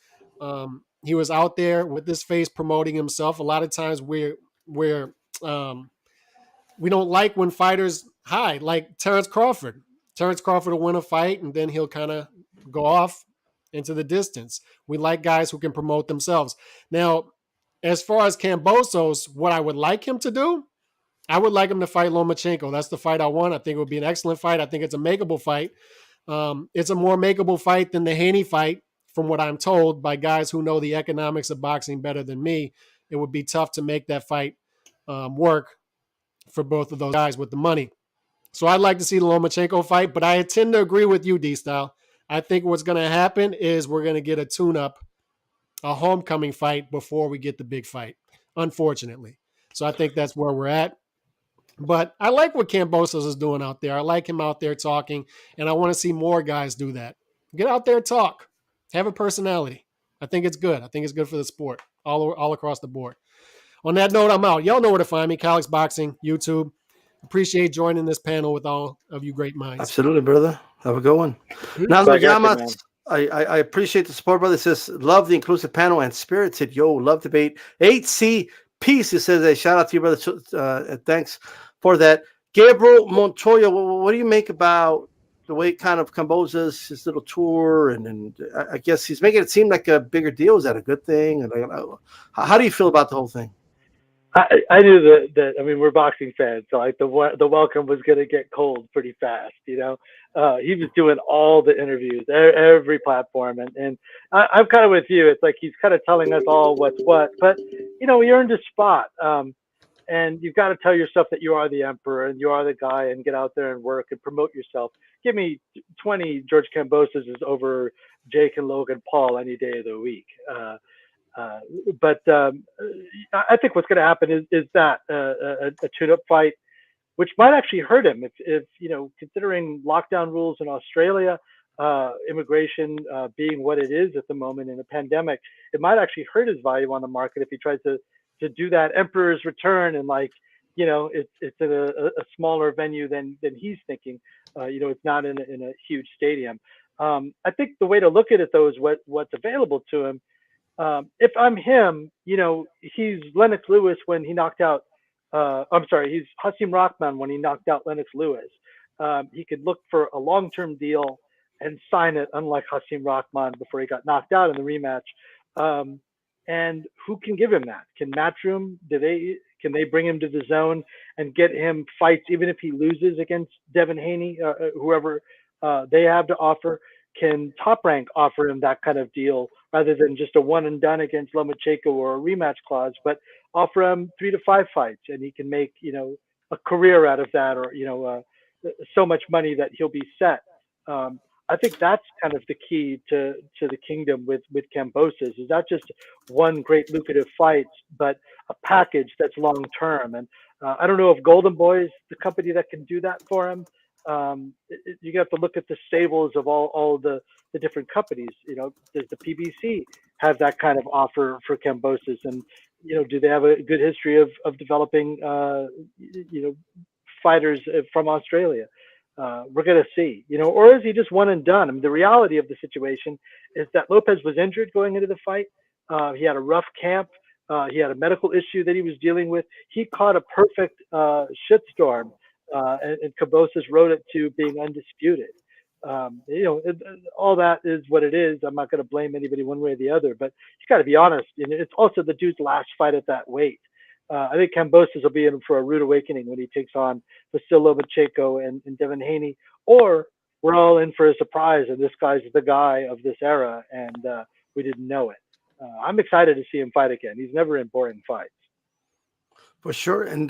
He was out there with his face promoting himself. A lot of times we don't like when fighters hide, like Terrence Crawford. Terrence Crawford will win a fight and then he'll kind of go off into the distance. We like guys who can promote themselves. Now, as far as Kambosos, what I would like him to do, I would like him to fight Lomachenko. That's the fight I want. I think it would be an excellent fight. I think it's a makeable fight. It's a more makeable fight than the Haney fight, from what I'm told by guys who know the economics of boxing better than me. It would be tough to make that fight work for both of those guys with the money. So I'd like to see the Lomachenko fight, but I tend to agree with you, D-Style. I think what's going to happen is we're going to get a tune-up, a homecoming fight before we get the big fight, unfortunately. So I think that's where we're at. But I like what Kambosos is doing out there. I like him out there talking, and I want to see more guys do that. Get out there, talk, have a personality. I think it's good. I think it's good for the sport all across the board. On that note, I'm out. Y'all know where to find me, Calix Boxing, YouTube. Appreciate joining this panel with all of you great minds. Absolutely, brother. Have a good one. Nazar Yamas, I appreciate the support, brother. It says, love the inclusive panel and spirited. Yo, love debate. 8C Peace. It says, a shout out to you, brother. Thanks for that. Gabriel Montoya, what do you make about the way kind of Kambosos, his little tour, and I guess he's making it seem like a bigger deal? Is that a good thing? And how do you feel about the whole thing? I knew that. I mean, we're boxing fans, so like the welcome was going to get cold pretty fast. He was doing all the interviews, every platform, and I'm kind of with you. It's like he's kind of telling us all what's what, but he earned his spot. And you've got to tell yourself that you are the emperor and you are the guy, and get out there and work and promote yourself. Give me 20 George Kambosos over Jake and Logan Paul any day of the week. But I think what's going to happen is that a tune-up fight, which might actually hurt him if considering lockdown rules in Australia, immigration being what it is at the moment in a pandemic, it might actually hurt his value on the market if he tries to do that Emperor's Return and it's in a smaller venue than he's thinking. It's not in a huge stadium. I think the way to look at it though is what's available to him. If I'm him, he's Lennox Lewis when he knocked out. He's Hasim Rahman when he knocked out Lennox Lewis. He could look for a long-term deal and sign it, unlike Hasim Rahman before he got knocked out in the rematch. And who can give him that? Can Matchroom? Can they bring him to the zone and get him fights, even if he loses against Devin Haney, whoever they have to offer? Can Top Rank offer him that kind of deal rather than just a one and done against Lomachenko or a rematch clause, but offer him 3 to 5 fights and he can make, a career out of that, or, so much money that he'll be set. I think that's kind of the key to the kingdom with Kambosos, is not just one great lucrative fight, but a package that's long term. And I don't know if Golden Boy is the company that can do that for him. You have to look at the stables of all the different companies. Does the PBC have that kind of offer for Kambosos? And do they have a good history of developing fighters from Australia? We're going to see, or is he just one and done? I mean, the reality of the situation is that Lopez was injured going into the fight. He had a rough camp. He had a medical issue that he was dealing with. He caught a perfect shitstorm, and Kambosos rode it to being undisputed. All that is what it is. I'm not going to blame anybody one way or the other, but you got to be honest. And it's also the dude's last fight at that weight. I think Kambosos will be in for a rude awakening when he takes on Vasyl Lomachenko and Devin Haney, or we're all in for a surprise and this guy's the guy of this era and we didn't know it. I'm excited to see him fight again. He's never in boring fights. For sure. And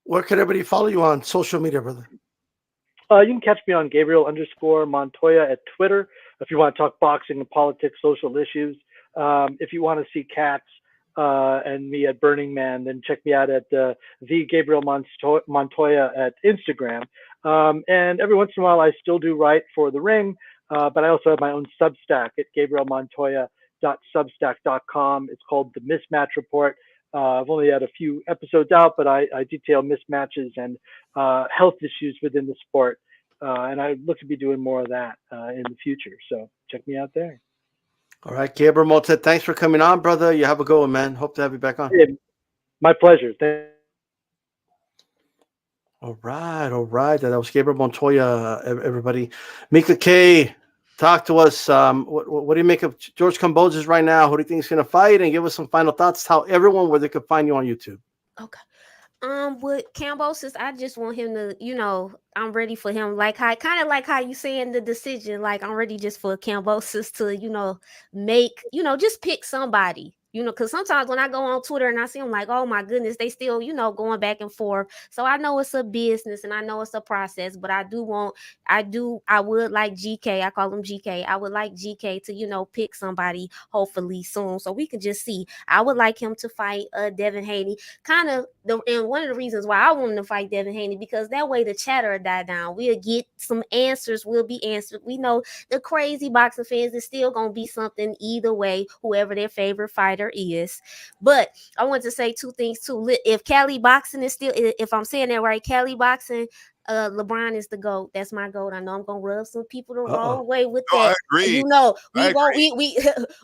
where can everybody follow you on social media, brother? You can catch me on Gabriel_Montoya at Twitter if you want to talk boxing and politics, social issues. If you want to see cats and me at Burning Man, then check me out at the Gabriel Montoya at Instagram. And every once in a while, I still do write for The Ring, but I also have my own Substack at GabrielMontoya.substack.com. It's called The Mismatch Report. I've only had a few episodes out, but I detail mismatches and health issues within the sport. And I look to be doing more of that in the future. So check me out there. All right, Gabriel Montoya, thanks for coming on, brother. You have a good one, man. Hope to have you back on. Yeah, my pleasure. All right. That was Gabriel Montoya, everybody. Mika K, talk to us. What do you make of George Kambosos right now? Who do you think is going to fight? And give us some final thoughts. Tell everyone where they could find you on YouTube. Okay. With Kambosos, I just want him to, I'm ready for him. Kind of like how you saying the decision. Like, I'm ready just for Kambosos to, make, just pick somebody. Because sometimes when I go on Twitter and I see them, like, oh my goodness, they still, going back and forth. So I know it's a business and I know it's a process, but I would like GK. I call him GK. I would like GK to, pick somebody hopefully soon so we can just see. I would like him to fight Devin Haney. And one of the reasons why I want him to fight Devin Haney, because that way the chatter will die down. We'll get some answers. Will be answered. We know the crazy boxing fans is still going to be something either way, whoever their favorite fighter is. But I want to say two things too. If Cali boxing is still, if I'm saying that right, Cali boxing, LeBron is the GOAT. That's my GOAT. I know I'm gonna rub some people the wrong way with that. I agree.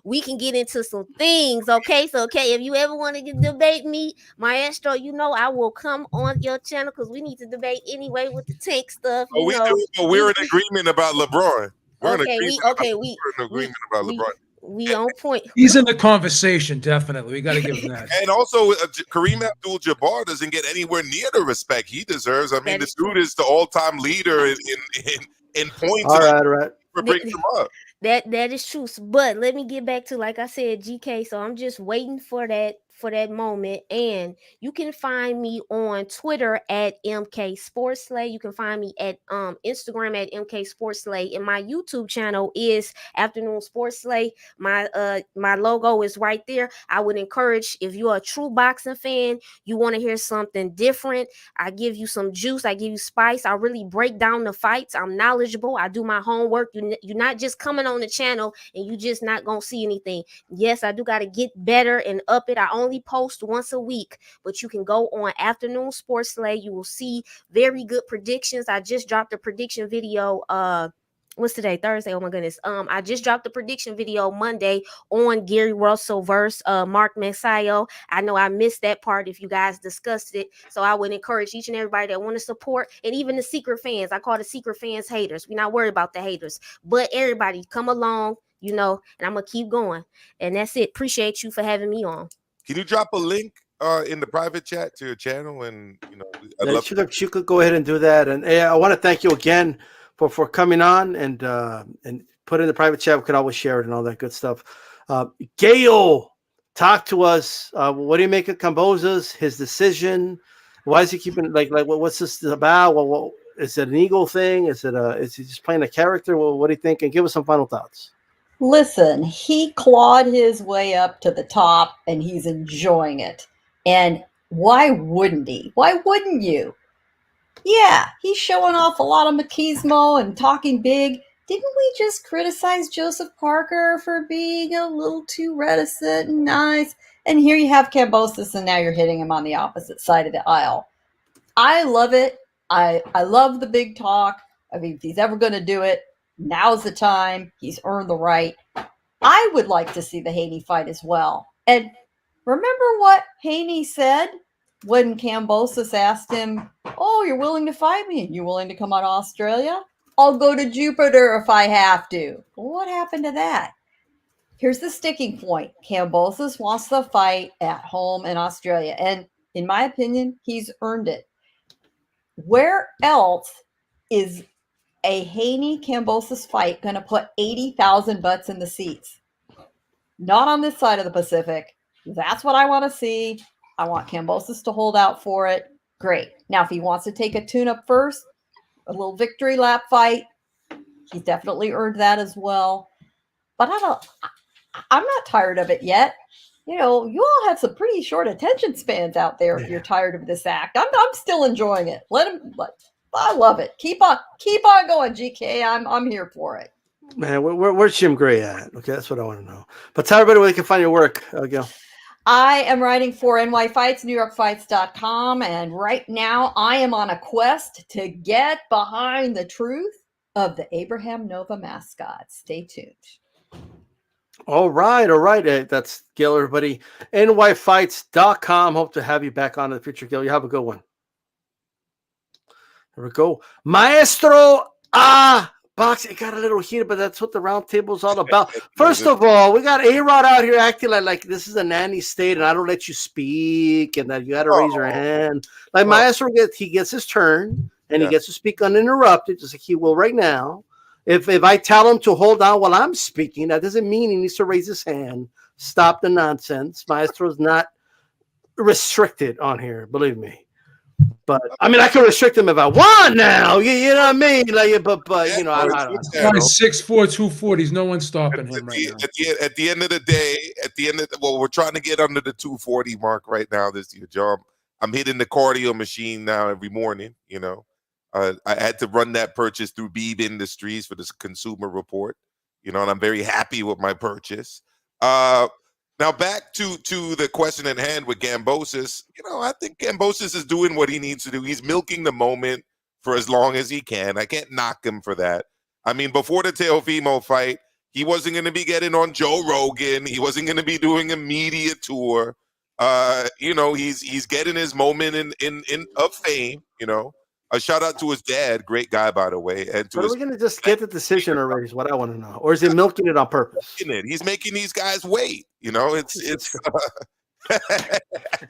We can get into some things. Okay, so if you ever want to debate me, Maestro, I will come on your channel because we need to debate anyway with the tank stuff. We do, but we're in agreement about LeBron. We're in agreement about LeBron. We on point. He's in the conversation, definitely. We got to give him that. And also, Kareem Abdul-Jabbar doesn't get anywhere near the respect he deserves. I mean, the dude is the all-time leader in points. All right. For bringing him up. That is true. But let me get back to, like I said, GK. So I'm just waiting for that for that moment. And you can find me on Twitter at MK Sports Slay. You can find me at Instagram at MK Sports Slay, and my YouTube channel is Afternoon Sports Slay. My logo is right there. I would encourage, if you're a true boxing fan, you want to hear something different, I give you some juice, I give you spice, I really break down the fights, I'm knowledgeable, I do my homework. You're not just coming on the channel and you just not gonna see anything. Yes, I do got to get better and up it. I only post once a week, but you can go on Afternoon Sports Slay. You will see very good predictions. I just dropped a prediction video what's today? Thursday. Oh my goodness. I just dropped the prediction video Monday on Gary Russell versus Mark Magsayo. I know I missed that part if you guys discussed it. So I would encourage each and everybody that want to support, and even the secret fans. I call the secret fans haters. We're not worried about the haters, but everybody come along, and I'm gonna keep going. And that's it. Appreciate you for having me on. Can you drop a link in the private chat to your channel? And I'd Yeah, love you could go ahead and do that. And I want to thank you again for coming on and put in the private chat. We could always share it and all that good stuff. Gallo, talk to us. What do you make of Kambosos? His decision? Why is he keeping like what's this about? Well, is it an ego thing? Is he just playing a character? Well, what do you think? And give us some final thoughts. Listen, he clawed his way up to the top and he's enjoying it. And why wouldn't he? Why wouldn't you? Yeah, he's showing off a lot of machismo and talking big. Didn't we just criticize Joseph Parker for being a little too reticent and nice? And here you have Kambosos, and now you're hitting him on the opposite side of the aisle. I love it. I love the big talk. I mean, if he's ever going to do it, now's the time. He's earned the right. I would like to see the Haney fight as well. And remember what Haney said when Kambosos asked him, "Oh, you're willing to fight me? You willing to come out of Australia? I'll go to Jupiter if I have to." Well, what happened to that? Here's the sticking point. Kambosos wants the fight at home in Australia. And in my opinion, he's earned it. Where else is a Haney-Kambosos fight going to put 80,000 butts in the seats? Not on this side of the Pacific. That's what I want to see. I want Kambosos to hold out for it. Great. Now, if he wants to take a tune-up first, a little victory lap fight, he's definitely earned that as well. But I'm not tired of it yet. You all have some pretty short attention spans out there if you're tired of this act. I'm still enjoying it. I love it. Keep on going, GK. I'm here for it. Man, where's Jim Gray at? Okay, that's what I want to know. But tell everybody where they can find your work, Gil. I am writing for NY Fights, NewYorkFights.com, and right now I am on a quest to get behind the truth of the Abraham Nova mascot. Stay tuned. All right. That's Gil, everybody. NYFights.com. Hope to have you back on in the future, Gil. You have a good one. There we go. Maestro boxing. It got a little heated, but that's what the round table is all about. First of all, we got A-Rod out here acting like this is a nanny state and I don't let you speak and that you got to raise your hand. Like Maestro gets his turn and he gets to speak uninterrupted, just like he will right now. If I tell him to hold on while I'm speaking, that doesn't mean he needs to raise his hand. Stop the nonsense. Maestro's not restricted on here, believe me. But I mean, I can restrict him if I want now. You know what I mean? Like, but I don't know. Guy's 6'4", 240. No one's stopping him right now. At the end of the day, we're trying to get under the 240 mark right now this year, John. I'm hitting the cardio machine now every morning. I had to run that purchase through Beeb Industries for this Consumer Report. And I'm very happy with my purchase. Now back to the question at hand with Kambosos. I think Kambosos is doing what he needs to do. He's milking the moment for as long as he can. I can't knock him for that. I mean, before the Teofimo fight, he wasn't going to be getting on Joe Rogan. He wasn't going to be doing a media tour. He's getting his moment in of fame. A shout out to his dad, great guy, by the way. And to are we going to just get the decision already is what I want to know. Or is he milking it on purpose? He's making these guys wait. It's it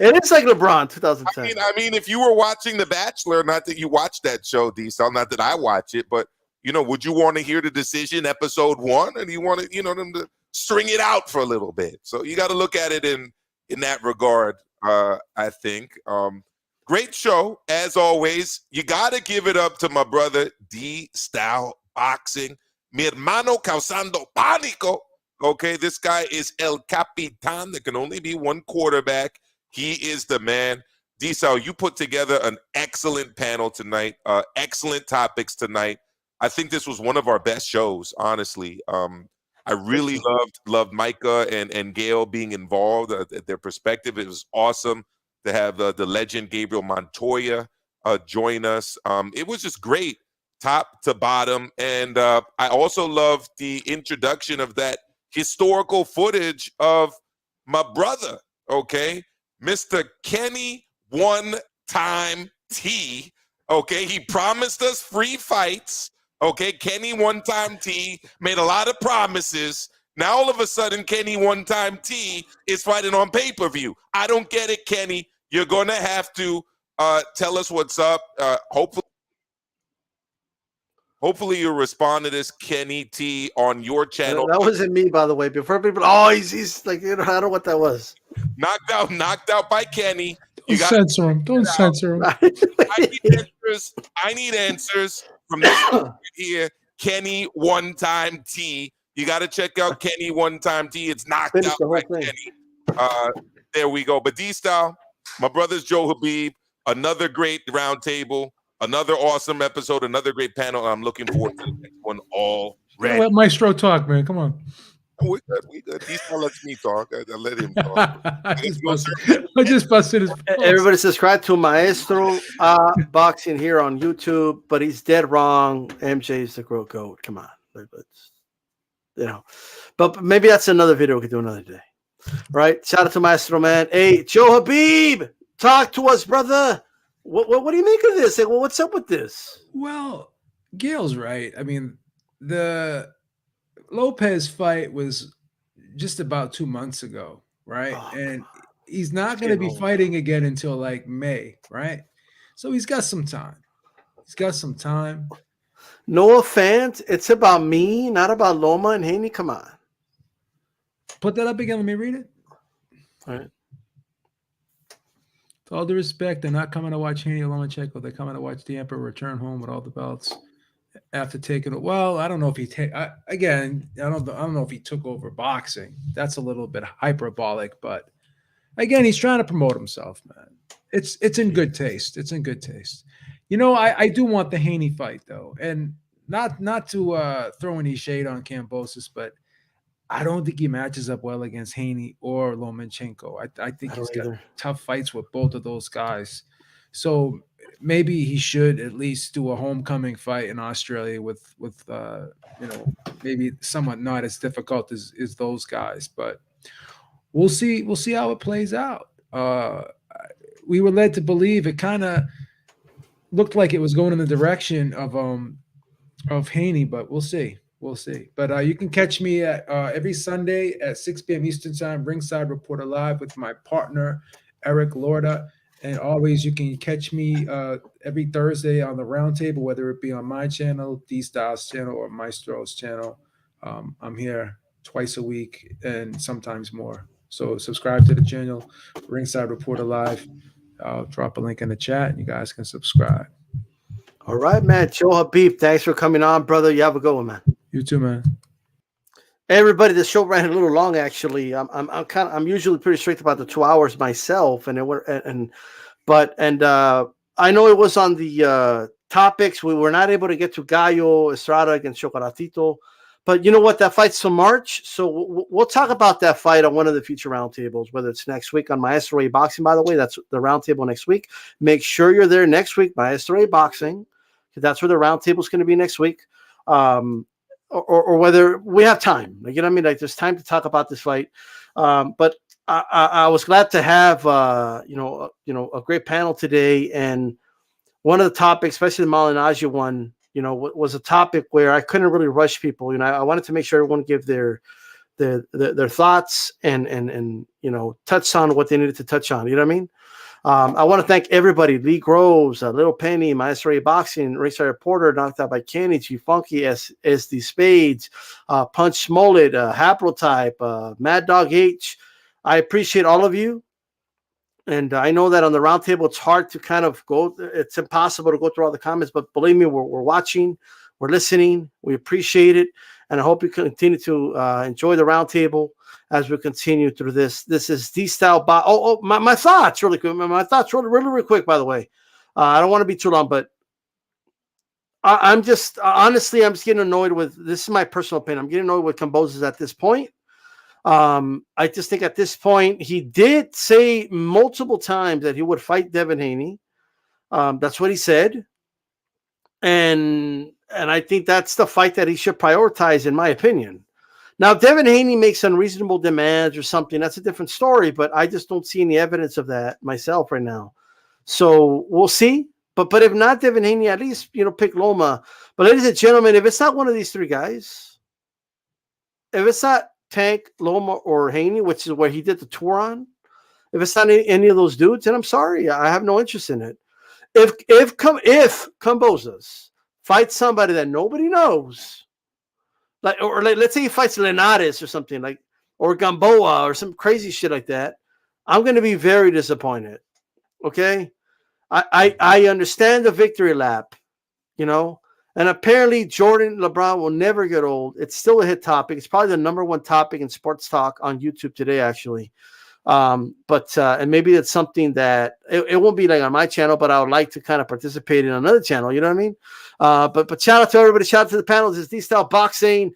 is like LeBron 2010. I mean, if you were watching The Bachelor, not that you watched that show, D-Cell, not that I watch it, but would you want to hear the decision episode 1? And you want them to string it out for a little bit. So you got to look at it in in that regard. I think. Great show as always. You got to give it up to my brother D Style Boxing, mi hermano causando pánico. Okay, this guy is El Capitan. There can only be one quarterback. He is the man. D Style, you put together an excellent panel tonight. Excellent topics tonight. I think this was one of our best shows, honestly. I really loved Micah and Gail being involved. Their perspective, it was awesome to have the legend Gabriel Montoya join us. It was just great, top to bottom. And I also loved the introduction of that historical footage of my brother, okay? Mr. Kenny One Time T, okay? He promised us free fights, okay? Kenny One Time T made a lot of promises. Now all of a sudden, Kenny One Time T is fighting on pay-per-view. I don't get it, Kenny. You're going to have to tell us what's up. Hopefully you'll respond to this, Kenny T, on your channel. That wasn't me, by the way. Before people, oh, he's like, you know, I don't know what that was. Knocked out by Kenny. Don't censor him. Don't censor him. I need answers from this right here, Kenny One Time T. You got to check out Kenny One Time T. It's knocked out by Kenny. There we go. But D-Style, my brother's Joe Habib, another great roundtable, another awesome episode, another great panel. I'm looking forward to the next one already. Let Maestro talk, man. Come on. We good. D-Style lets me talk. I let him talk. I just busted his balls. Everybody subscribe to Maestro Boxing here on YouTube, but he's dead wrong. MJ is the GOAT. Come on. You know, but maybe that's another video we could do another day. Right? Shout out to Maestro, man. Hey, Joe Habib, talk to us, brother. What do you make of this? Like, well, what's up with this? Well, Gail's right. I mean, the Lopez fight was just about 2 months ago, right? Oh, and he's not going to be fighting again until like May, right? So he's got some time. No offense. It's about me, not about Loma and Haney. Come on. Put that up again. Let me read it. All right. With all due respect, they're not coming to watch Haney Lomachenko. They're coming to watch the Emperor return home with all the belts after taking it. Well, I don't know if he I don't know if he took over boxing. That's a little bit hyperbolic, but again, he's trying to promote himself, man. It's in good taste. It's in good taste. You know, I do want the Haney fight though, and not to throw any shade on Kambosos, but I don't think he matches up well against Haney or Lomachenko. I think he's got tough fights with both of those guys. So maybe he should at least do a homecoming fight in Australia with you know, maybe somewhat not as difficult as those guys. But we'll see how it plays out. We were led to believe it kind of looked like it was going in the direction of Haney, but we'll see. We'll see. But you can catch me at every Sunday at 6 p.m. Eastern Time, Ringside Reporter Live with my partner, Eric Lorda. And always you can catch me every Thursday on the Roundtable, whether it be on my channel, D-Styles channel, or Maestro's channel. I'm here twice a week and sometimes more. So subscribe to the channel, Ringside Reporter Live. I'll drop a link in the chat and you guys can subscribe. All right, man. Joe Habib, thanks for coming on, brother. You have a good one, man. You too, man. Hey, everybody, the show ran a little long, actually. I'm usually pretty strict about the 2 hours myself, but I know it was on the topics. We were not able to get to Gallo Estrada against Chocolatito, but you know what? That fight's till March, so we'll talk about that fight on one of the future roundtables, whether it's next week on Maestro A Boxing. By the way, that's the roundtable next week. Make sure you're there next week, Maestro A Boxing, because that's where the roundtable is going to be next week. Or whether we have time, like, you know what I mean? Like, there's time to talk about this fight. But I was glad to have, a great panel today. And one of the topics, especially the Malignaggi one, was a topic where I couldn't really rush people. I wanted to make sure everyone give their thoughts and touch on what they needed to touch on. You know what I mean? I want to thank everybody: Lee Groves, Little Penny, Maestro A Boxing, Ringside Reporter, Knocked Out by Kenny, G Funky, SD Spades, Punch Smollett, Haplotype, Mad Dog H, I appreciate all of you. And I know that on the roundtable, it's hard to kind of go. It's impossible to go through all the comments, but believe me, we're watching, we're listening, we appreciate it. And I hope you continue to enjoy the roundtable as we continue through this. This is D-Style. My thoughts really quick. My thoughts really quick, by the way. I don't want to be too long, but I'm just, honestly, I'm just getting annoyed with, this is my personal opinion. I'm getting annoyed with Kambosos at this point. I just think at this point, he did say multiple times that he would fight Devin Haney. That's what he said. And I think that's the fight that he should prioritize, in my opinion. Now, if Devin Haney makes unreasonable demands or something, that's a different story, but I just don't see any evidence of that myself right now. So we'll see. But if not Devin Haney, at least, pick Loma. But ladies and gentlemen, if it's not one of these three guys, if it's not Tank, Loma, or Haney, which is where he did the tour on, if it's not any of those dudes, then I'm sorry. I have no interest in it. If Kambosos fights somebody that nobody knows, let's say he fights Linares or something, or Gamboa or some crazy shit like that, I'm going to be very disappointed. Okay, I understand the victory lap, and apparently Jordan LeBron will never get old. It's still a hit topic. It's probably the number one topic in sports talk on YouTube today, actually. And maybe it's something that it won't be on my channel, but I would like to kind of participate in another channel. You know what I mean? But shout out to everybody. Shout out to the panel. This is D-Style Boxing.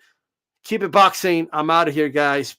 Keep it boxing. I'm out of here, guys.